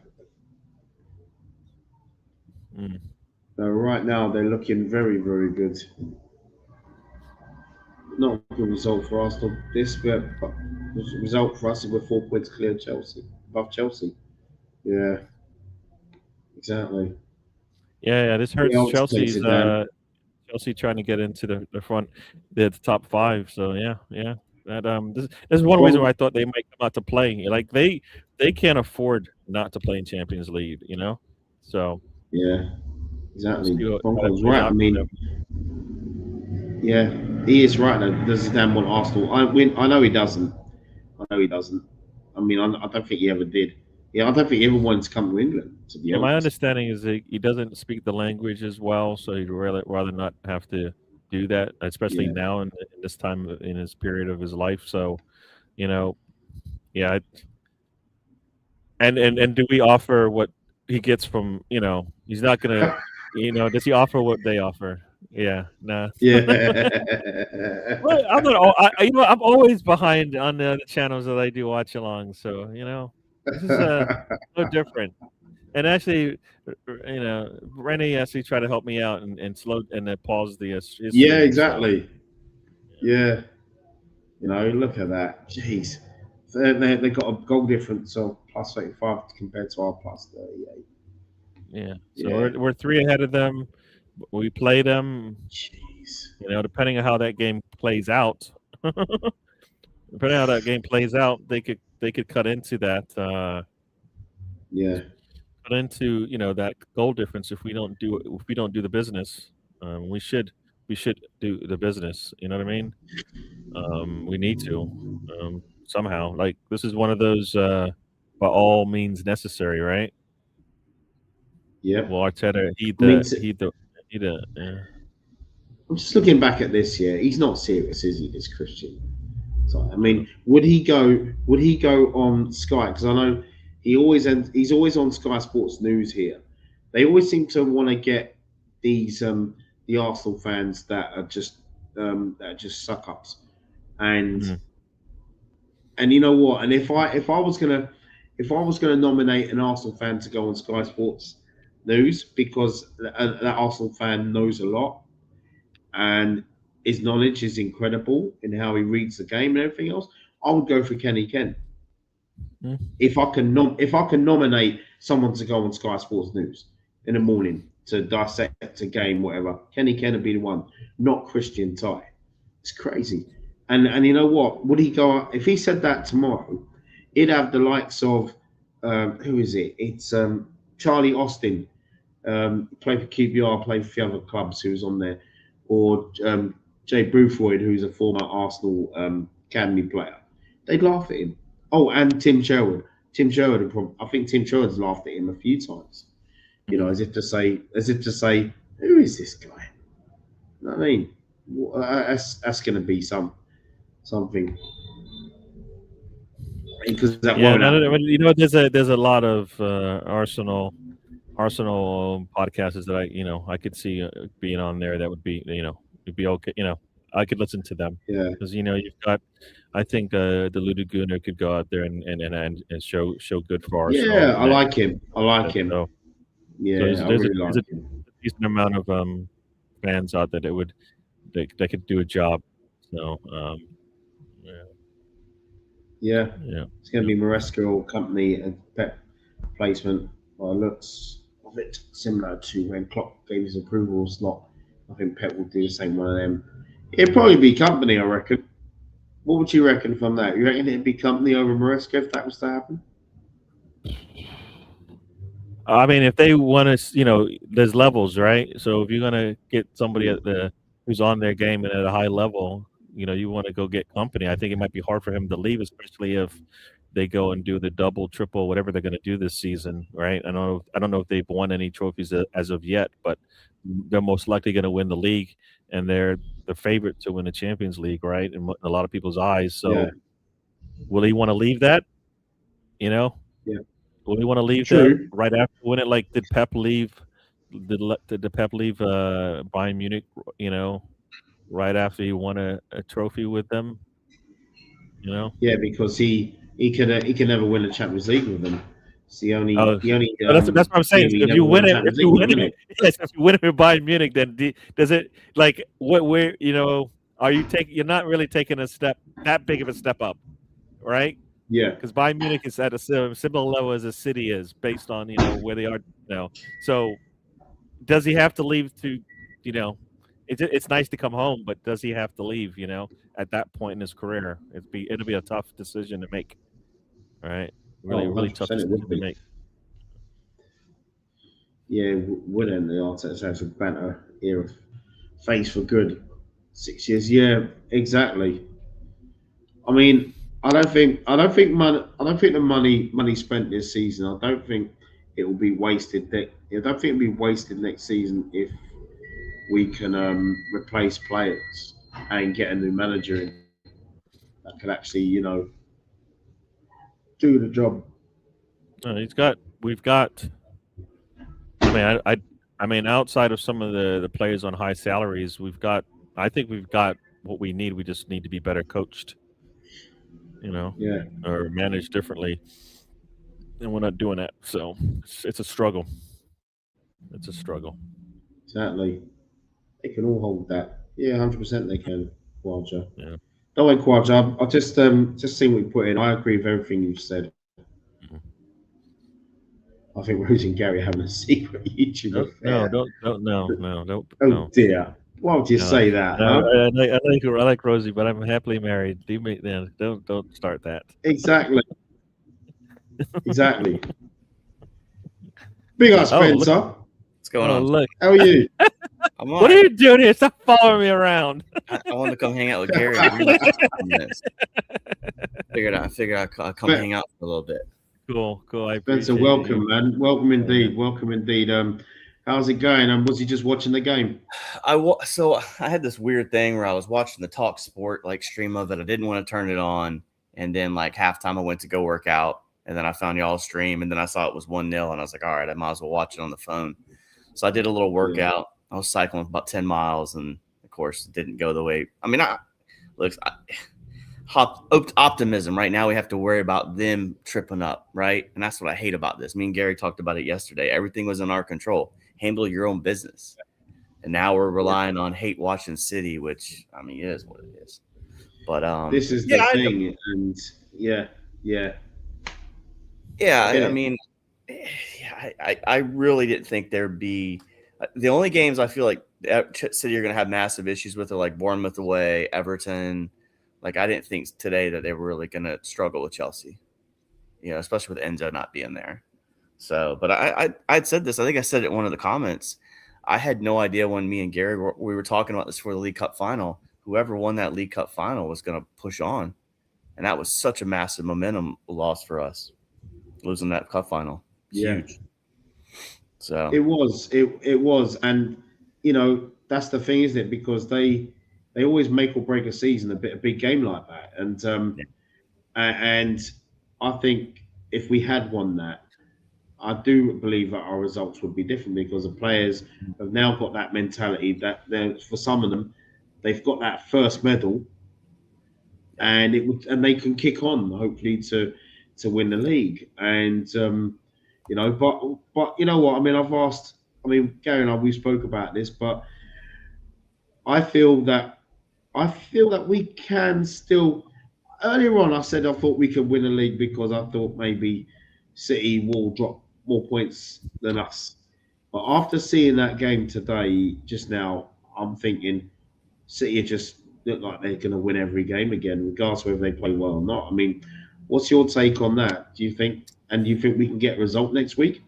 Mm. So right now they're looking very, very good. Not a good result for Arsenal. But the result for us is we're 4 points clear of Chelsea, above Chelsea. Yeah, exactly. Yeah. This Who hurts else takes Chelsea's. it down? Chelsea trying to get into the front, the top 5. So yeah. That this is one reason why I thought they might come out to play. Like they can't afford not to play in Champions League. So Yeah, exactly. we'll see how that Bronco's plays right. I out for mean, them. yeah, he is right. Though. Does Zidane want Arsenal? I know he doesn't. I mean, I don't think he ever did. Yeah, I don't think he ever wanted to come to England. To be Yeah, my honest. understanding is that he doesn't speak the language as well, so he'd rather not have to do that, especially Yeah. now in this time in his period of his life. So, yeah. And do we offer what he gets from? He's not gonna. Does he offer what they offer? Yeah, nah. Yeah. Well, I'm not. I'm always behind on the channels that I do watch along. So this is no different. And actually, Rennie actually tried to help me out and slow and pause his Yeah, stream, exactly. Yeah. Look at that. Jeez. They got a goal difference of plus 35 compared to our plus 38. Yeah. So Yeah. we're 3 ahead of them. We play them. Jeez. Depending on how that game plays out. Depending on how that game plays out, they could cut into that. Yeah. Cut into that goal difference if we don't do the business. We should do the business. You know what I mean? We need to somehow. Like this is one of those by all means necessary, right? Yeah. Well, Arteta, yeah. I'm just looking back at this. Yeah, he's not serious, is he? This Christian. So, I mean, would he go on Sky? Because I know he's always on Sky Sports News here. They always seem to want to get these the Arsenal fans that are just suck ups, and you know what? And if I was gonna nominate an Arsenal fan to go on Sky Sports News because that Arsenal fan knows a lot and his knowledge is incredible in how he reads the game and everything else, I would go for Kenny Kent. Hmm. If I can nominate someone to go on Sky Sports News in the morning to dissect a game, whatever, Kenny Kenner be the one, not Christian Ty. It's crazy. And you know what? Would he go out if he said that tomorrow? He'd have the likes of who is it? It's Charlie Austin, played for QPR, played for a few other clubs, who's on there, or Jay Boothroyd, who's a former Arsenal academy player. They'd laugh at him. Oh, and Tim Sherwood. I think Tim Sherwood's laughed at him a few times. You know, as if to say, who is this guy? You know what I mean? That's going to be something. Because that Yeah, won't happen. you know, there's a lot of Arsenal podcasts that I could see being on there. That would be it'd be okay. I could listen to them Yeah, because you've got. I think the Ludo Gunnar could go out there and show good for Arsenal. yeah, I like him. So Yeah, there's I a really like him. decent amount of fans out there that they could do a job. So Yeah, yeah. it's going to be Maresca or company and Pep placement. Well, looks of it similar to when Klopp gave his approval slot. I think Pep will do the same one of them. It'd probably be company, I reckon. What would you reckon from that? You reckon it'd be company over Maresca if that was to happen? I mean, if they want to, there's levels, right? So if you're gonna get somebody who's on their game and at a high level, you want to go get company. I think it might be hard for him to leave, especially if they go and do the double, triple, whatever they're going to do this season, right? I don't know if they've won any trophies as of yet, but they're most likely going to win the league, and they're the favorite to win the Champions League, right? In a lot of people's eyes. So, Yeah. will he want to leave that? Yeah. Will he want to leave True. that right after win it? Like, did Pep leave? Did Pep leave Bayern Munich? Right after he won a trophy with them. Yeah, because he can never win a Champions League with them. It's the only. But that's what I'm saying. team he If never you won win a it, Champions League with, isn't it? yes, if you win it with Bayern Munich, then does it like where are you taking? You're not really taking that big of a step up, right? Yeah. Because Bayern Munich is at a similar level as a city is based on where they are now. So does he have to leave to It's nice to come home, but does he have to leave? At that point in his career, it'll be a tough decision to make. All right, really tough 100% it would decision be. to make. Yeah, wouldn't the Arteta has a banter era phase for good 6 years? Yeah, exactly. I mean, I don't think the money spent this season. I don't think it will be wasted. I don't think it'll be wasted next season if we can replace players and get a new manager in that can actually, do the job. We've got. I mean, outside of some of the players on high salaries, I think we've got what we need. We just need to be better coached, Yeah. or managed differently, and we're not doing that. So it's a struggle. It's a struggle. Exactly. They can all hold that. Yeah, 100% they can, Quadra. Yeah. Don't worry, Quadra. I'll just seen what you put in. I agree with everything you've said. Mhm. I think Rosie and Gary are having a secret YouTube affair. No. Oh dear. Why would you say that? No, Huh? I like Rosie, but I'm happily married. Don't start that. Exactly. Exactly. Big up, Spencer. What's going on? Look, How are you? I'm what are you doing here? Stop following me around. I wanted to come hang out with Gary. Figured I'd come hang out for a little bit. Cool. I Spencer, appreciate welcome, you. man. Welcome indeed. How's it going? Was he just watching the game? So I had this weird thing where I was watching the Talk Sport stream of it. I didn't want to turn it on, and then halftime I went to go work out, and then I found y'all's stream, and then I saw it was 1-0, and I was like, all right, I might as well watch it on the phone. So I did a little workout. I was cycling about 10 miles, and of course, it didn't go the way. I mean, optimism. Right now, we have to worry about them tripping up, right? And that's what I hate about this. Me and Gary talked about it yesterday. Everything was in our control. Handle your own business. And now we're relying on hate watching City, which I mean, it is what it is. But this is the thing, and yeah. Yeah, I innit? mean, yeah, I really didn't think there'd be the only games I feel like City are going to have massive issues with are like Bournemouth away, Everton. Like I didn't think today that they were really going to struggle with Chelsea, especially with Enzo not being there. So, but I'd said this. I think I said it in one of the comments. I had no idea when me and Gary we were talking about this for the League Cup final. Whoever won that League Cup final was going to push on, and that was such a massive momentum loss for us, losing that cup final. Yeah. Huge. So It was, and that's the thing, isn't it? Because they always make or break a season a big game like that, and yeah, and I think if we had won that, I do believe that our results would be different because the players have now got that mentality that for some of them, they've got that first medal, yeah. and they can kick on hopefully to win the league. And but you know what? I mean, Gary and I we spoke about this, but I feel that we can still. Earlier on, I said I thought we could win the league because I thought maybe City will drop more points than us. But after seeing that game today, just now, I'm thinking City just look like they're going to win every game again, regardless whether they play well or not. I mean, what's your take on that? Do you think, and do you think we can get a result next week?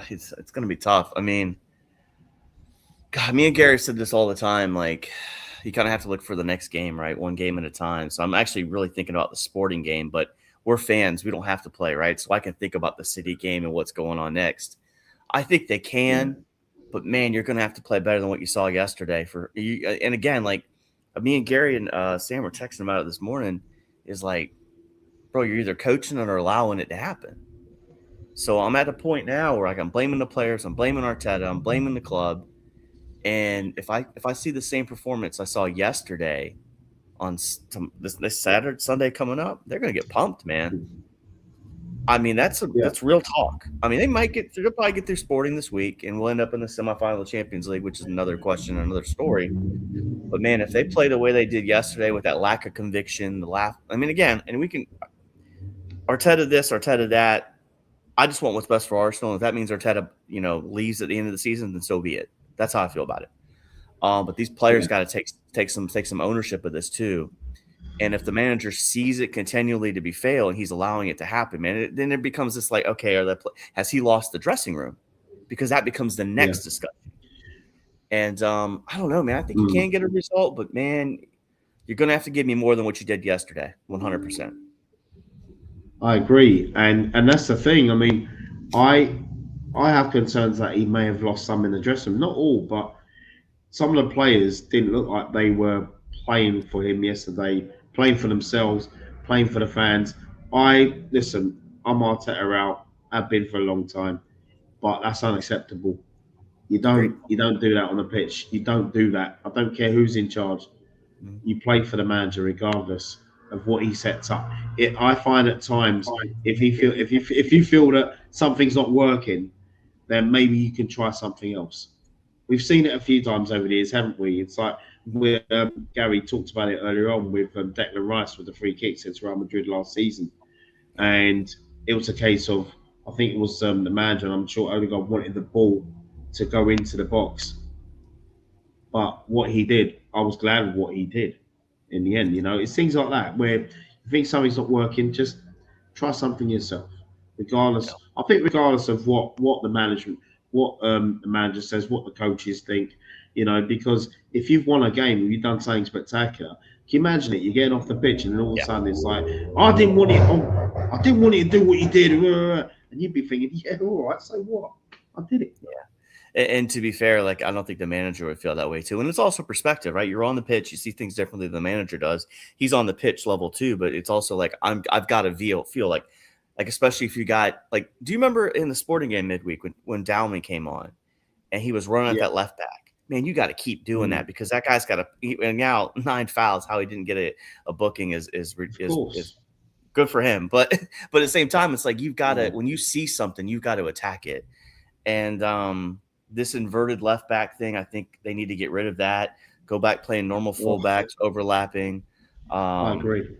It's going to be tough. I mean, God, me and Gary said this all the time. Like, you kind of have to look for the next game, right? One game at a time. So I'm actually really thinking about the Sporting game, but we're fans. We don't have to play, right? So I can think about the City game and what's going on next. I think they can, but man, you're going to have to play better than what you saw yesterday. And again, like me and Gary and Sam were texting about it this morning. Is like, bro, you're either coaching it or allowing it to happen. So I'm at a point now where I'm blaming the players, I'm blaming Arteta, I'm blaming the club. And if I see the same performance I saw yesterday on this Saturday, Sunday coming up, they're going to get pumped, man. I mean, that's real talk. I mean, they'll probably get through Sporting this week, and we'll end up in the semifinal of the Champions League, which is another question, another story. But man, if they play the way they did yesterday with that lack of conviction, I mean, again, and we can Arteta this, Arteta that. I just want what's best for Arsenal. If that means Arteta, leaves at the end of the season, then so be it. That's how I feel about it. But these players got to take some ownership of this too. And if the manager sees it continually to be fail and he's allowing it to happen, man, then it becomes this like, okay, has he lost the dressing room? Because that becomes the next discussion. And I don't know, man. I think you can get a result, but man, you're going to have to give me more than what you did yesterday, 100%. I agree, and that's the thing. I mean, I have concerns that he may have lost some in the dressing room. Not all, but some of the players didn't look like they were playing for him yesterday, playing for themselves, playing for the fans. Listen, I'm Arteta out. I've been for a long time, but that's unacceptable. You don't do that on the pitch. You don't do that. I don't care who's in charge. You play for the manager regardless of what he sets up. I find at times if you feel that something's not working, then maybe you can try something else. We've seen it a few times over the years, haven't we? It's like Gary talked about it earlier on with Declan Rice with the free kicks against Real Madrid last season, and it was a case of I think it was the manager, and I'm sure Odegaard wanted the ball to go into the box, but what he did, I was glad with what he did. In the end, it's things like that where you think something's not working, just try something yourself. Regardless, I think regardless of what the manager says, what the coaches think, because if you've won a game, you've done something spectacular. Can you imagine it? You're getting off the pitch, and then all of a sudden it's like, I didn't want it to do what you did, and you'd be thinking, yeah, all right, so what? I did it. Yeah. And to be fair, like I don't think the manager would feel that way too. And it's also perspective, right? You're on the pitch, you see things differently than the manager does. He's on the pitch level too, but it's also like I've got to feel like especially if you got like, do you remember in the Sporting game midweek when Dowman came on and he was running at that left back? Man, you got to keep doing that because that guy's got and now 9 fouls. How he didn't get a booking is good for him. But at the same time, it's like you've got to when you see something, you've got to attack it. And this inverted left back thing, I think they need to get rid of that. Go back playing normal fullbacks, overlapping. I agree.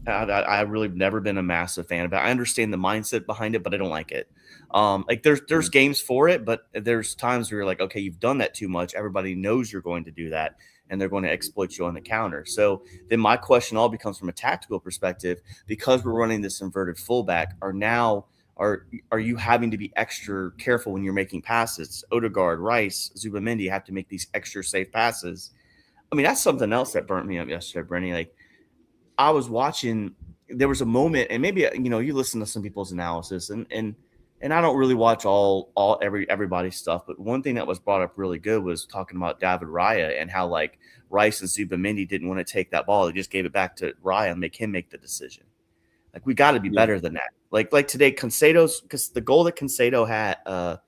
I really never been a massive fan of it. I understand the mindset behind it, but I don't like it. Like there's games for it, but there's times where you're like, okay, you've done that too much. Everybody knows you're going to do that, and they're going to exploit you on the counter. So then my question all becomes from a tactical perspective, because we're running this inverted fullback, are you having to be extra careful when you're making passes? Odegaard, Rice, Zubamendi have to make these extra safe passes. I mean, that's something else that burnt me up yesterday, Brenny. Like, I was watching, there was a moment, and maybe you listen to some people's analysis, and I don't really watch everybody's stuff, but one thing that was brought up really good was talking about David Raya and how like Rice and Zubamendi didn't want to take that ball. They just gave it back to Raya and make him make the decision. Like, we got to be better than that. Like today, because the goal that Concedo had, where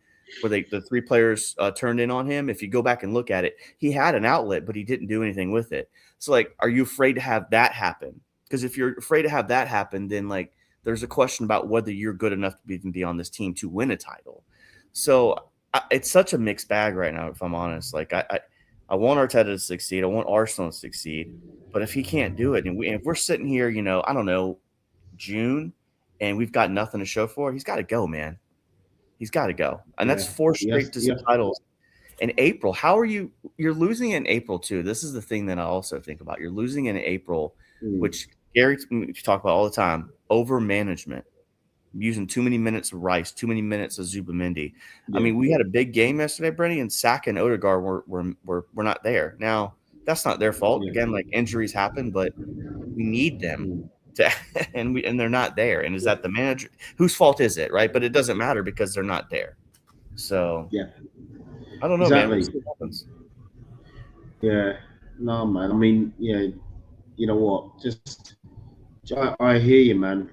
the three players turned in on him, if you go back and look at it, he had an outlet, but he didn't do anything with it. So, like, are you afraid to have that happen? Because if you're afraid to have that happen, then, like, there's a question about whether you're good enough to even be on this team to win a title. So, it's such a mixed bag right now, if I'm honest. Like, I want Arteta to succeed. I want Arsenal to succeed. But if he can't do it, and if we're sitting here, I don't know, June, and we've got nothing to show for it, he's got to go, man. He's got to go. And that's 4 straight titles. In April, you're losing in April too. This is the thing that I also think about. You're losing in April, which Gary talk about all the time, over management, using too many minutes of Rice, too many minutes of Zubamendi. I mean, we had a big game yesterday, Brenny, and Saka and Odegaard were not there. Now, that's not their fault. Again, like, injuries happen, but we need them to, and they're not there. And is that the manager? Whose fault is it, right? But it doesn't matter because they're not there. So I don't know, man. We'll see what happens. Yeah, no, man. I mean, you know what? I hear you, man.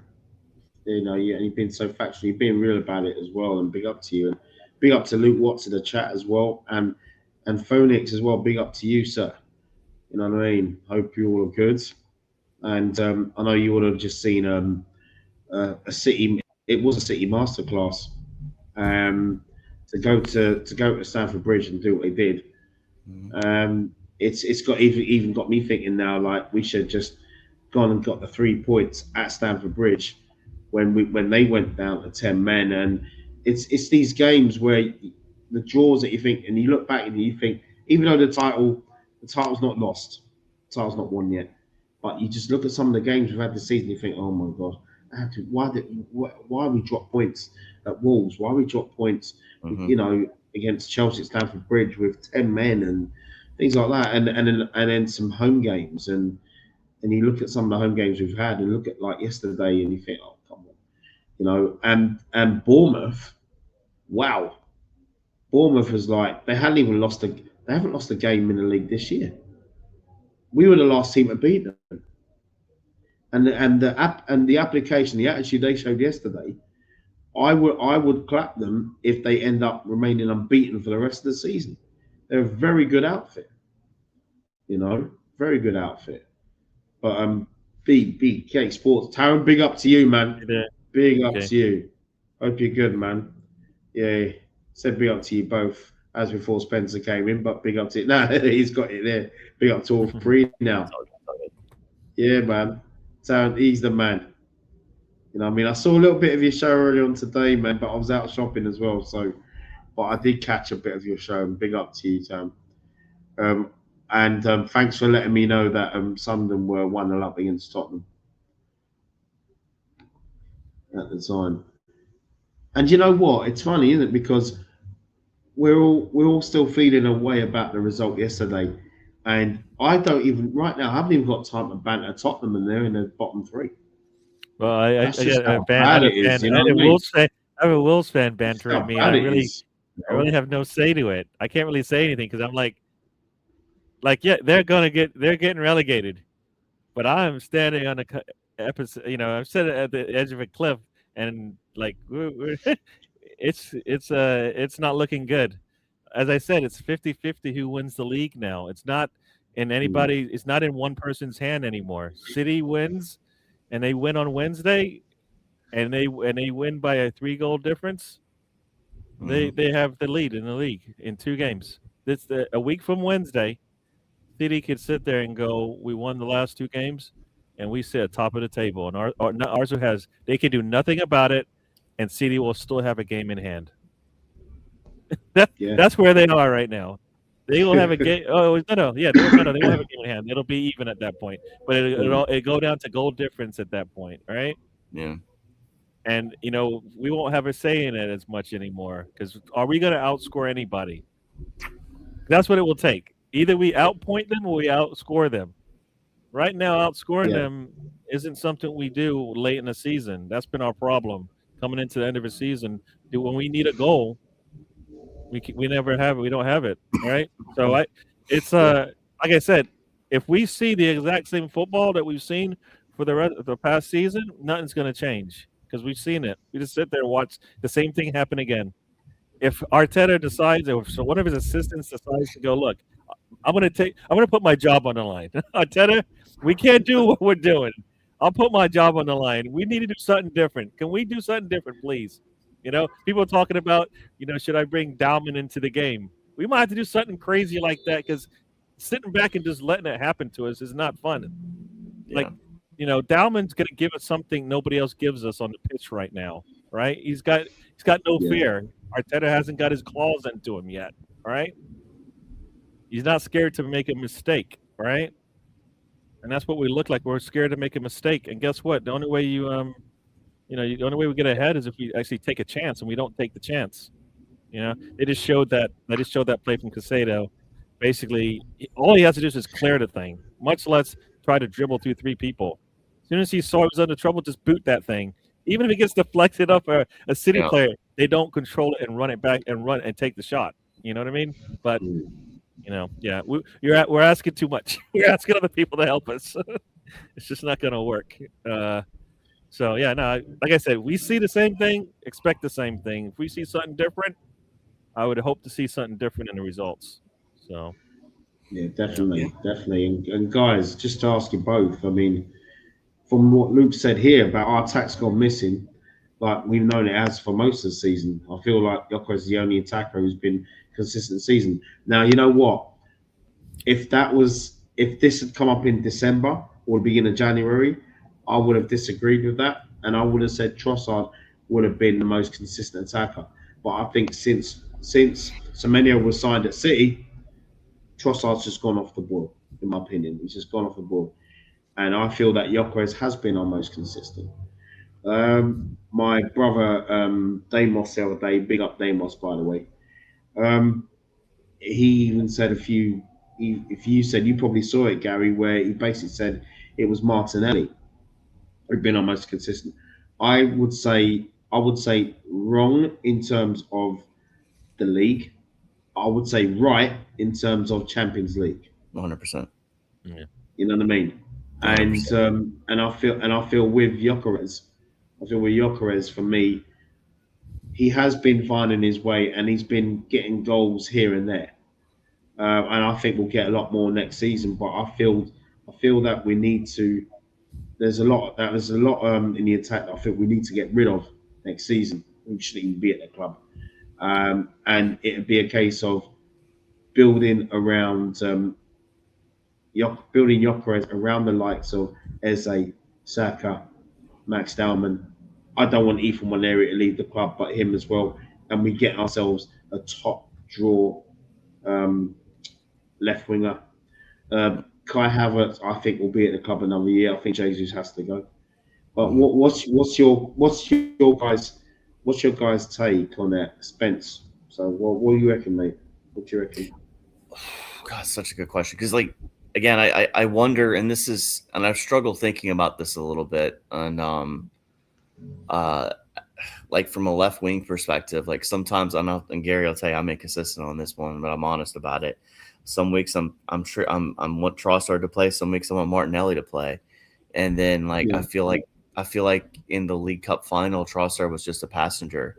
You've been so factual. You've been real about it as well, and big up to you. And big up to Luke Watts in the chat as well, and Phonix as well. Big up to you, sir. You know what I mean? Hope you all are good. And I know you would have just seen a City. It was a City masterclass. To go to Stamford Bridge and do what they did. It's got even got me thinking now, like, we should have just gone and got the 3 points at Stamford Bridge when they went down to 10 men. And it's these games where the draws that you think, and you look back and you think, even though the title's not lost, the title's not won yet, but you just look at some of the games we've had this season, you think, oh my God, why we drop points at Wolves? Why we drop points, against Chelsea at Stamford Bridge with 10 men and things like that, and then some home games, and you look at some of the home games we've had, and look at like yesterday, and you think, oh come on, and Bournemouth, wow, Bournemouth was like they haven't lost a game in the league this year. We were the last team to beat them, and the application, the attitude they showed yesterday, I would clap them if they end up remaining unbeaten for the rest of the season. They're a very good outfit, very good outfit. But BK Sports, Taron, big up to you, man. Big up to you. Hope you're good, man. Yeah, said big up to you both as before Spencer came in, but big up to it. Nah, he's got it there. Big up to all three now. Yeah, man. Taron, he's the man. I mean, I saw a little bit of your show earlier on today, man, but I was out shopping as well. So, but I did catch a bit of your show, and big up to you, Tam. And thanks for letting me know that Sunderland were 1-0 against Tottenham at the time. And you know what? It's funny, isn't it? Because we're all still feeling a way about the result yesterday, and I don't even right now. I haven't even got time to banter Tottenham, and they're in the bottom 3. Well, I have a Wolves fan bantering me. I really have no say to it. I can't really say anything because I'm like, yeah, they're getting relegated, but I'm standing on the episode. I'm sitting at the edge of a cliff, and like, it's not looking good. As I said, it's 50-50 who wins the league now. It's not in anybody. It's not in one person's hand anymore. City wins. And they win on Wednesday, and they win by a 3-goal difference. They have the lead in the league in 2 games. A week from Wednesday, City could sit there and go, "We won the last 2 games." and we sit at top of the table, and ours has they can do nothing about it, and CD will still have a game in hand. Yeah. That's where they are right now. They will have a game. Oh no, yeah, they won't have a game in hand. It'll be even at that point, but it'll go down to goal difference at that point, right? Yeah. And we won't have a say in it as much anymore because are we going to outscore anybody? That's what it will take. Either we outpoint them or we outscore them. Right now, outscoring them isn't something we do late in the season. That's been our problem coming into the end of the season. When we need a goal, we never have it. We don't have it, right? So it's like I said, if we see the exact same football that we've seen for the rest of the past season, nothing's going to change because we've seen it. We just sit there and watch the same thing happen again. If Arteta decides, or so one of his assistants decides to go, look, I'm going to put my job on the line. Arteta, we can't do what we're doing. I'll put my job on the line. We need to do something different. Can we do something different, please? People are talking about, should I bring Dalman into the game? We might have to do something crazy like that because sitting back and just letting it happen to us is not fun. Yeah. Like, Dalman's going to give us something nobody else gives us on the pitch right now, right? He's got no fear. Arteta hasn't got his claws into him yet, right? He's not scared to make a mistake, right? And that's what we look like. We're scared to make a mistake. And guess what? The only way the only way we get ahead is if we actually take a chance, and we don't take the chance. They just showed that play from Caicedo. Basically, all he has to do is just clear the thing, much less try to dribble through three people. As soon as he saw he was under trouble, just boot that thing. Even if it gets deflected off a City player, they don't control it and run it back and take the shot. You know what I mean? But we're asking too much. We're asking other people to help us. It's just not going to work. Like I said, we see the same thing, expect the same thing. If we see something different, I would hope to see something different in the results. So, yeah, definitely. And guys, just to ask you both, I mean, from what Luke said here about our attack's gone missing, like we've known it has for most of the season. I feel like Gyökeres is the only attacker who's been consistent season. Now, you know what? If this had come up in December or the beginning of January, I would have disagreed with that, and I would have said Trossard would have been the most consistent attacker. But I think since Semenyo was signed at City, Trossard's just gone off the ball, in my opinion. He's just gone off the ball. And I feel that Gyökeres has been our most consistent. My brother Damos the other day, big up Damos by the way. He even said if you said, you probably saw it, Gary, where he basically said it was Martinelli who'd been our most consistent. I would say wrong in terms of the league. I would say right in terms of Champions League. 100%. Yeah. You know what I mean? 100%. And I feel with Gyökeres, for me, he has been finding his way and he's been getting goals here and there. And I think we'll get a lot more next season. But I feel that we need to. There's a lot in the attack that I think we need to get rid of next season. We shouldn't even be at the club. And it'd be a case of building around Gyökeres around the likes of Eze, Saka, Max Dalman. I don't want Ethan Waneri to leave the club, but him as well. And we get ourselves a top draw left winger. Kai Havertz, I think, will be at the club another year. I think Jesus has to go. But what's your guys' take on that, Spence? So what do you reckon, mate? What do you reckon? God, such a good question. Because again, I wonder, and I've struggled thinking about this a little bit, and like from a left wing perspective, like sometimes and Gary will tell you I'm inconsistent on this one, but I'm honest about it. Some weeks I'm sure I want Trossard to play. Some weeks I want Martinelli to play, and then I feel like in the League Cup final, Trossard was just a passenger,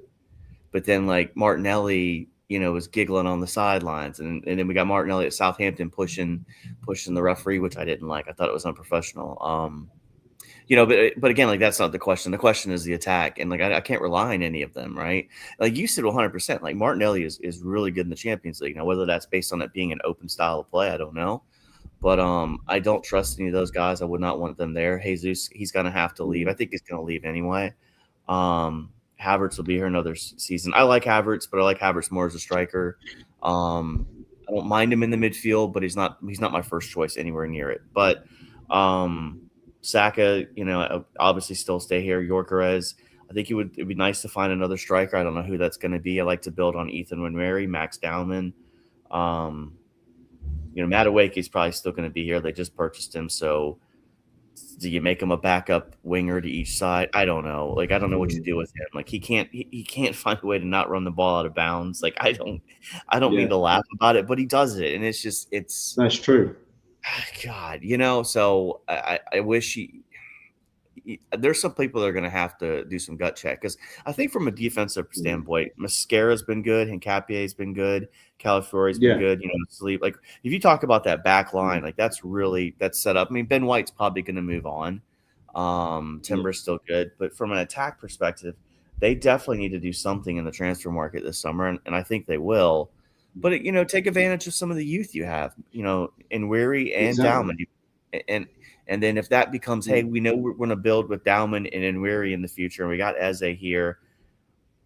but then Martinelli, was giggling on the sidelines, and then we got Martinelli at Southampton pushing the referee, which I didn't like. I thought it was unprofessional. But again, that's not the question. The question is the attack, and I can't rely on any of them, right? Like you said, 100%. Martinelli is really good in the Champions League. Now, whether that's based on it being an open style of play, I don't know. But I don't trust any of those guys. I would not want them there. Jesus, he's going to have to leave. I think he's going to leave anyway. Havertz will be here another season. I like Havertz, but I like Havertz more as a striker. I don't mind him in the midfield, but he's not my first choice anywhere near it. But Saka, obviously still stay here. Gyökeres, I think it'd be nice to find another striker. I don't know who that's going to be. I like to build on Ethan Nwaneri, Max Dowman. Madueke's probably still going to be here. They just purchased him, so do you make him a backup winger to each side? I don't know. Like, I don't know what you do with him. Like, he can't find a way to not run the ball out of bounds. Like, I don't mean to laugh about it, but he does it, and it's That's true. God, So I wish there's some people that are going to have to do some gut check, because I think from a defensive standpoint, Mascara's been good, Hincapie's been good, Calafiori's been good. Sleep. Like, if you talk about that back line, like that's set up. I mean, Ben White's probably going to move on. Timber's still good, but from an attack perspective, they definitely need to do something in the transfer market this summer, and I think they will. But take advantage of some of the youth you have, in Weary and Dowman, and then if that becomes, hey, we know we're going to build with Dowman and Nweri in the future, and we got Eze here.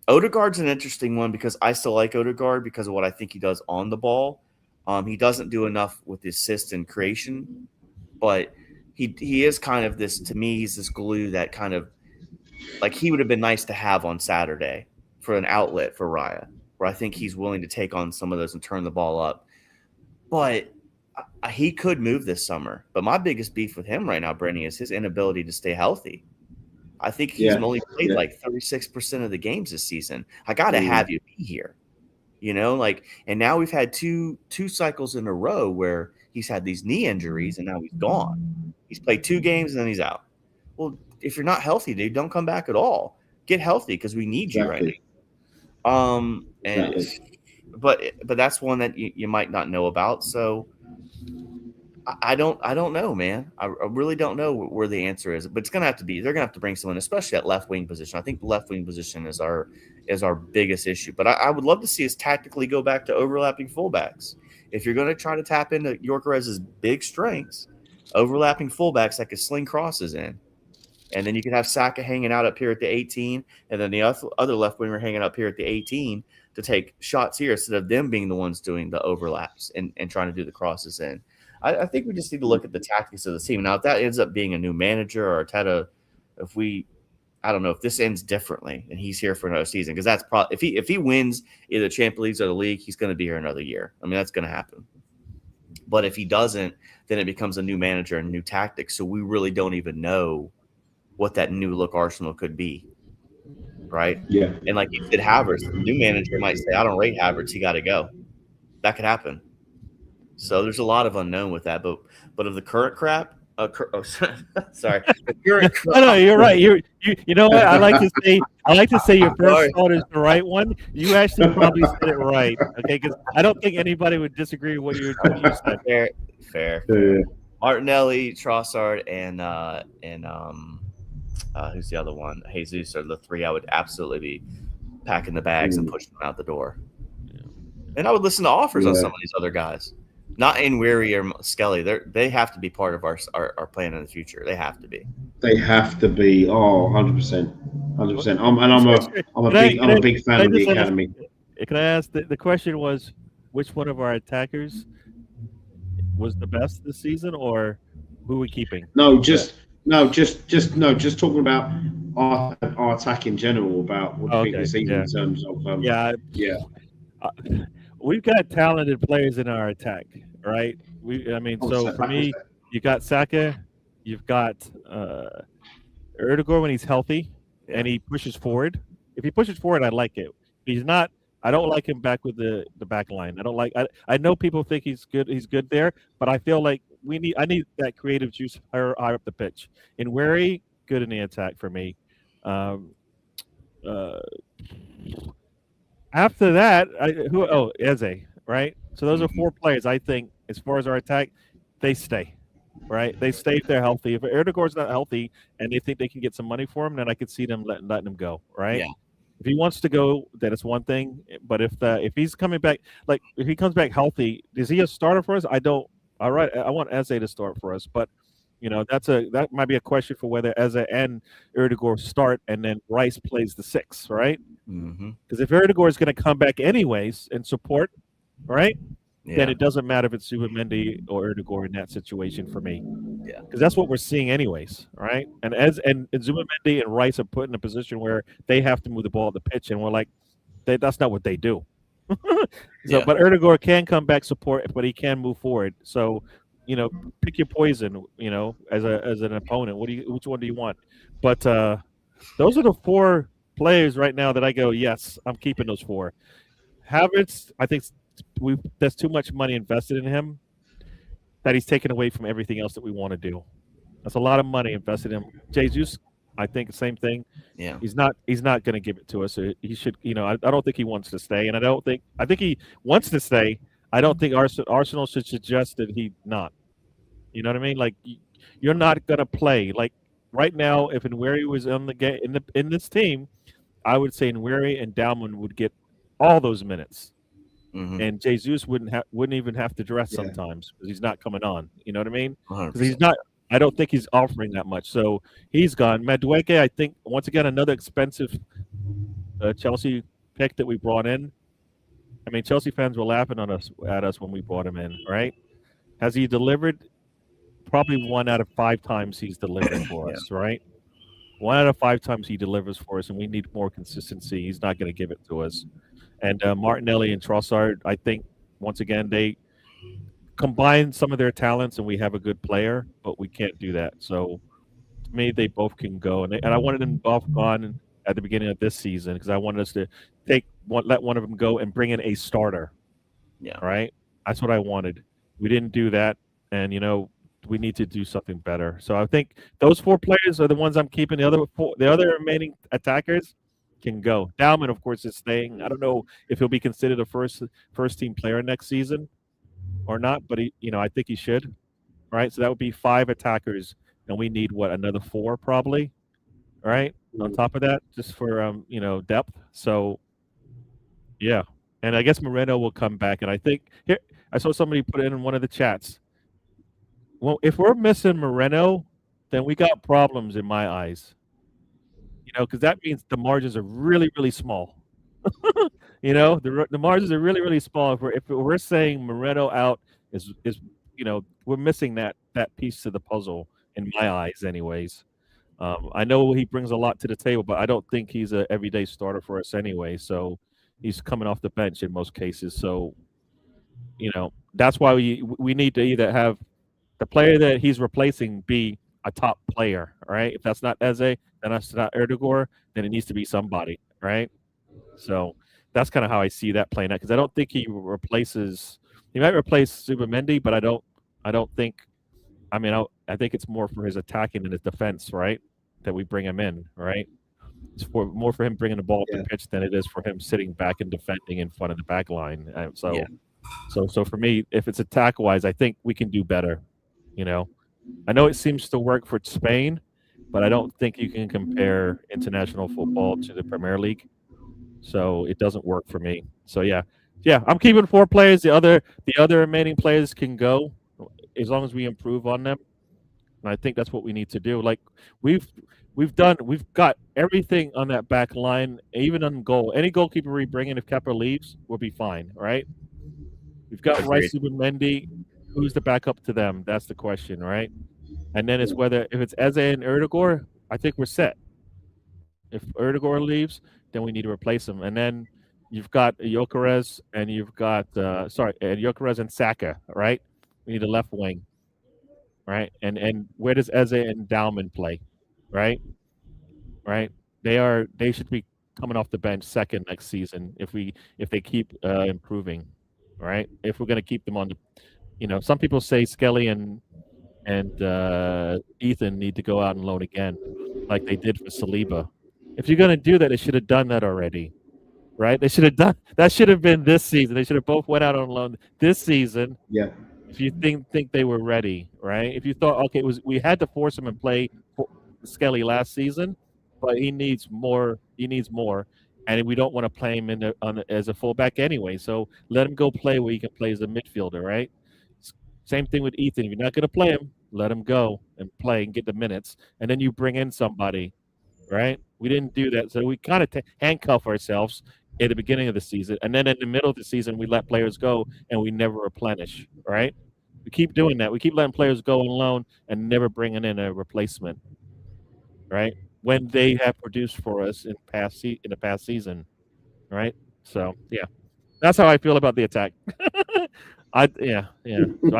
Odegaard's an interesting one because I still like Odegaard because of what I think he does on the ball. He doesn't do enough with the assist and creation, but he is kind of this, to me, he's this glue that kind of, like, he would have been nice to have on Saturday for an outlet for Raya, where I think he's willing to take on some of those and turn the ball up. But he could move this summer, but my biggest beef with him right now, Brenny, is his inability to stay healthy. I think he's only played like 36% of the games this season. I got to have you be here, and now we've had two cycles in a row where he's had these knee injuries and now he's gone. He's played 2 games and then he's out. Well, if you're not healthy, dude, don't come back at all. Get healthy because we need you right now. But that's one that you might not know about. So I don't know, man. I really don't know where the answer is, but it's going to have to be, they're going to have to bring someone, especially at left wing position. I think the left wing position is our biggest issue, but I would love to see us tactically go back to overlapping fullbacks. If you're going to try to tap into Gyökeres's big strengths, overlapping fullbacks that could sling crosses in, and then you could have Saka hanging out up here at the 18, and then the other left winger hanging up here at the 18 to take shots here instead of them being the ones doing the overlaps and trying to do the crosses in. I think we just need to look at the tactics of the team. Now, if that ends up being a new manager or Arteta, I don't know if this ends differently and he's here for another season, because that's probably if he wins either Champions League or the league, he's going to be here another year. I mean, that's going to happen. But if he doesn't, then it becomes a new manager and new tactics. So we really don't even know what that new look Arsenal could be, right? Yeah. And like you said, Havertz, the new manager might say, "I don't rate Havertz. He got to go." That could happen. So there's a lot of unknown with that, but of the current crap, sorry, the current crap. No, you're right. You know what? I like to say your first thought is the right one. You actually probably said it right, okay? Because I don't think anybody would disagree with what you said. Fair. Martinelli, Trossard, and who's the other one? Jesus are the 3 I would absolutely be packing the bags and pushing them out the door. And I would listen to offers on some of these other guys. Not Nweri or Skelly. They have to be part of our plan in the future. They have to be. They have to be. Oh, 100%. 100%. I'm a big fan of the academy. Can I ask, the question was, which one of our attackers was the best this season, or who are we keeping? Just talking about our attack in general, about what do you think this season in terms of we've got talented players in our attack, right? So for me, you got Saka, you've got Erdegaard when he's healthy and he pushes forward. If he pushes forward, I like it. If he's not, I don't like him back with the back line. I know people think he's good there, but I feel like I need that creative juice higher up the pitch. And Nweri, good in the attack for me. After that, Eze, right? So those are 4 players. I think as far as our attack, they stay, right? They stay if they're healthy. If Erdegaard's not healthy and they think they can get some money for him, then I could see them letting him go, right? Yeah. If he wants to go, then it's one thing. But if he's coming back, like if he comes back healthy, is he a starter for us? I don't All right, I want Eze to start for us, but that might be a question for whether Eze and Erdegaard start, and then Rice plays the 6, right? Mm-hmm. Because if Erdegaard is going to come back anyways and support, right, then Yeah. it doesn't matter if it's Zubimendi or Erdegaard in that situation for me. Yeah. Because that's what we're seeing anyways, right? And Zubimendi and Rice are put in a position where they have to move the ball at the pitch, and we're like, that's not what they do. Yeah. But Erdegaard can come back support, but he can move forward. So, pick your poison. As an opponent, which one do you want? But those are the 4 players right now that I go, yes, I'm keeping those 4. Havertz, I think there's too much money invested in him that he's taken away from everything else that we want to do. That's a lot of money invested in him. Jesus, I think the same thing. Yeah. He's not going to give it to us. He should, I don't think he wants to stay, and I think he wants to stay. I don't think Arsenal should suggest that he not. You know what I mean? Like, you're not going to play. Like right now, if Nweri was on the game in this team, I would say Nweri and Dalman would get all those minutes. Mm-hmm. And Jesus wouldn't even have to dress sometimes because he's not coming on. You know what I mean? 100%. Because he's not. I don't think he's offering that much, so he's gone. Madueke, I think, once again, another expensive Chelsea pick that we brought in. I mean, Chelsea fans were laughing at us when we brought him in, right? Has he delivered? Probably 1 out of 5 times he's delivered for us, right? 1 out of 5 times he delivers for us, and we need more consistency. He's not going to give it to us. And Martinelli and Trossard, I think, once again, they combine some of their talents, and we have a good player, but we can't do that. So, to me, they both can go. And I wanted them both gone at the beginning of this season because I wanted us to let one of them go and bring in a starter. Yeah. Right? That's what I wanted. We didn't do that, and, we need to do something better. So I think those 4 players are the ones I'm keeping. The other remaining attackers can go. Dalman, of course, is staying. I don't know if he'll be considered a first team player next season or not, but I think he should. Right? So that would be 5 attackers, and we need another 4 probably. Right? On top of that, just for depth. So yeah. And I guess Moreno will come back, and I think here I saw somebody put it in one of the chats. Well, if we're missing Moreno, then we got problems in my eyes. Because that means the margins are really, really small. The margins are really, really small. If we're saying Moreno out is we're missing that piece to the puzzle in my eyes, anyways. I know he brings a lot to the table, but I don't think he's an everyday starter for us anyway. So he's coming off the bench in most cases. So that's why we need to either have the player that he's replacing be a top player, right? If that's not Eze, then that's not Erdegaard, then it needs to be somebody, right? So that's kind of how I see that playing out because I don't think he replaces. He might replace Zubimendi, but I don't think. I mean, I think it's more for his attacking and his defense, right? That we bring him in, right? It's more for him bringing the ball up the pitch than it is for him sitting back and defending in front of the back line. So for me, if it's attack wise, I think we can do better. I know it seems to work for Spain, but I don't think you can compare international football to the Premier League. So it doesn't work for me. So yeah, I'm keeping 4 players. The other remaining players can go as long as we improve on them. And I think that's what we need to do. Like we've got everything on that back line, even on goal. Any goalkeeper we bring in, if Kepa leaves, we'll be fine, right? We've got Rice, Zubimendi. Who's the backup to them? That's the question, right? And then it's if it's Eze and Erdegaard, I think we're set. If Erdegaard leaves, then we need to replace him. And then you've got Gyökeres and you've got Gyökeres and Saka, right? We need a left wing, right? And where does Eze and Dalman play, right? Right? They should be coming off the bench second next season if they keep improving, right? If we're going to keep them on the. Some people say Skelly and Ethan need to go out and loan again, like they did for Saliba. If you're going to do that, they should have done that already, right? They should have done that. Should have been this season. They should have both went out on loan this season. Yeah. If you think they were ready, right? If you thought we had to force him and play Skelly last season, but he needs more. And we don't want to play him as a fullback anyway. So let him go play where he can play as a midfielder, right? Same thing with Ethan. If you're not going to play him, let him go and play and get the minutes, and then you bring in somebody, right? We didn't do that, so we kind of handcuff ourselves at the beginning of the season, and then in the middle of the season, we let players go and we never replenish, right? We keep doing that. We keep letting players go on loan and never bringing in a replacement, right? When they have produced for us in the past season, right? So yeah, that's how I feel about the attack. Yeah. So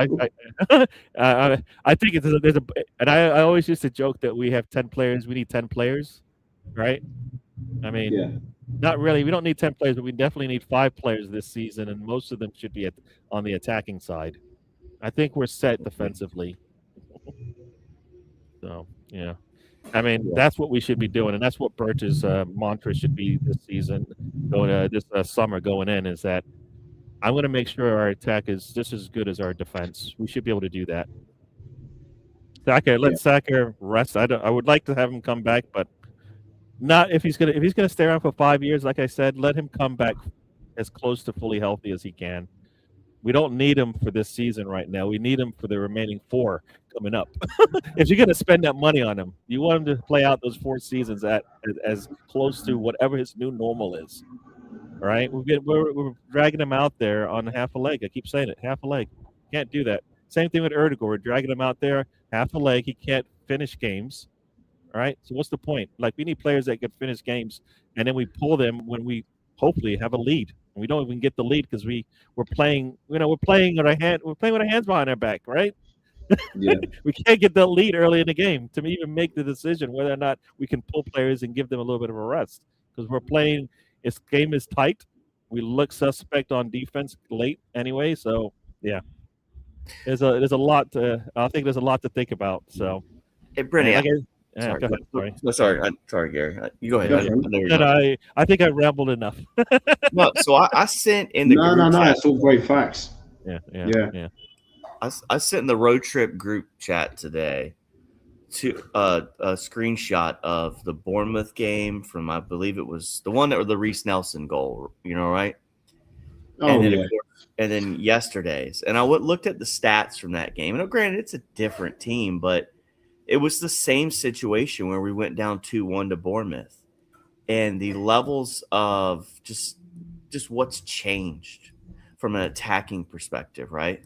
I think there's a, and I always used to joke that we have 10 players. We need 10 players, right? I mean, Yeah. not really. We don't need 10 players, but we definitely need 5 players this season, and most of them should be on the attacking side. I think we're set defensively. So yeah, I mean that's what we should be doing, and that's what Birch's mantra should be this season, this summer going in. Is that I'm going to make sure our attack is just as good as our defense. We should be able to do that. Let Sacker rest. I would like to have him come back, but not if he's gonna stay around for 5 years. Like I said, let him come back as close to fully healthy as he can. We don't need him for this season right now. We need him for the remaining 4 coming up. If you're going to spend that money on him, you want him to play out those 4 seasons as close to whatever his new normal is. All right, we're dragging him out there on half a leg. I keep saying it, half a leg. Can't do that. Same thing with Erdegaard. We're dragging him out there half a leg. He can't finish games. All right, so what's the point? Like, we need players that can finish games, and then we pull them when we hopefully have a lead. We don't even get the lead because we're playing. We're playing with our hands behind our back, right? Yeah. We can't get the lead early in the game to even make the decision whether or not we can pull players and give them a little bit of a rest, because we're playing. This game is tight. We look suspect on defense late anyway. So yeah, there's a lot to. I think there's a lot to think about. So, hey, Brittany, go ahead. Sorry, Gary. You go ahead. I think I rambled enough. No, so I sent in the no. It's all great facts. Yeah. I sent in the road trip group chat today to a screenshot of the Bournemouth game from, I believe it was the one that was the Reece Nelson goal. Right? Oh, and then yesterday's, and I looked at the stats from that game. And granted, it's a different team, but it was the same situation where we went down 2-1 to Bournemouth, and the levels of just what's changed from an attacking perspective, right?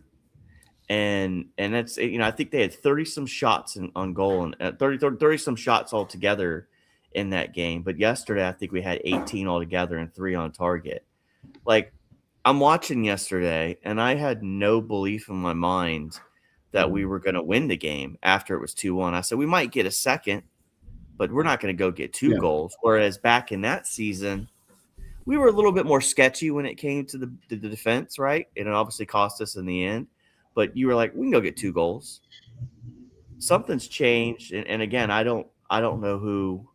And that's, I think they had 30 some shots on goal and 30 some shots altogether in that game. But yesterday, I think we had 18 altogether and 3 on target. Like, I'm watching yesterday, and I had no belief in my mind that we were going to win the game after it was 2-1. I said, we might get a second, but we're not going to go get 2 goals. Whereas back in that season, we were a little bit more sketchy when it came to the defense, right? And it obviously cost us in the end. But you were like, we can go get 2 goals. Something's changed. And again, I don't know who,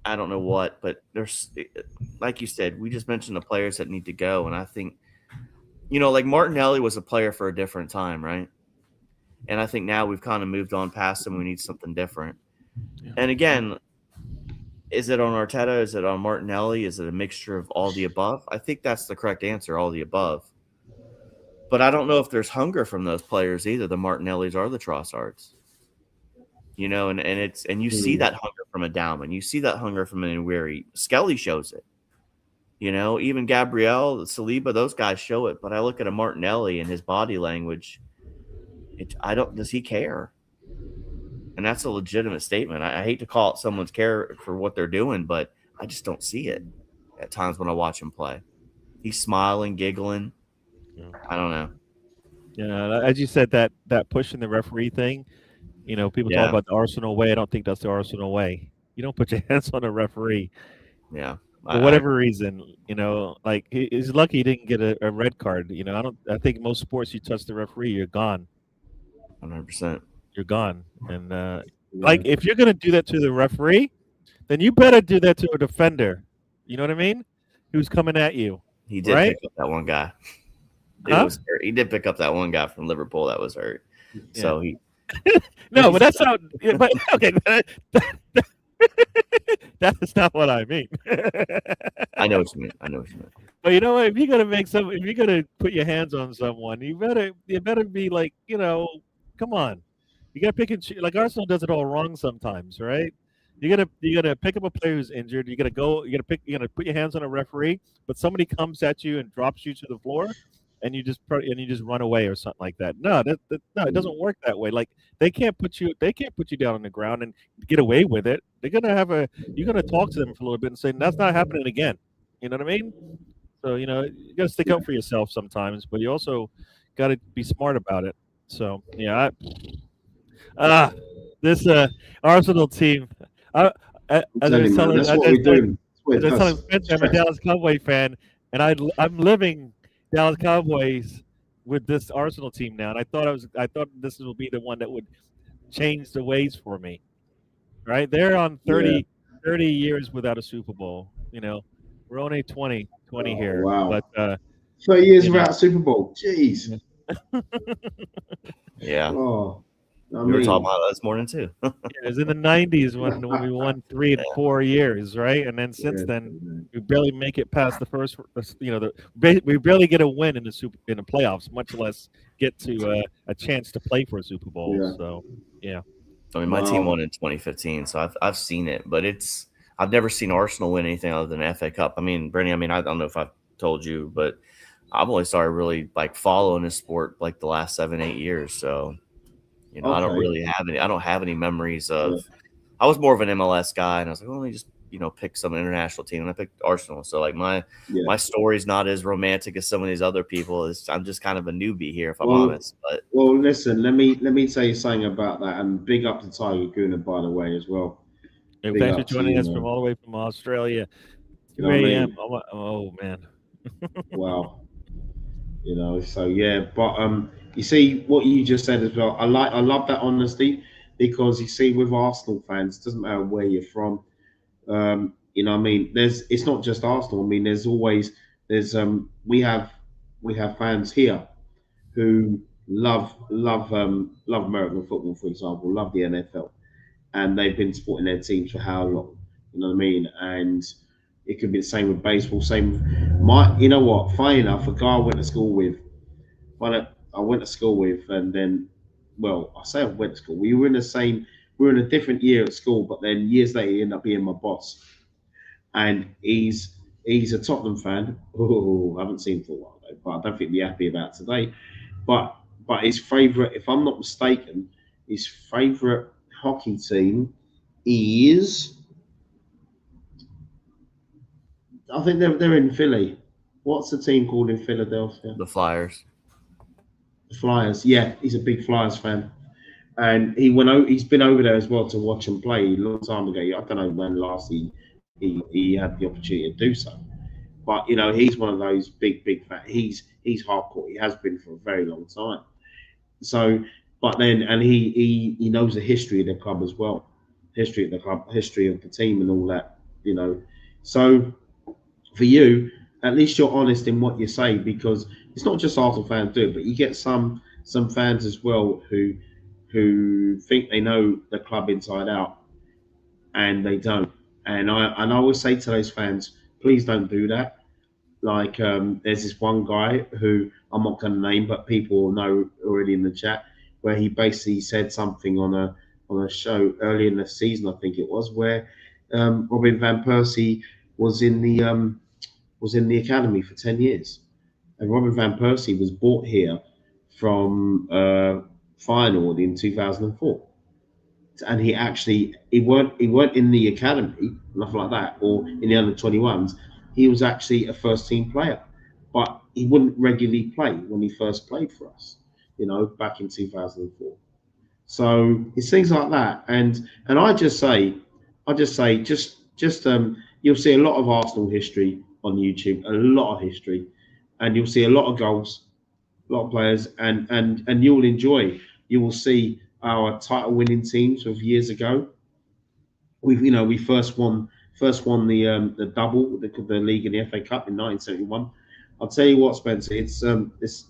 I don't know what, but there's, like you said, we just mentioned the players that need to go. And I think, like Martinelli was a player for a different time, right? And I think now we've kind of moved on past him. We need something different. Yeah. And again, is it on Arteta? Is it on Martinelli? Is it a mixture of all the above? I think that's the correct answer, all the above. But I don't know if there's hunger from those players either, the Martinellis or the Trossards. And you see that hunger from a Dowman. You see that hunger from an Nweri. Skelly shows it. Even Gabriel, Saliba, those guys show it. But I look at a Martinelli and his body language. Does he care? And that's a legitimate statement. I hate to call it someone's care for what they're doing, but I just don't see it at times when I watch him play. He's smiling, giggling. Yeah. I don't know. Yeah, as you said, that pushing the referee thing, people talk about the Arsenal way. I don't think that's the Arsenal way. You don't put your hands on a referee. Yeah. For whatever reason, like he's lucky he didn't get a red card. I think most sports you touch the referee, you're gone. 100%. You're gone. And like if you're gonna do that to the referee, then you better do that to a defender. You know what I mean? Who's coming at you? He did pick up that one guy. He did pick up that one guy from Liverpool that was hurt. Yeah. So he. No, but that's not. But okay, that's not what I mean. I know what you mean. But you know what? If you're gonna put your hands on someone, you better be like, come on. You gotta pick and choose. Like Arsenal does it all wrong sometimes, right? You gotta pick up a player who's injured. You gotta put your hands on a referee, but somebody comes at you and drops you to the floor, and you just run away or something like that. No, it doesn't work that way. Like they can't put you down on the ground and get away with it. You're gonna talk to them for a little bit and say that's not happening again. You know what I mean? So you got to stick up for yourself sometimes, but you also got to be smart about it. So yeah, this Arsenal team. I, as I Tell was you, man, telling, that's what we're doing. as I was telling That's Spencer, I'm a Dallas Cowboy fan, and I'm living Dallas Cowboys with this Arsenal team now, and I thought this will be the one that would change the ways for me. Right? They're on 30 years without a Super Bowl. We're only 20 here, wow. but 30 years without Super Bowl. Jeez. Yeah. Oh, we were talking about that this morning too. it was in the 90s when we won 3 and 4 years, right? And then since then, we barely make it past the first. We barely get a win in the playoffs, much less get to a chance to play for a Super Bowl. Yeah. So, yeah. I mean, my team won in 2015, so I've seen it, but I've never seen Arsenal win anything other than FA Cup. I mean, Brittany, I don't know if I've told you, but I've only started really like following this sport like the last 7-8 years. So, I don't really have any memories of. Yeah. I was more of an MLS guy, and I was like, well, let me just pick some international team, and I picked Arsenal. So like my story's not as romantic as some of these other people. I'm just kind of a newbie here, if I'm honest. But listen, let me tell you something about that, and big up to Tiger Guna, by the way, as well. Hey, thanks for joining us from all the way from Australia. 2 a.m. Oh man. Wow. So yeah, but you see what you just said as well. I love that honesty, because you see with Arsenal fans, it doesn't matter where you're from. It's not just Arsenal. I mean, we have fans here who love American football, for example, love the NFL, and they've been supporting their teams for how long? You know what I mean? And it could be the same with baseball. You know what? Funny enough, a guy I went to school with, and then, I say I went to school. We were in a different year at school, but then years later, he ended up being my boss. And he's a Tottenham fan. Oh, I haven't seen him for a while, though, but I don't think he'll be happy about today. But his favourite, if I'm not mistaken, his favourite hockey team is, I think they're in Philly. What's the team called in Philadelphia? The Flyers. The Flyers. Yeah, he's a big Flyers fan, and he's been over there as well to watch them play a long time ago. I don't know when last he had the opportunity to do so, but he's one of those big fans. He's hardcore. He has been for a very long time. So, but then, and he knows the history of the club as well, history of the club, history of the team, and all that. So for you, at least you're honest in what you say, because it's not just Arsenal fans do it, but you get some fans as well who think they know the club inside out, and they don't. And I always say to those fans, please don't do that. Like there's this one guy who I'm not going to name, but people know already in the chat, where he basically said something on a show early in the season, I think it was, where Robin van Persie was in the academy for 10 years, and Robin van Persie was bought here from Feyenoord in 2004. And he weren't in the academy, nothing like that, or in the under 21s. He was actually a first team player, but he wouldn't regularly play when he first played for us, back in 2004. So it's things like that, and I just say, you'll see a lot of Arsenal history on YouTube, a lot of history, and you'll see a lot of goals, a lot of players, and you'll enjoy. You will see our title-winning teams of years ago. We first won the double, the league and the FA Cup in 1971. I'll tell you what, Spencer,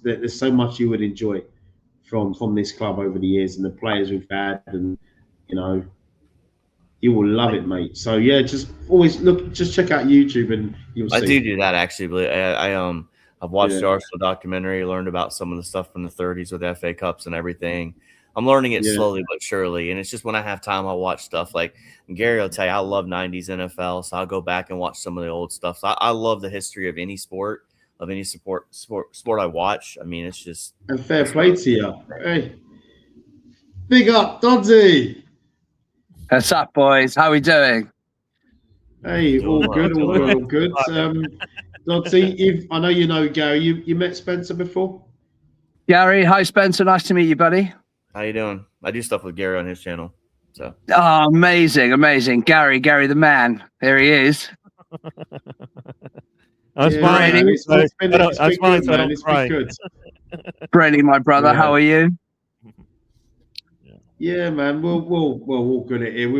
there's so much you would enjoy from this club over the years, and the players we've had, and You will love it, mate. So yeah, just always look, just check out YouTube and you'll I see. do that actually. But I've watched Yeah. the Arsenal documentary, learned about some of the stuff from the 30s with FA Cups and everything. I'm learning it Yeah. slowly but surely, and it's just when I have time, I'll watch stuff. Like Gary will tell you, I love 90s NFL, so I'll go back and watch some of the old stuff. So I love the history of any sport, of any sport I watch. I mean, it's just And fair play to you. Hey, big up, Dodgy. What's up, boys? How we doing? Hey, all good, all good, all good. Dodgy, I know you know Gary. You met Spencer before? Gary, hi, Spencer. Nice to meet you, buddy. how you doing? I do stuff with Gary on his channel. So Oh, amazing, amazing. Gary the man. There he is. That's Yeah, fine. man, It's it's been that's good, fine. So I man. don't It's been cry. good. Brady, my brother. Yeah. How are you? Yeah, man. We're all good at here.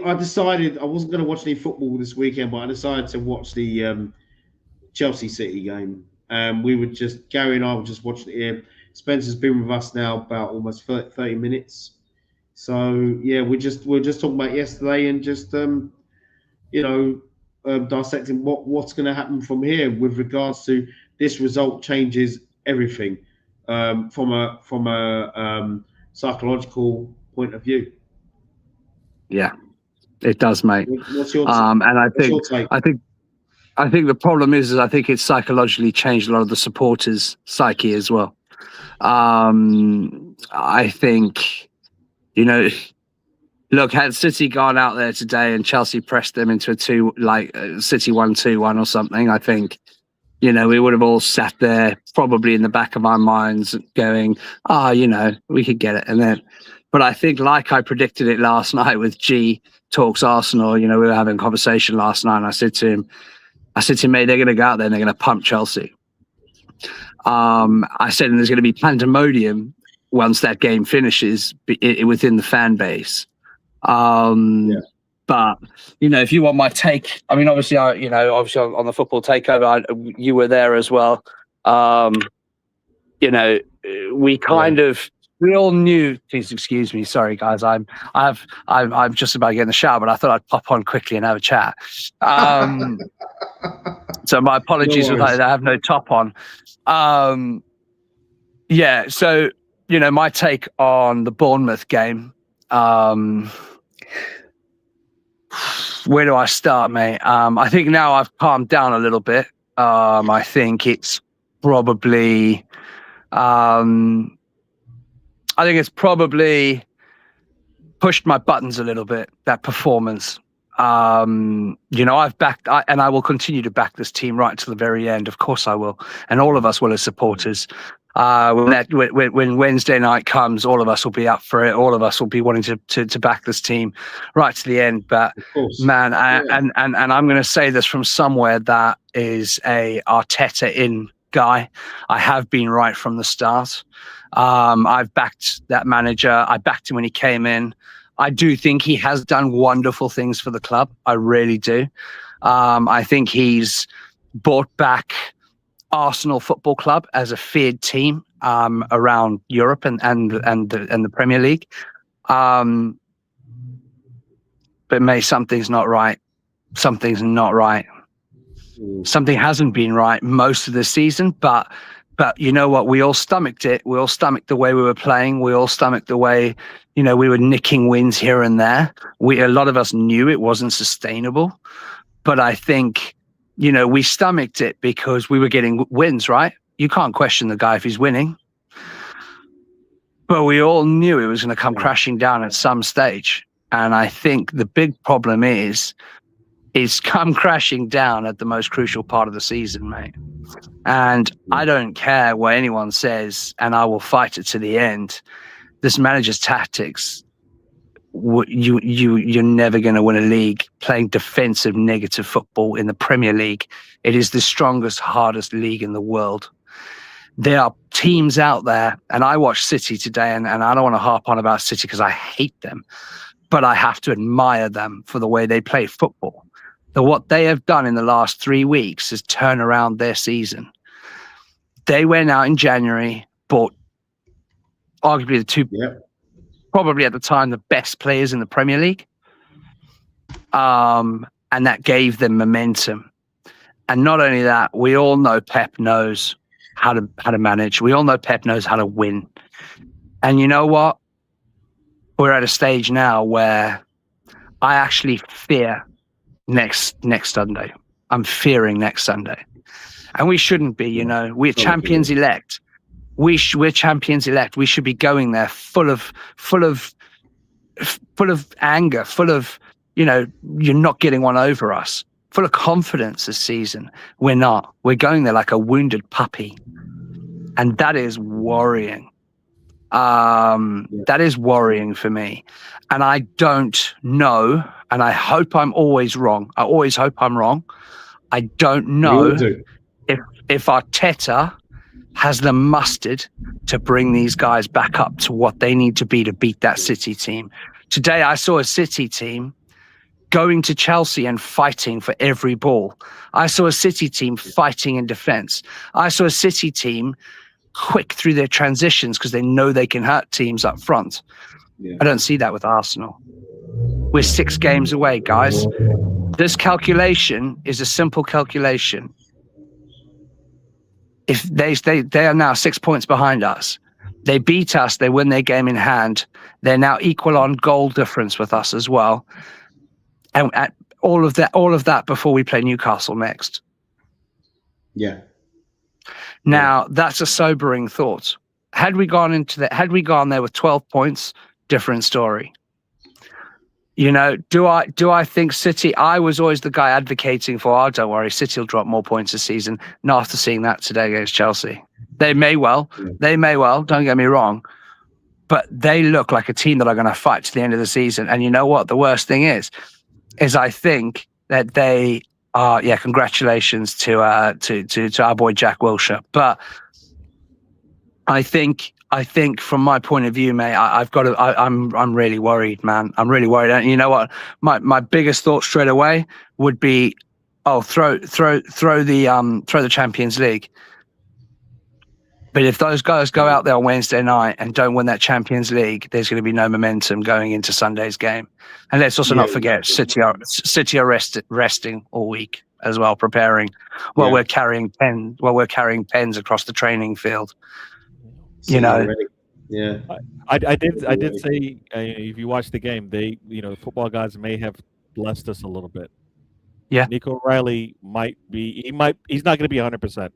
I decided I wasn't going to watch any football this weekend, but I decided to watch the Chelsea City game. Gary and I were just watching it here. Spencer's been with us now about almost 30 minutes. So yeah, we're just talking about yesterday and just dissecting what's going to happen from here with regards to this result changes everything from a psychological point of view. Yeah, it does, mate. What's your And I what's your think take? I think the problem is I think it's psychologically changed a lot of the supporters' psyche as well. I think, look, had City gone out there today and Chelsea pressed them into City 1-2-1 or something, I think, we would have all sat there probably in the back of our minds going, we could get it. But I think, like I predicted it last night with G Talks Arsenal, we were having a conversation last night and I said to him, mate, they're going to go out there and they're going to pump Chelsea. I said, and there's going to be pandemonium once that game finishes within the fan base. But if you want my take, I mean, obviously, obviously on the football takeover, you were there as well. We all knew. Please excuse me. Sorry, guys. I'm just about to get in the shower, but I thought I'd pop on quickly and have a chat. So my apologies No if I have no top on. So my take on the Bournemouth game. Where do I start, mate? I think now I've calmed down a little bit. I think it's probably pushed my buttons a little bit, that performance. I've backed, and I will continue to back this team right to the very end. Of course I will. And all of us will as supporters. When Wednesday night comes, all of us will be up for it. All of us will be wanting to back this team right to the end. But man, and I'm going to say this from somewhere that is a Arteta in guy. I have been right from the start. I've backed that manager. I backed him when he came in. I do think he has done wonderful things for the club. I really do. I think he's brought back Arsenal Football Club as a feared team around Europe and the Premier League. But mate, something's not right. Something's not right. Something hasn't been right most of the season, but you know what? We all stomached it. We all stomached the way we were playing. We all stomached the way, we were nicking wins here and there. A lot of us knew it wasn't sustainable, but I think, we stomached it because we were getting wins, right? You can't question the guy if he's winning. But we all knew it was going to come crashing down at some stage. And I think the big problem is come crashing down at the most crucial part of the season, mate. And I don't care what anyone says, and I will fight it to the end. This manager's tactics, you're never going to win a league playing defensive, negative football in the Premier League. It is the strongest, hardest league in the world. There are teams out there, and I watched City today, and I don't want to harp on about City because I hate them, but I have to admire them for the way they play football. What they have done in the last 3 weeks is turn around their season. They went out in January, bought arguably the two, probably at the time, the best players in the Premier League. and that gave them momentum. And not only that, we all know Pep knows how to manage. We all know Pep knows how to win. And you know what? We're at a stage now where I actually fear next Sunday. I'm fearing next Sunday, and we shouldn't be. You know, we're champions elect. We're champions elect. We should be going there full of anger, full of, you know, you're not getting one over us, full of confidence this season. We're not. We're going there like a wounded puppy, and that is worrying. That is worrying for me, and I don't know, and I hope I'm always wrong. I always hope I'm wrong. I don't know if Arteta has the mustard to bring these guys back up to what they need to be to beat that City team. Today, I saw a City team going to Chelsea and fighting for every ball. I saw a City team fighting in defense. I saw a City team quick through their transitions because they know they can hurt teams up front. Yeah. I don't see that with Arsenal. We're 6 games away, guys. This calculation is a simple calculation. If they are now 6 points behind us, they beat us, they win their game in hand. They're now equal on goal difference with us as well. And at all of that before we play Newcastle next. Yeah. Now, that's a sobering thought. Had we gone there with 12 points, different story. You know, do I think City? I was always the guy advocating for, oh, don't worry, City will drop more points this season. Not after seeing that today against Chelsea. They may well, don't get me wrong, but they look like a team that are going to fight to the end of the season. And you know what? The worst thing is I think that they are, congratulations to our boy Jack Wilshere. But I think from my point of view, mate, I'm really worried, man. I'm really worried. And you know what? My biggest thought straight away would be, throw the Champions League. But if those guys go out there on Wednesday night and don't win that Champions League, there's going to be no momentum going into Sunday's game. And let's also not forget City are resting all week as well, preparing while we're carrying pens across the training field. You know, yeah. I did say if you watch the game, the football gods may have blessed us a little bit. Yeah, Nico Riley he's not going to be 100% if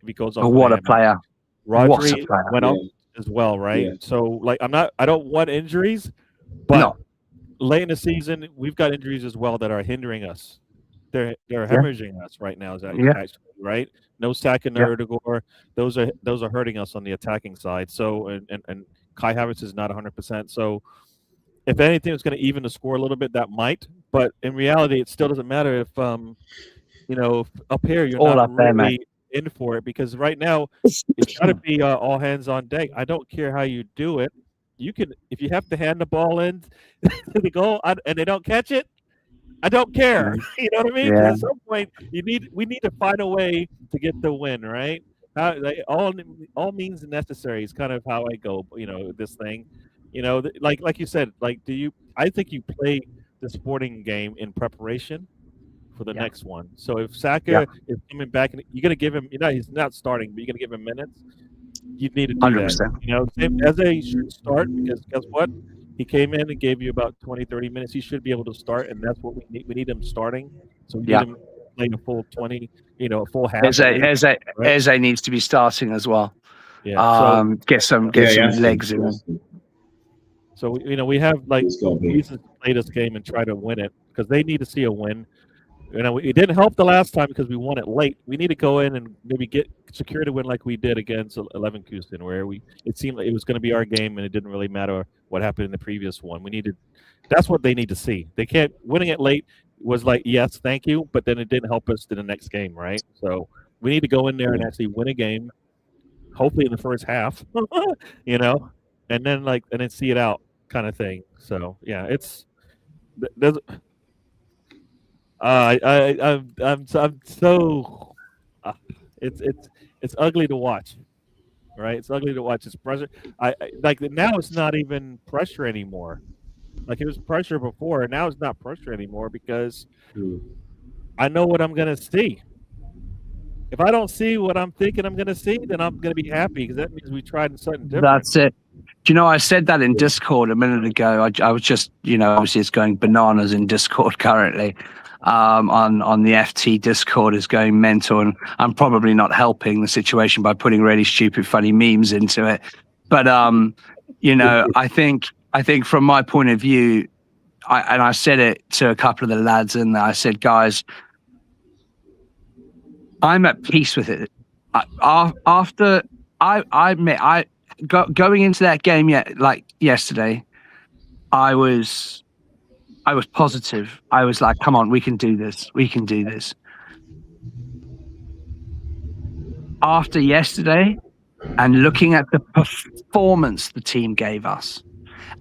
he goes off. But what a player! Rodri went out as well, right? Yeah. So I don't want injuries, but late in the season we've got injuries as well that are hindering us. They're hemorrhaging us right now. Actually, right? No Saka, no Erdegaard. Those are hurting us on the attacking side. So and Kai Havertz is not 100%. So if anything is going to even the score a little bit, that might. But in reality, it still doesn't matter if up here you're all not really in for it, because right now it's got to be all hands on deck. I don't care how you do it. You can, if you have to hand the ball in to the goal and they don't catch it, I don't care. You know what I mean? Yeah. At some point, we need to find a way to get the win, right? All means necessary is kind of how I go. This thing. Like you said, I think you play the Sporting game in preparation for the next one. So if Saka is coming back, and you're going to give him, he's not starting, but you're going to give him minutes. You need to do 100%. That. As a should start, because guess what? He came in and gave you about 20, 30 minutes. He should be able to start, and that's what we need. We need him starting. So we need him playing a full 20, a full half. Eze needs to be starting as well. Yeah. Get some legs in. So we have reasons to play this game and try to win it, because they need to see a win. It didn't help the last time because we won it late. We need to go in and maybe secure the win like we did against Leverkusen, where it seemed like it was going to be our game and it didn't really matter what happened in the previous one. That's what they need to see. They can't. Winning it late was like, yes, thank you, but then it didn't help us to the next game, right? So we need to go in there and actually win a game, hopefully in the first half, and then see it out, kind of thing. So yeah, I'm so it's ugly to watch, right? It's ugly to watch. It's pressure. Now it's not even pressure anymore. Like it was pressure before, and now it's not pressure anymore because Mm. I know what I'm gonna see. If I don't see what I'm thinking I'm gonna see, then I'm gonna be happy because that means we tried something different. That's it. Do you know, I said that in Discord a minute ago. I was just, obviously it's going bananas in Discord currently. On the FT Discord is going mental, and I'm probably not helping the situation by putting really stupid, funny memes into it. But I think from my point of view, I said it to a couple of the lads, and I said, guys, I'm at peace with it. After I admit, going into that game like yesterday, I was positive. I was like, come on, we can do this. We can do this. After yesterday and looking at the performance the team gave us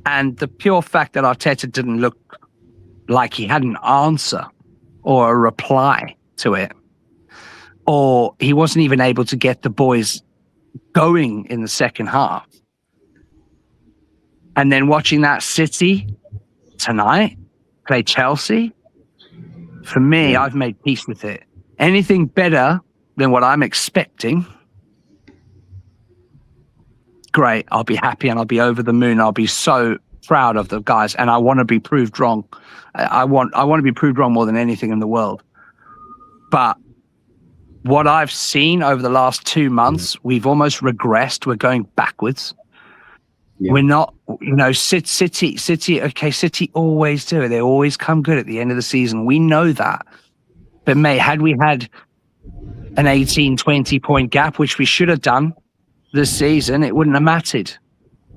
and the pure fact that Arteta didn't look like he had an answer or a reply to it, or he wasn't even able to get the boys going in the second half. And then watching that City tonight play Chelsea, for me, I've made peace with it. Anything better than what I'm expecting, great. I'll be happy and I'll be over the moon. I'll be so proud of the guys, and I want to be proved wrong. I want to be proved wrong more than anything in the world. But what I've seen over the last 2 months, we've almost regressed. We're going backwards. Yeah. We're not, City. Okay, City always do it. They always come good at the end of the season. We know that. But mate, had we had an 18, 20 point gap, which we should have done this season, it wouldn't have mattered.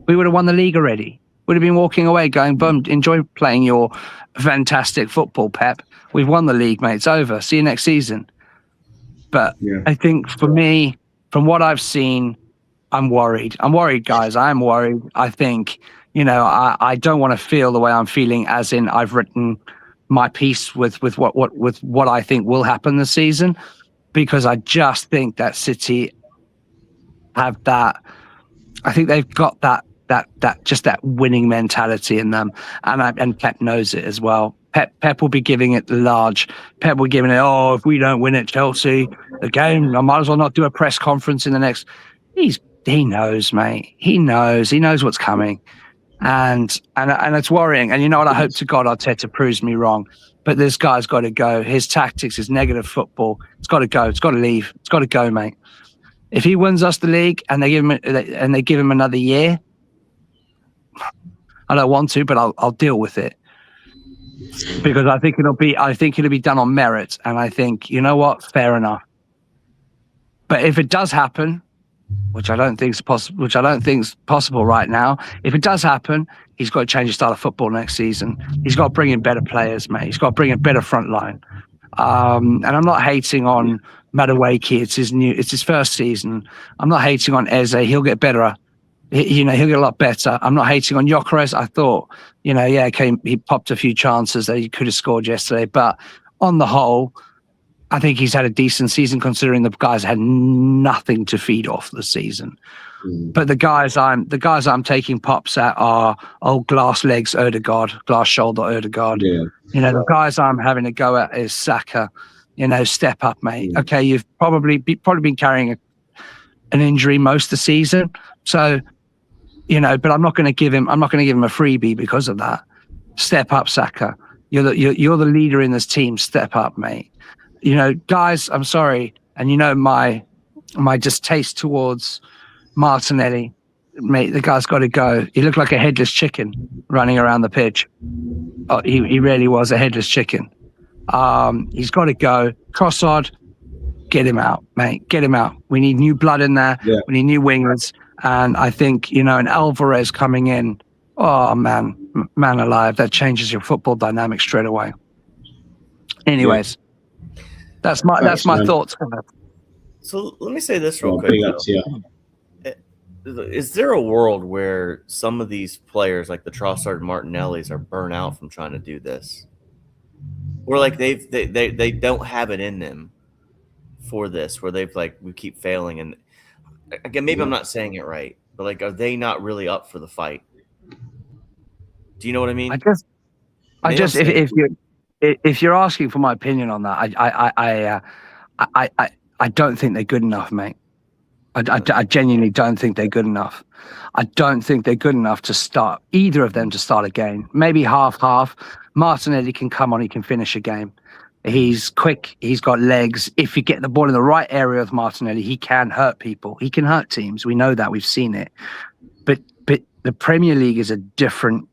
We would have won the league already. Would have been walking away going, boom, enjoy playing your fantastic football, Pep. We've won the league, mate. It's over. See you next season. But I think for me, from what I've seen, I'm worried. I'm worried, guys. I'm worried. I think, I don't want to feel the way I'm feeling, as in I've written my piece with what I think will happen this season, because I just think that City have that. I think they've got that winning mentality in them, and Pep knows it as well. Pep will be giving it the large. Pep will be giving it, if we don't win at Chelsea again, I might as well not do a press conference in the next. He knows, mate. He knows what's coming, and it's worrying. And you know what? I hope to God Arteta proves me wrong. But this guy's got to go. His tactics, his negative football, it's got to go. It's got to leave. It's got to go, mate. If he wins us the league and they give him another year, I don't want to, but I'll deal with it. Because I think it'll be done on merit, and I think, you know what, fair enough. But if it does happen, which I don't think is possible right now, if it does happen, he's got to change his style of football next season. He's got to bring in better players, mate. He's got to bring in better front line. And I'm not hating on Madueke. It's his first season. I'm not hating on Eze. He'll get better. He'll get a lot better. I'm not hating on Gyökeres. I thought, he popped a few chances that he could have scored yesterday. But on the whole, I think he's had a decent season, considering the guys had nothing to feed off the season. But the guys I'm taking pops at are glass legs Ødegaard, glass shoulder Ødegaard. Yeah. The guys I'm having a go at is Saka. Step up, mate. Okay, you've probably been carrying an injury most of the season, so. But I'm not going to give him a freebie because of that. Step up, Saka. You're the leader in this team. Step up, mate. Guys, I'm sorry, and my distaste towards Martinelli, mate. The guy's got to go. He looked like a headless chicken running around the pitch. Oh, he really was a headless chicken. He's got to go. Trossard, get him out, mate. Get him out. We need new blood in there. Yeah. We need new wingers. And I think, an Alvarez coming in, oh, man alive, that changes your football dynamic straight away. Anyways, that's my thoughts on it. So let me say this real quick. Is there a world where some of these players, like the Trossard and Martinellis, are burnt out from trying to do this? Or like they don't have it in them for this, where we keep failing, and again, maybe I'm not saying it right, but are they not really up for the fight? Do you know what I mean? If you're asking for my opinion on that, I don't think they're good enough, mate. I genuinely don't think they're good enough. I don't think they're good enough to start either of them to start a game. Maybe half. Martinelli can come on, he can finish a game. He's quick, he's got legs. If you get the ball in the right area with Martinelli, he can hurt people. He can hurt teams. We know that. We've seen it. But the Premier League is a different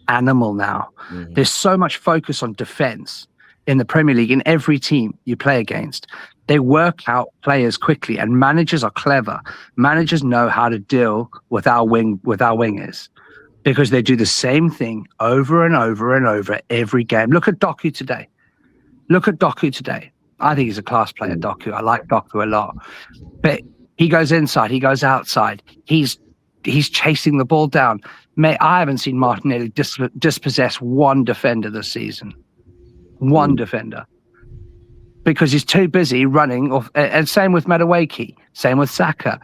animal now. Mm-hmm. There's so much focus on defense in the Premier League in every team you play against. They work out players quickly, and managers are clever. Managers know how to deal with our wingers because they do the same thing over and over and over every game. Look at Doku today. I think he's a class player, Doku. I like Doku a lot. But he goes inside, he goes outside. He's chasing the ball down. Mate, I haven't seen Martinelli dispossess one defender this season. One defender. Because he's too busy running off. And same with Madueke. Same with Saka.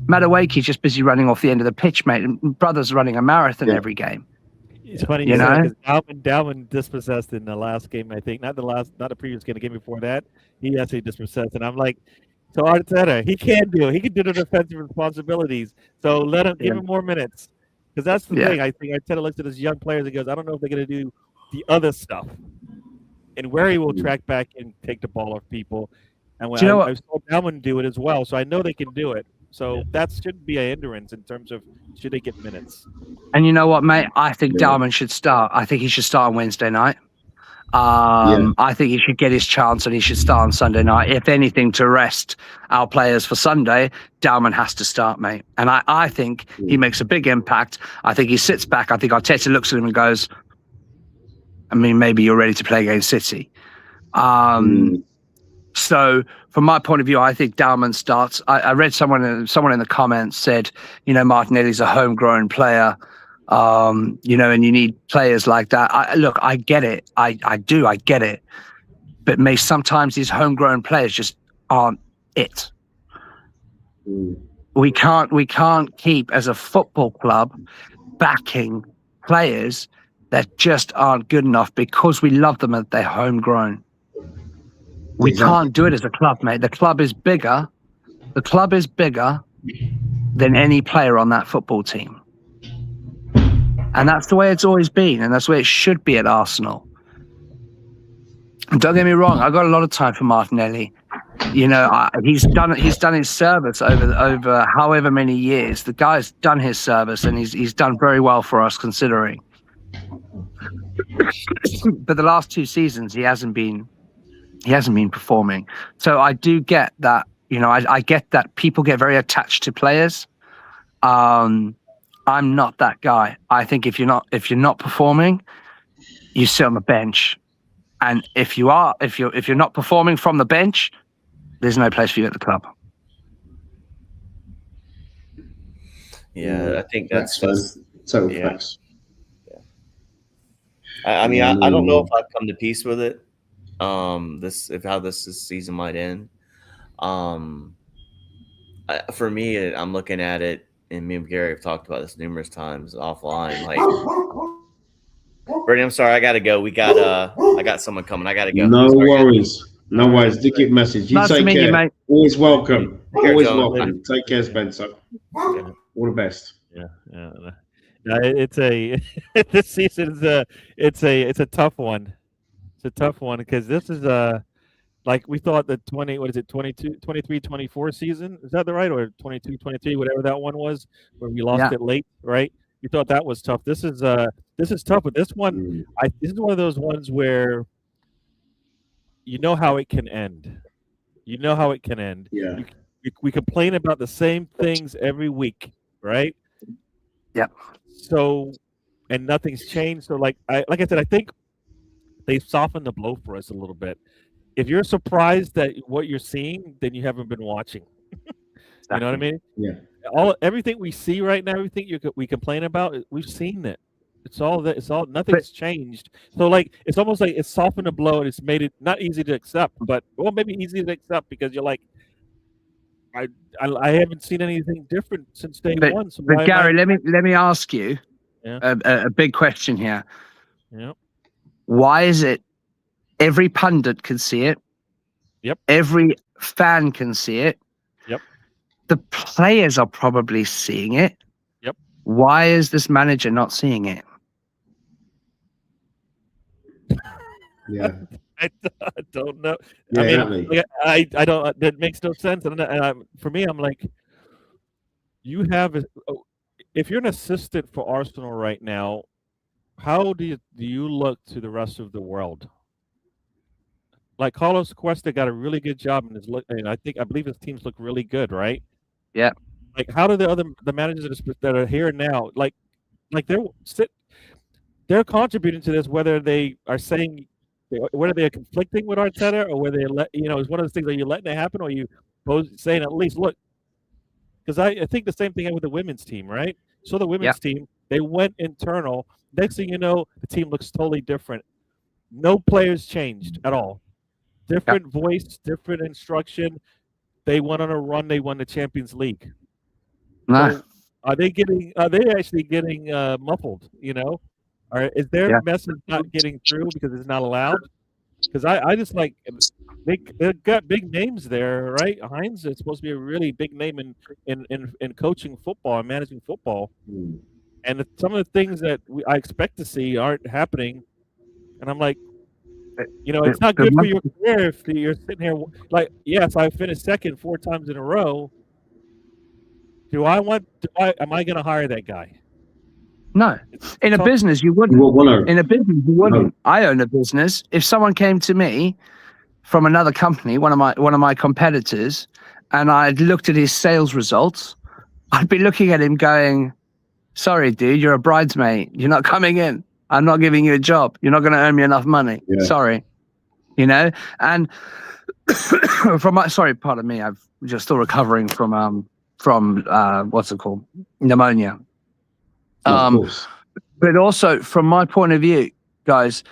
Madueke's just busy running off the end of the pitch, mate. And brother's running a marathon every game. It's funny, you know, because Dalvin dispossessed in the last game. I think not the previous game. The game before that, he actually dispossessed, and I'm like, so Arteta, he can do it. He can do the defensive responsibilities. So let him give him more minutes, because that's the thing. I think Arteta looks at his young players and goes, I don't know if they're going to do the other stuff, and where he will track back and take the ball off people. And when I saw Dalvin do it as well, so I know they can do it. So that shouldn't be a hindrance in terms of should they get minutes. And you know what, mate? I think Dalman should start. I think he should start on Wednesday night. I think he should get his chance and he should start on Sunday night. If anything, to rest our players for Sunday, Dalman has to start, mate. And I think he makes a big impact. I think he sits back. I think Arteta looks at him and goes, I mean, maybe you're ready to play against City. So from my point of view, I think Dalman starts. I read someone in the comments said, you know, Martinelli's a homegrown player, you know, and you need players like that. Look, I get it. I get it. But sometimes these homegrown players just aren't it. We can't keep as a football club backing players that just aren't good enough because we love them and they're homegrown. We can't do it as a club, mate. The club is bigger than any player on that football team. And that's the way it's always been, and that's the way it should be at Arsenal. And don't get me wrong, I've got a lot of time for Martinelli. You know, he's done his service over however many years. The guy's done his service, and he's done very well for us considering. But the last 2 seasons, he hasn't been performing. So I do get that, you know, I get that people get very attached to players. I'm not that guy. I think if you're not performing, you sit on the bench. And if you're not performing from the bench, there's no place for you at the club. Yeah, I think that's total facts. Yeah. I mean, I don't know if I've come to peace with it. How this season might end. For me, I'm looking at it, and me and Gary have talked about this numerous times offline. Like, Bernie, I'm sorry, I gotta go. I got someone coming. I gotta go. No worries. Did get message. You nice take care. You, mate. Always welcome. Welcome. Take care, Spencer. All the best. Yeah. This season is a tough one. It's a tough one because this is like we thought the 23-24 season, is that the right, or 22-23, whatever that one was where we lost it late, right? We thought that was tough. This is tough, but this one this is one of those ones where you know how it can end. Yeah. We complain about the same things every week, right? Yep. So, and nothing's changed. So like I said, I think they've softened the blow for us a little bit. If you're surprised at what you're seeing, then you haven't been watching. You know what I mean? Yeah. Everything we see right now, everything we complain about, we've seen it. Nothing's changed. So like it's almost like it's softened the blow and it's made it not easy to accept, but maybe easy to accept because you're like, I haven't seen anything different since day one. So but Gary, let me ask you, a big question here. Yeah. Why is it every pundit can see it? Yep. Every fan can see it. Yep. The players are probably seeing it. Yep. Why is this manager not seeing it? Yeah. I don't know. Yeah, I mean, exactly. like, I don't. That makes no sense. And for me, I'm like, you have. If you're an assistant for Arsenal right now, how do you look to the rest of the world? Like Carlos Cuesta got a really good job, and I believe his teams look really good, right? Yeah. Like, how do the managers that are here now, like they're contributing to this, whether they are saying, whether they are conflicting with Arteta, or whether is one of those things that you're letting it happen, or you saying at least look, because I think the same thing with the women's team, right? So the women's team, they went internal. Next thing you know, the team looks totally different. No players changed at all. Different voice, different instruction. They went on a run. They won the Champions League. No. So are they actually getting muffled? Or is their message not getting through because it's not allowed? Because I just like they've got big names there, right? Heinz is supposed to be a really big name in coaching football and managing football, and some of the things that I expect to see aren't happening. And I'm like, it's not good for your career if you're sitting here like, yes, I finished second 4 times in a row. Am I going to hire that guy? No. In a business, you wouldn't. In a business, you wouldn't. No. I own a business. If someone came to me from another company, one of my competitors, and I'd looked at his sales results, I'd be looking at him going, sorry, dude, you're a bridesmaid. You're not coming in. I'm not giving you a job. You're not going to earn me enough money. Yeah. Sorry. And pardon me, I'm just still recovering from what's it called? Pneumonia. But also from my point of view, guys,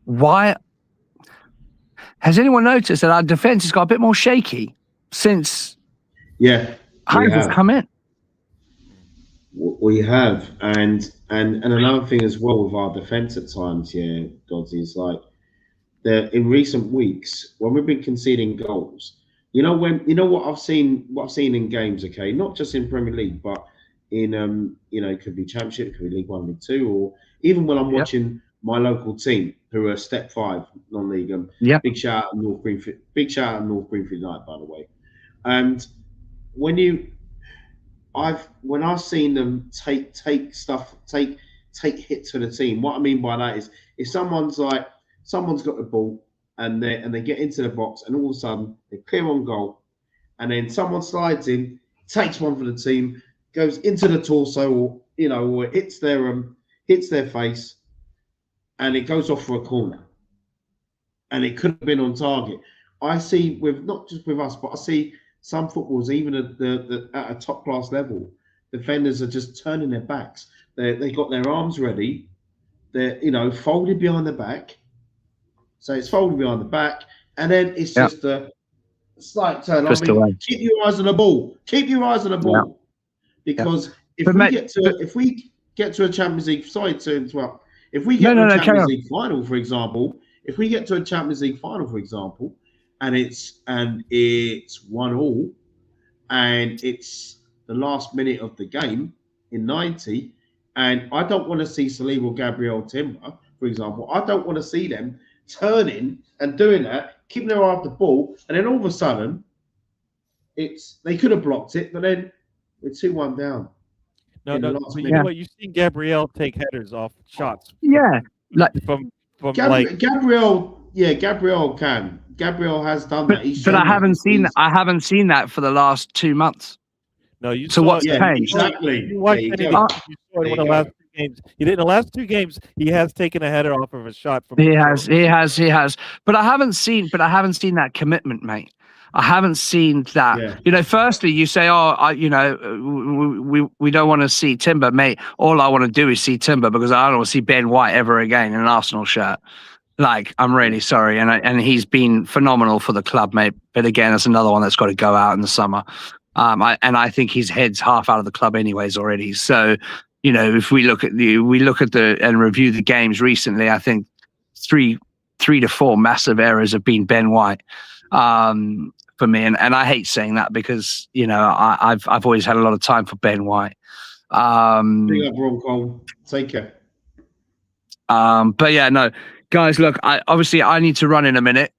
why has anyone noticed that our defense has got a bit more shaky since Heinz has come in? We have, and another thing as well with our defense at times, Gods, is like in recent weeks when we've been conceding goals. What I've seen in games, okay, not just in Premier League, but in it could be Championship, it could be League 1, League 2, or even when I'm watching my local team who are Step 5 non-league. Big shout out North Greenfield. Big shout out North Greenfield United, by the way. And when I've seen them take hits for the team, what I mean by that is if someone's got the ball and they get into the box and all of a sudden they clear on goal, and then someone slides in, takes one for the team, goes into the torso, or hits their face, and it goes off for a corner, and it could have been on target. I see with not just with us, but I see some footballers, even at a top class level, defenders are just turning their backs. They got their arms ready. They're folded behind the back. So it's folded behind the back, and then it's just a slight turn. Keep your eyes on the ball. Keep your eyes on the ball. Yeah. Because if we get to a Champions League, sorry to interrupt. If we get to a Champions League final, for example, and it's 1-1, and it's the last minute of the game in 90, and I don't want to see Saliba or Gabriel Timber, for example. I don't want to see them turning and doing that, keeping their eye off the ball, and then all of a sudden, they could have blocked it, but then we're 2-1 down. No, but you know what? You've seen Gabriel take headers off shots. Yeah, from Gabriel. Yeah, Gabriel can. Gabriel has done that. But I haven't seen that. I haven't seen that for the last 2 months. No, you. So what's changed? Exactly. You watched you saw in one of the last 2 games. He did in the last 2 games. He has taken a header off of a shot from. He has. But I haven't seen that commitment, mate. I haven't seen that. Yeah. Firstly, you say, we don't want to see Timber, mate. All I want to do is see Timber because I don't want to see Ben White ever again in an Arsenal shirt. Like, I'm really sorry. And he's been phenomenal for the club, mate. But again, that's another one that's got to go out in the summer. I think his head's half out of the club anyways already. So if we look at the and review the games recently, I think three to four massive errors have been Ben White for me, and I hate saying that because I've always had a lot of time for Ben White. Big up, Ron Cole. Take care. But yeah, no, guys, look, I need to run in a minute.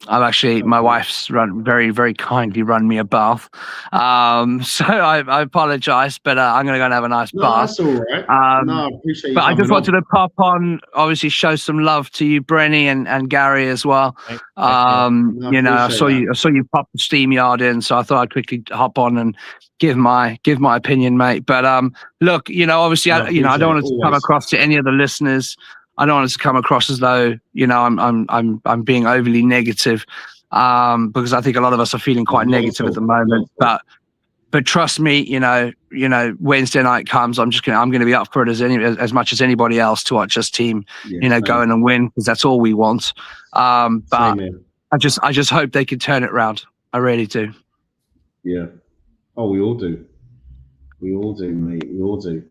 I'm actually, my wife's very, very kindly run me a bath. So I apologize, but I'm going to go and have a nice bath. That's all right. I appreciate you. But I just wanted to pop on, obviously show some love to you, Brenny and Gary as well. I saw you pop the SteamYard in, so I thought I'd quickly hop on and give my opinion, mate. But look, obviously, I don't want it to come across to any of the listeners. I don't want it to come across as though I'm being overly negative, because I think a lot of us are feeling quite negative at the moment. But trust me, Wednesday night comes, I'm going to be up for it as much as anybody else to watch us team, go in and win, because that's all we want. But I just hope they can turn it around. I really do. Yeah. Oh, we all do. We all do, mate. We all do.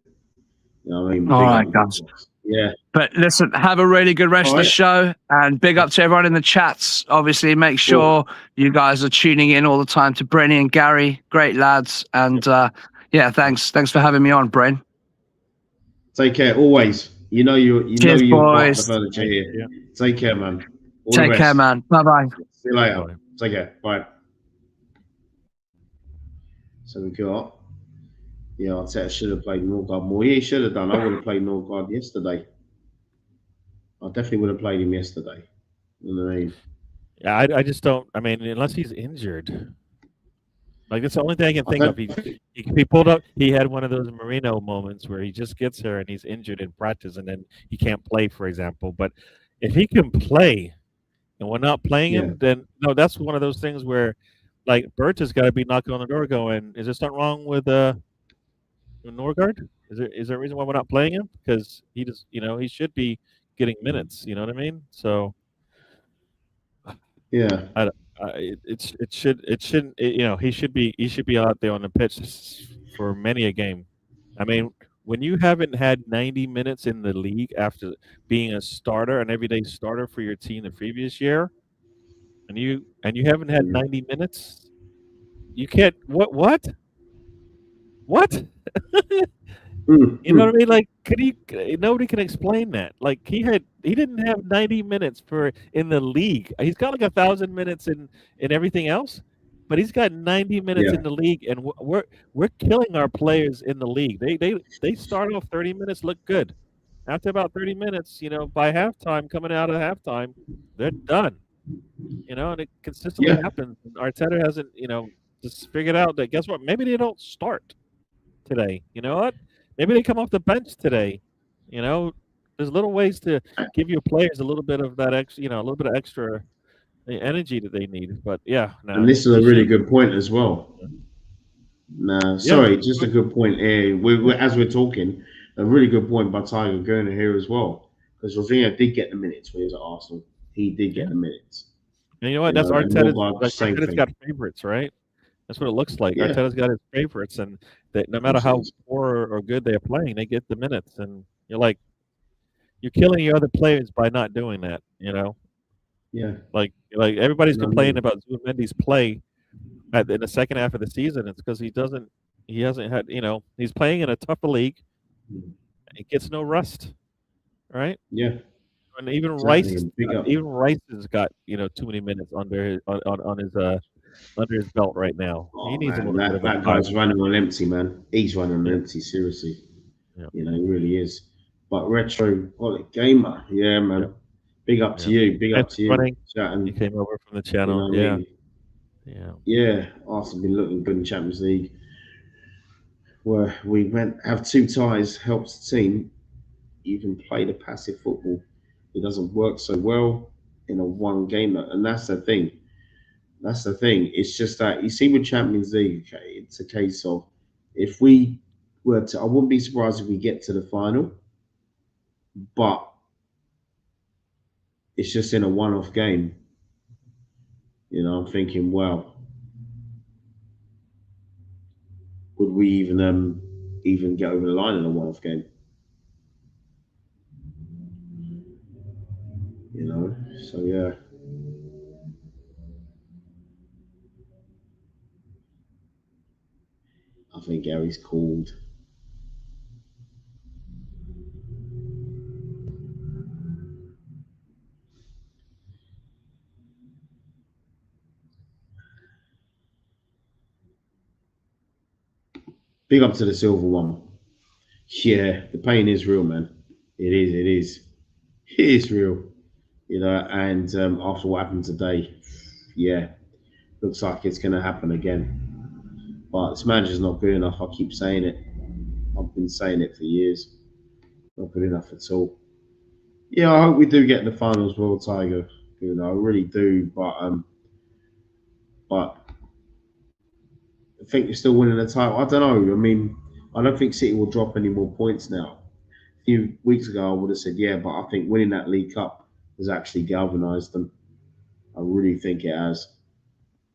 All right, guys. Yeah. But listen, have a really good rest of the show, and big up to everyone in the chats. Obviously, make sure you guys are tuning in all the time to Brenny and Gary. Great lads. And thanks for having me on, Bren. Take care. Always. You're Cheers, boys. Part of the furniture here. Take care, man. Take care, man. Bye-bye. See you later. Take care. Bye. So we got... Yeah, Arteta should have played Norgard more. Yeah, he should have done. I would have played Norgard yesterday. I definitely would have played him yesterday. You know what I mean? Yeah, I just don't. I mean, unless he's injured. Like, that's the only thing I can think of. He pulled up. He had one of those Marino moments where he just gets there and he's injured in practice, and then he can't play, for example. But if he can play, and we're not playing him, then no, that's one of those things where, like, Bert has got to be knocking on the door, going, "Is there something wrong with Norgard? Is there a reason why we're not playing him? Because he just, he should be getting minutes. You know what I mean? So, yeah, it shouldn't. He should be out there on the pitch for many a game. I mean, when you haven't had 90 minutes in the league after being a starter, an everyday starter for your team the previous year, and you haven't had 90 minutes, you can't. What? You know what I mean? Like, nobody can explain that. Like, he didn't have 90 minutes in the league. He's got like 1,000 minutes in everything else, but he's got 90 minutes in the league, and we're killing our players in the league. They start off 30 minutes, look good. After about 30 minutes, by halftime, coming out of halftime, they're done. And it consistently happens. And Arteta hasn't, just figured out that, guess what? Maybe they don't start today. You know what? Maybe they come off the bench today. There's little ways to give your players a little bit of that extra, a little bit of extra energy that they need. But and this is a really good point as well. Just a good point here. As we're talking, a really good point by Tiger Gurner here as well, because Jorginho did get the minutes when he was at Arsenal. He did get the minutes. And you know what? That's Arteta's got favorites, right? That's what it looks like. Arteta's got his favorites, and that no matter how poor or good they're playing, they get the minutes. And you're killing your other players by not doing that. Yeah. Like everybody's complaining about Zubimendi's play in the second half of the season. It's because he hasn't had, he's playing in a tougher league. He gets no rest, right? Yeah. And even Rice has got too many minutes under his belt right now. He needs a little bit of that guy's running on empty, man. He's running on empty, seriously. Yeah. He really is. But Retro Gamer, man. Yeah. Big up to you. Big up to you. He came over from the channel. Yeah. Arsenal been looking good in Champions League. Where we have 2 ties, helps the team. You can play the passive football. It doesn't work so well in a one game, and that's the thing. It's just that you see with Champions League, it's a case of if we were to, I wouldn't be surprised if we get to the final, but it's just in a one-off game. I'm thinking, well, would we even even get over the line in a one-off game. You know, so yeah. I think Gary's called. Big up to the silver one. Yeah, the pain is real, man. It is. It is real. You know, and after what happened today, yeah, looks like it's going to happen again. But this manager's not good enough. I keep saying it. I've been saying it for years. Not good enough at all. Yeah, I hope we do get in the finals, World Tiger. You know, I really do. But I think you're still winning the title. I don't know. I mean, I don't think City will drop any more points now. A few weeks ago, I would have said yeah, but I think winning that League Cup has actually galvanised them. I really think it has.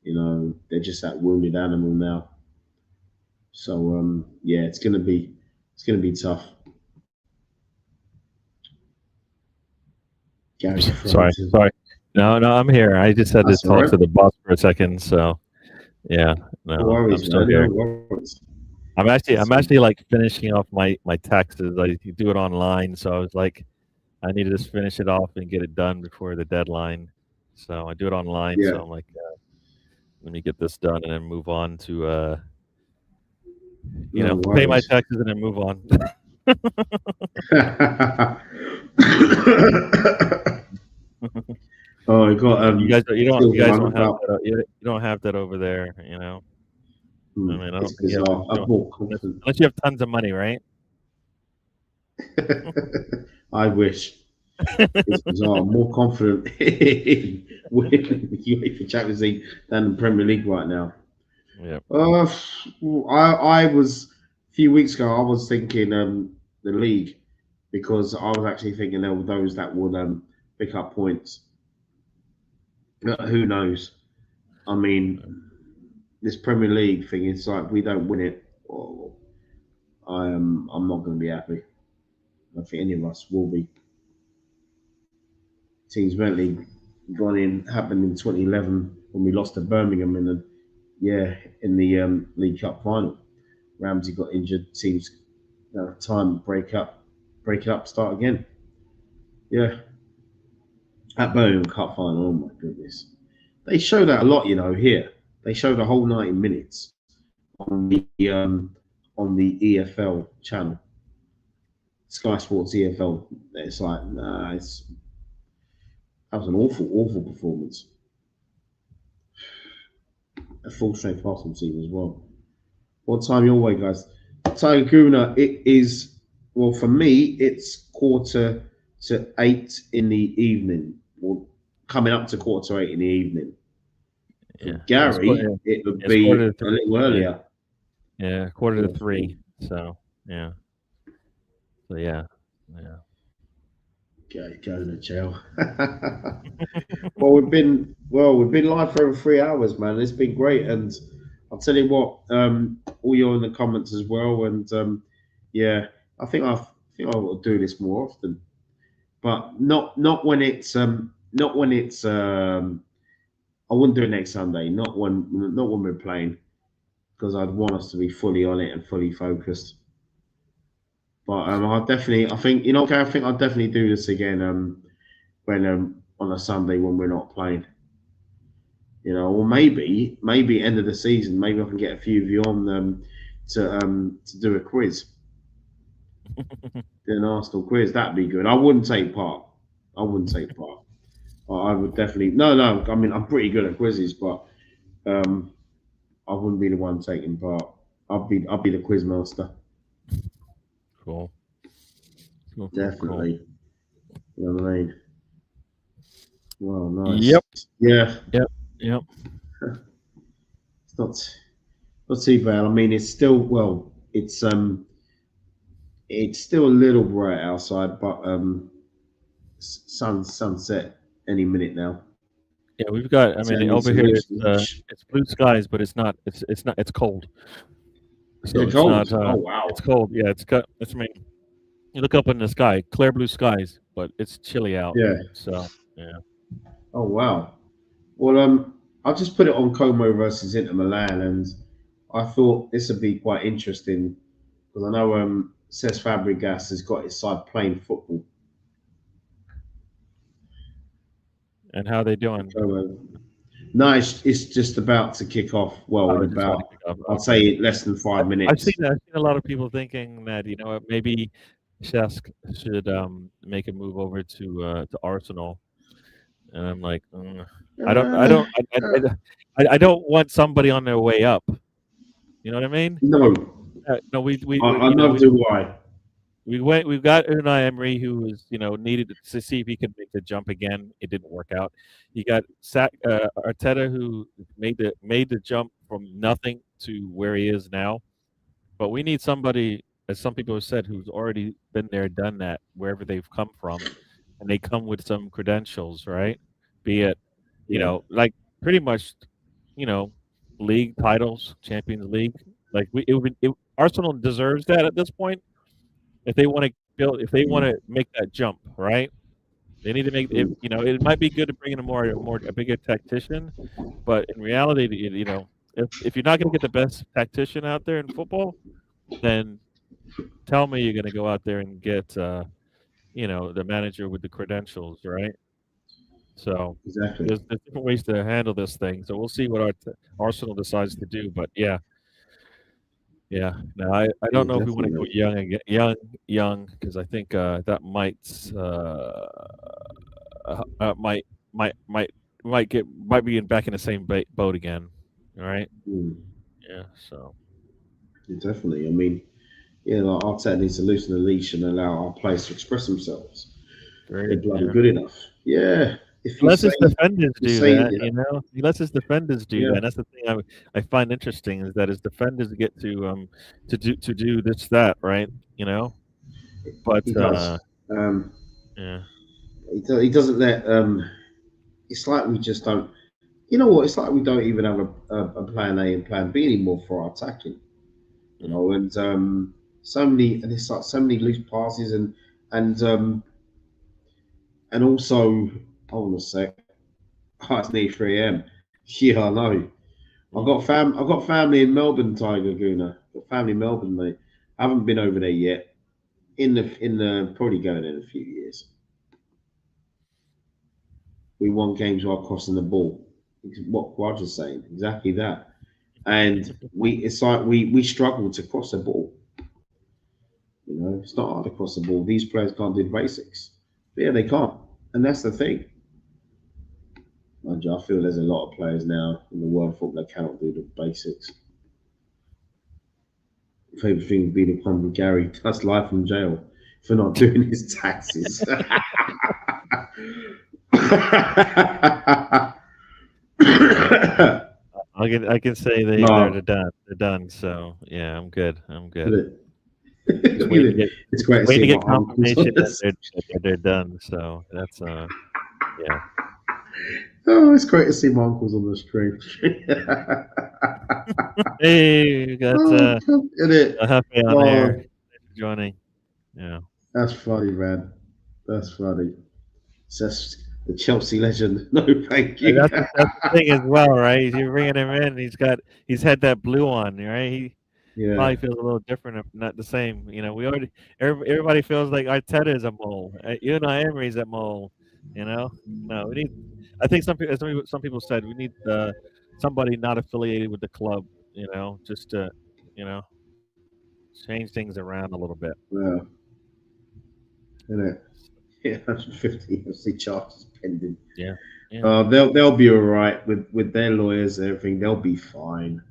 You know, they're just that wounded animal now. So yeah, it's gonna be tough. Gary, Sorry. No, I'm here. I just had That's to talk alright. to the boss for a second. So, yeah, no, No worries, I'm still man. here. No worries. I'm actually like finishing off my taxes. I do it online, so I was like, I need to just finish it off and get it done before the deadline. So I do it online. Yeah. So I'm like, let me get this done and then move on to No pay my worries. taxes and then move on. Oh, you got you guys don't have about- that, you don't have that over there, you know. I mean, I don't It's think you have, bizarre. I'm more confident. unless you have tons of money, right? I wish. It's bizarre. I'm more confident in winning the UEFA Champions League than the Premier League right now. Yeah. I was a few weeks ago. I was thinking the league because I was actually thinking there were those that would pick up points. But who knows? I mean, this Premier League thing. It's like we don't win it, I'm not going to be happy. I don't think any of us will be. Teams Bentley happened in 2011 when we lost to Birmingham in the League Cup final. Ramsey got injured. Teams time break it up, start again. Yeah, at Birmingham Cup final. Oh my goodness, they show that a lot. You know, here they show the whole 90 minutes on the EFL channel, Sky Sports EFL. It's like that was an awful performance. A full strength Arsenal team as well. What time your way, guys? Tiger Guna, it is, well, for me, it's 7:45 in the evening, or coming up to 7:45 in the evening. For Yeah. Gary, it would be a little earlier. Yeah, 2:45. So yeah. So yeah. Go to jail. We've been live for over 3 hours, man. It's been great, and I'll tell you what, all you in the comments as well, and yeah, I think I will do this more often, but not when it's I wouldn't do it next Sunday, not when we're playing, because I'd want us to be fully on it and fully focused. But I think I'll definitely do this again when on a Sunday when we're not playing. You know, or maybe end of the season, maybe I can get a few of you on to do a quiz. An Arsenal quiz, that'd be good. I wouldn't take part. I would definitely no. I mean, I'm pretty good at quizzes, but I wouldn't be the one taking part. I'll be the quiz master. Cool. Definitely. You know what I mean? Well, nice. Yep. Yeah. Yep. It's not too bad. I mean, it's still it's still a little bright outside, but sunset any minute now. Yeah, we've got. I mean, over here it's blue skies, but it's not. It's cold. So Is it it's cold? not. Oh wow. It's cold. Yeah, it's got. I mean, you look up in the sky, clear blue skies, but it's chilly out. Yeah. So yeah. Oh wow. Well, I just put it on Como versus Inter Milan, and I thought this would be quite interesting because I know Cesc Fabregas has got his side playing football. And how they doing? So, no, it's just about to kick off. Well, Oh, in it's just about about to kick off. I'd Okay. say less than 5 minutes. I've seen a lot of people thinking that maybe Cesc should make a move over to Arsenal, and I'm like, Uh, I don't want somebody on their way up. You know what I mean? no, No, I neither do I. we got Unai Emery, who was needed to see if he could make the jump again. It didn't work out. You got Arteta, who made the jump from nothing to where he is now. But we need somebody, as some people have said, who's already been there, done that, wherever they've come from, and they come with some credentials, right? Be it, Yeah. like pretty much, you know, league titles, Champions League. Like Arsenal deserves that at this point. If they want to if they want to make that jump, right? They need to make it. It might be good to bring in a bigger tactician, but in reality, if you're not going to get the best tactician out there in football, then tell me you're going to go out there and get the manager with the credentials, right? So Exactly. there's different ways to handle this thing. So we'll see what Arsenal decides to do. But yeah. No, I don't know if we want to go Definitely. young again, young, because I think that might might be back in the same boat again. All right. Mm, Yeah. So definitely. I mean, like Arteta needs to loosen the leash and allow our players to express themselves. They're great. bloody Yeah. good enough. Yeah. If He you lets say, his defenders you do say, that, He lets his defenders do that. yeah, And that's the thing I find interesting is that his defenders get to do that, right? But he does. yeah, He doesn't let. It's like we just don't. You know what? It's like we don't even have a plan A and plan B anymore for our attacking. And so many, and it's like so many loose passes and and also, hold on a sec. Oh, it's nearly 3 a.m. Yeah, I know. I've got family in Melbourne, Tiger Guna. Got family in Melbourne, mate. I haven't been over there yet. In the probably going in a few years. We won games while crossing the ball. It's what Raj is saying, exactly that. And it's like we struggle to cross the ball. It's not hard to cross the ball. These players can't do the basics. But yeah, they can't, and that's the thing. Mind you, I feel there's a lot of players now in the world of football that cannot do the basics. Favorite thing would be to come with Gary. That's life from jail for not doing his taxes. I can say No. they're done. They're done. So yeah, I'm good. I'm good. Look at Just it. waiting to get It's great to waiting to see get my uncles on confirmation this. that they're done. So that's yeah. Oh, it's great to see my uncles on the stream. Hey, we got Oh, look at it. a happy on Oh, air. Thanks for joining. Yeah. that's funny, man. That's funny. It's the Chelsea legend. No, thank And you. that's the thing as well, right? You're bringing him in. He's had that blue on, right? He Yeah, probably feels a little different, if not the same. We already everybody feels like Arteta is a mole. Emery's a mole. No, we need. I think some people said we need somebody not affiliated with the club. Just to you know change things around a little bit. yeah, isn't it? Yeah, 150 FC charges pending. Yeah. They'll be all right with their lawyers and everything. They'll be fine.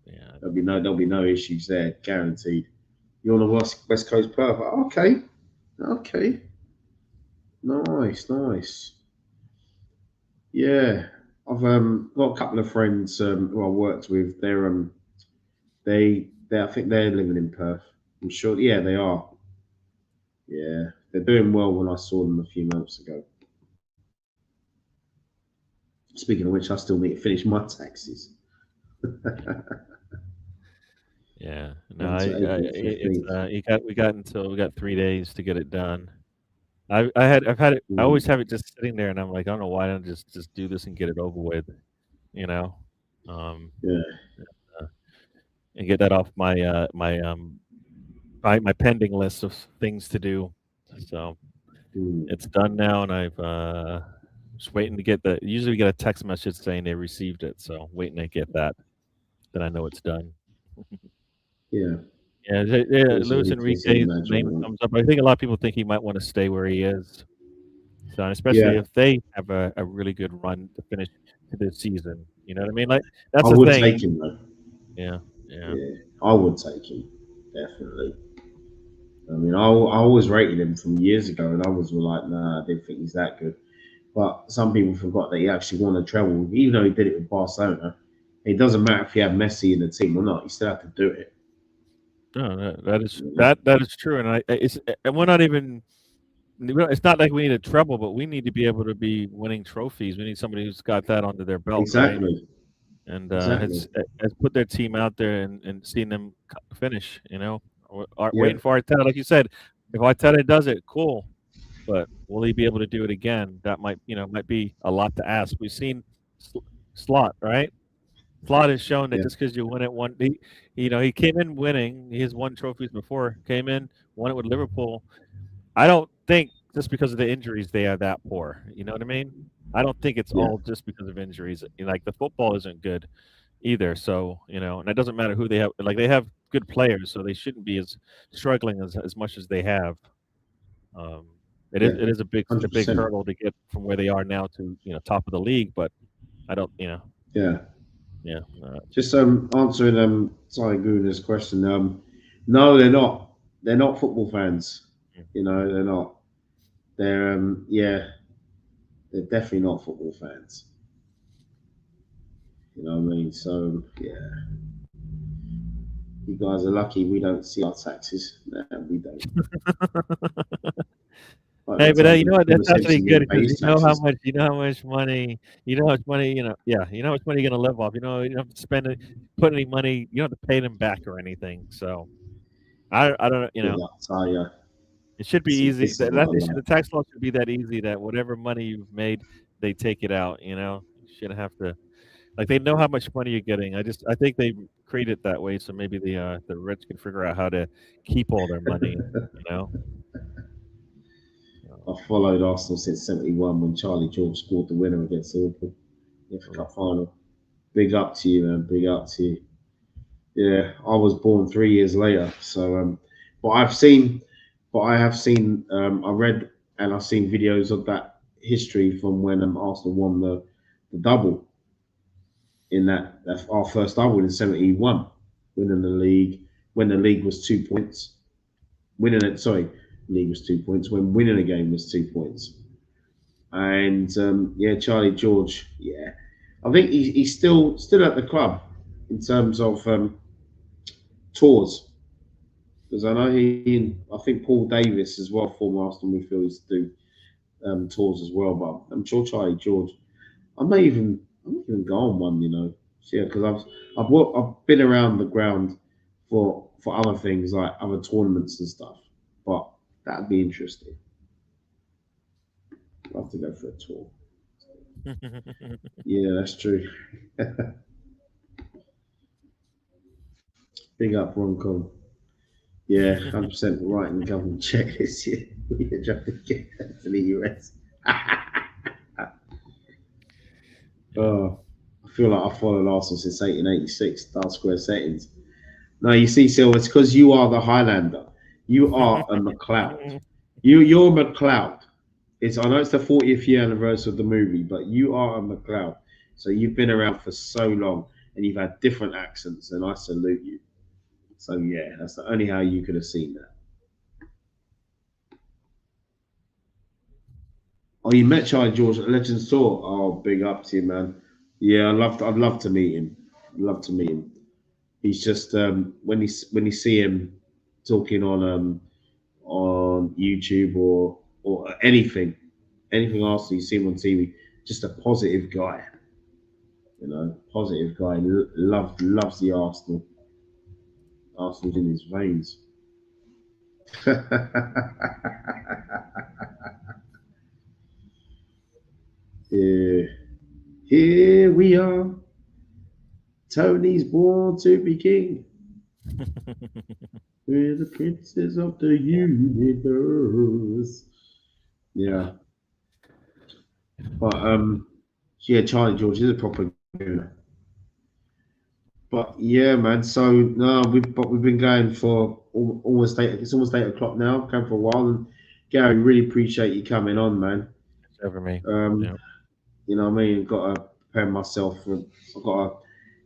Yeah. There'll be no issues there, guaranteed. You're on the West Coast Perth. Okay, nice. Yeah, I've got a couple of friends who I worked with. They I think they're living in Perth. I'm sure. Yeah, they are. Yeah, they're doing well when I saw them a few months ago. Speaking of which, I still need to finish my taxes. Yeah. No, until April it's 15th. we got 3 days to get it done. I've had it. I always have it just sitting there, and I'm like, I don't know why I don't just do this and get it over with, you know, um, Yeah. uh, and get that off my pending list of things to do. So Mm. it's done now, and I've just waiting to get the. Usually, we get a text message saying they received it, so waiting to get that. Then I know it's done. Yeah. Yeah, Also, Luis it's in Enrique's match right name now. comes up. I think a lot of people think he might want to stay where he is. So, and especially Yeah. if they have a really good run to finish to the season, you know what I mean? Like I that's the would thing. take him though. Yeah, yeah, Yeah. I would take him. Definitely. I mean, I always rated him from years ago, and I was like, nah, I didn't think he's that good. But some people forgot that he actually won a treble, even though he did it with Barcelona. It doesn't matter if you have Messi in the team or not; you still have to do it. no, that is You know? that is true, and and we're not even. It's not like we need a treble, but we need to be able to be winning trophies. We need somebody who's got that under their belt, right? Exactly. And Exactly. has put their team out there and seen them finish. You know, Yeah. waiting for Arteta, like you said. If Arteta does it, cool. But will he be able to do it again? That might be a lot to ask. We've seen Slot, right? Slot has shown that Yeah. just because you win it he came in winning. He has won trophies before. Came in, won it with Liverpool. I don't think just because of the injuries they are that poor. You know what I mean? I don't think it's Yeah. all just because of injuries. Like the football isn't good either. So and it doesn't matter who they have. Like they have good players, so they shouldn't be as struggling as much as they have. Um, Yeah. it is a big 100%. hurdle to get from where they are now to top of the league, but I don't Yeah. yeah Just answering Ty Guna's question. No, they're not. They're not football fans. You know, they're not. They're they're definitely not football fans. You know what I mean? So yeah, you guys are lucky we don't see our taxes. No, we don't. Like Hey, the but time you know when what? That's Thomas actually Simpson good didn't pay because his taxes. you know how much money yeah, you know how much money you're gonna live off. You know you don't have to put any money. You don't have to pay them back or anything. So I don't Big up, Taya. it should be See, easy. this is what I The like. tax law should be that easy that whatever money you've made, they take it out. You shouldn't have to like they know how much money you're getting. I think they create it that way so maybe the rich can figure out how to keep all their money. You know. I followed Arsenal since '71 when Charlie George scored the winner against Liverpool in the cup final. Big up to you, man. Big up to you. Yeah, I was born 3 years later, so but I have seen, I read and I've seen videos of that history from when Arsenal won the double in that our first double in '71, winning the league when the league was 2 points. Winning it, sorry, league was 2 points. When winning a game was 2 points. And yeah, Charlie George, yeah, I think he's still at the club in terms of tours. Because I know I think Paul Davis as well, former Arsenal midfielders, do tours as well. But I'm sure Charlie George, I may even go on one, you know. So, yeah, because I've been around the ground for other things like other tournaments and stuff. But that'd be interesting. I'll have to go for a tour. Yeah, that's true. Big up Roncon. Yeah, 100% writing the government check this year. We're trying to get to the US. Oh, I feel like I followed Arsenal since 1886, Dark Square settings. No, you see, Silver, it's because you are the Highlander. You are a McLeod. You're a McLeod. I know it's the 40th year anniversary of the movie, but you are a McLeod. So you've been around for so long and you've had different accents, and I salute you. So yeah, that's the only how you could have seen that. Oh, you met Charlie George at Legends Tour. Oh, big up to you, man. Yeah, I'd love to meet him. I'd love to meet him. He's just when you see him talking on YouTube or anything else you see him on TV, just a positive guy. You know, positive guy. Loves the Arsenal. Arsenal's in his veins. Yeah. Here we are. Tony's born to be king. We're the princes of the universe. Yeah. But yeah, Charlie George is a proper gooner. But yeah, man. So no, we've been going for almost 8. It's almost 8 o'clock now. Going for a while, and Gary, really appreciate you coming on, man. It's over me. You know what I mean? Got to prepare myself. I've got to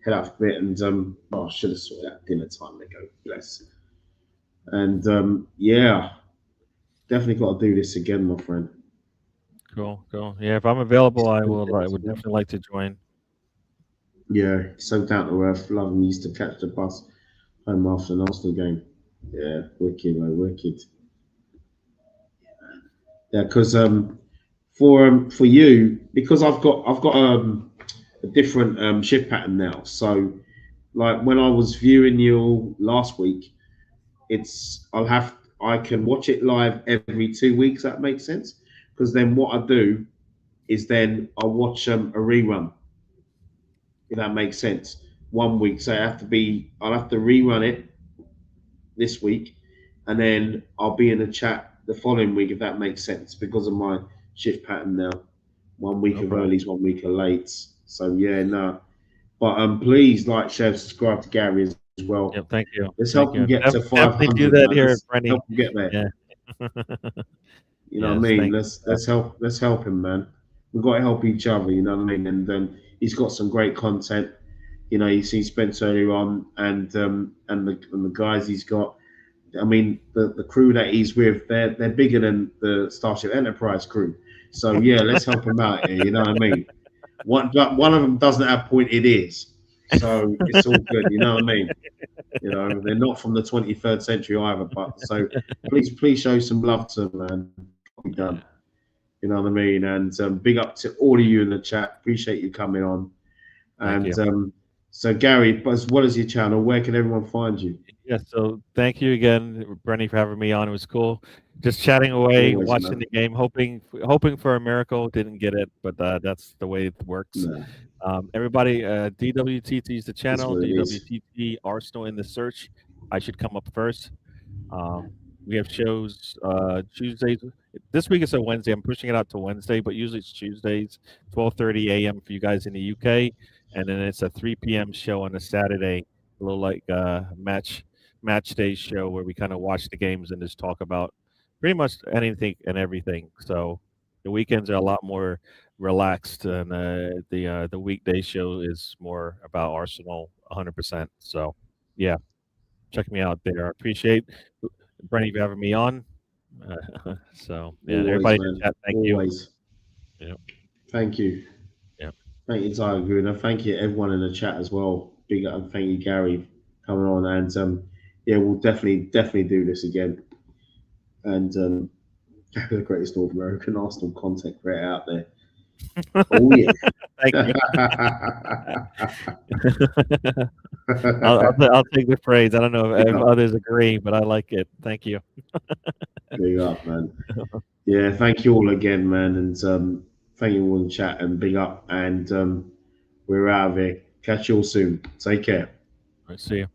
head out a bit, and I should have sorted out dinner time ago. Bless. And yeah, definitely got to do this again, my friend. Cool. Yeah, if I'm available, I would definitely like to join. Yeah, so down to earth. Love him. Used to catch the bus home after an Arsenal game. Yeah, wicked, man, wicked. Yeah, because for you, because I've got a different shift pattern now. So like when I was viewing you last week, I can watch it live every 2 weeks. That makes sense. Because then what I do is then I watch a rerun. If that makes sense. 1 week, so I'll have to rerun it this week, and then I'll be in the chat the following week, if that makes sense, because of my shift pattern now. 1 week of earlies, 1 week of lates. So yeah, no. But please like, share, subscribe to Gary as well. Yep, thank you. Let's help him get to 500. Definitely do that here, Brenny. Help him get there. Yeah. You know what I mean? Let's help him, man. We've got to help each other. You know what I mean? And he's got some great content. You know, you see Spence earlier on, and the guys he's got. I mean, the crew that he's with, they're bigger than the Starship Enterprise crew. So yeah, let's help him out here. You know what I mean? One of them doesn't have pointed ears, so it's all good. You know what I mean? You know, they're not from the 23rd century either. But so please show some love to them, man. Be done. You know what I mean? And big up to all of you in the chat. Appreciate you coming on. And so Gary, but as well as your channel, where can everyone find you? Yeah, so thank you again, Brenny, for having me on. It was cool. Just chatting away, Always, watching man. the game, hoping for a miracle. Didn't get it, but that's the way it works. No. Everybody, DWTT is the channel. what it is. DWTT Arsenal in the search. I should come up first. We have shows Tuesdays. This week it's a Wednesday. I'm pushing it out to Wednesday, but usually it's Tuesdays, 12:30 a.m. for you guys in the UK, and then it's a 3 p.m. show on a Saturday, a little like match day show where we kind of watch the games and just talk about pretty much anything and everything. So the weekends are a lot more relaxed, and the weekday show is more about Arsenal 100%. So yeah, check me out there. I appreciate Brenny for having me on. So yeah, Always, everybody in man. the chat, thank Always. you. Yeah. Thank you. Yeah. Thank you, Tiger Gruner. Thank you, everyone in the chat as well. Big up, and thank you, Gary, coming on. And yeah, we'll definitely do this again. And the greatest North American Arsenal content creator out there. Oh yeah. Thank you. I'll take the praise. I don't know if others agree, but I like it. Thank you. Big up, man. Yeah, thank you all again, man. And thank you all in the chat, and big up. And we're out of here. Catch you all soon. Take care. All right, see you.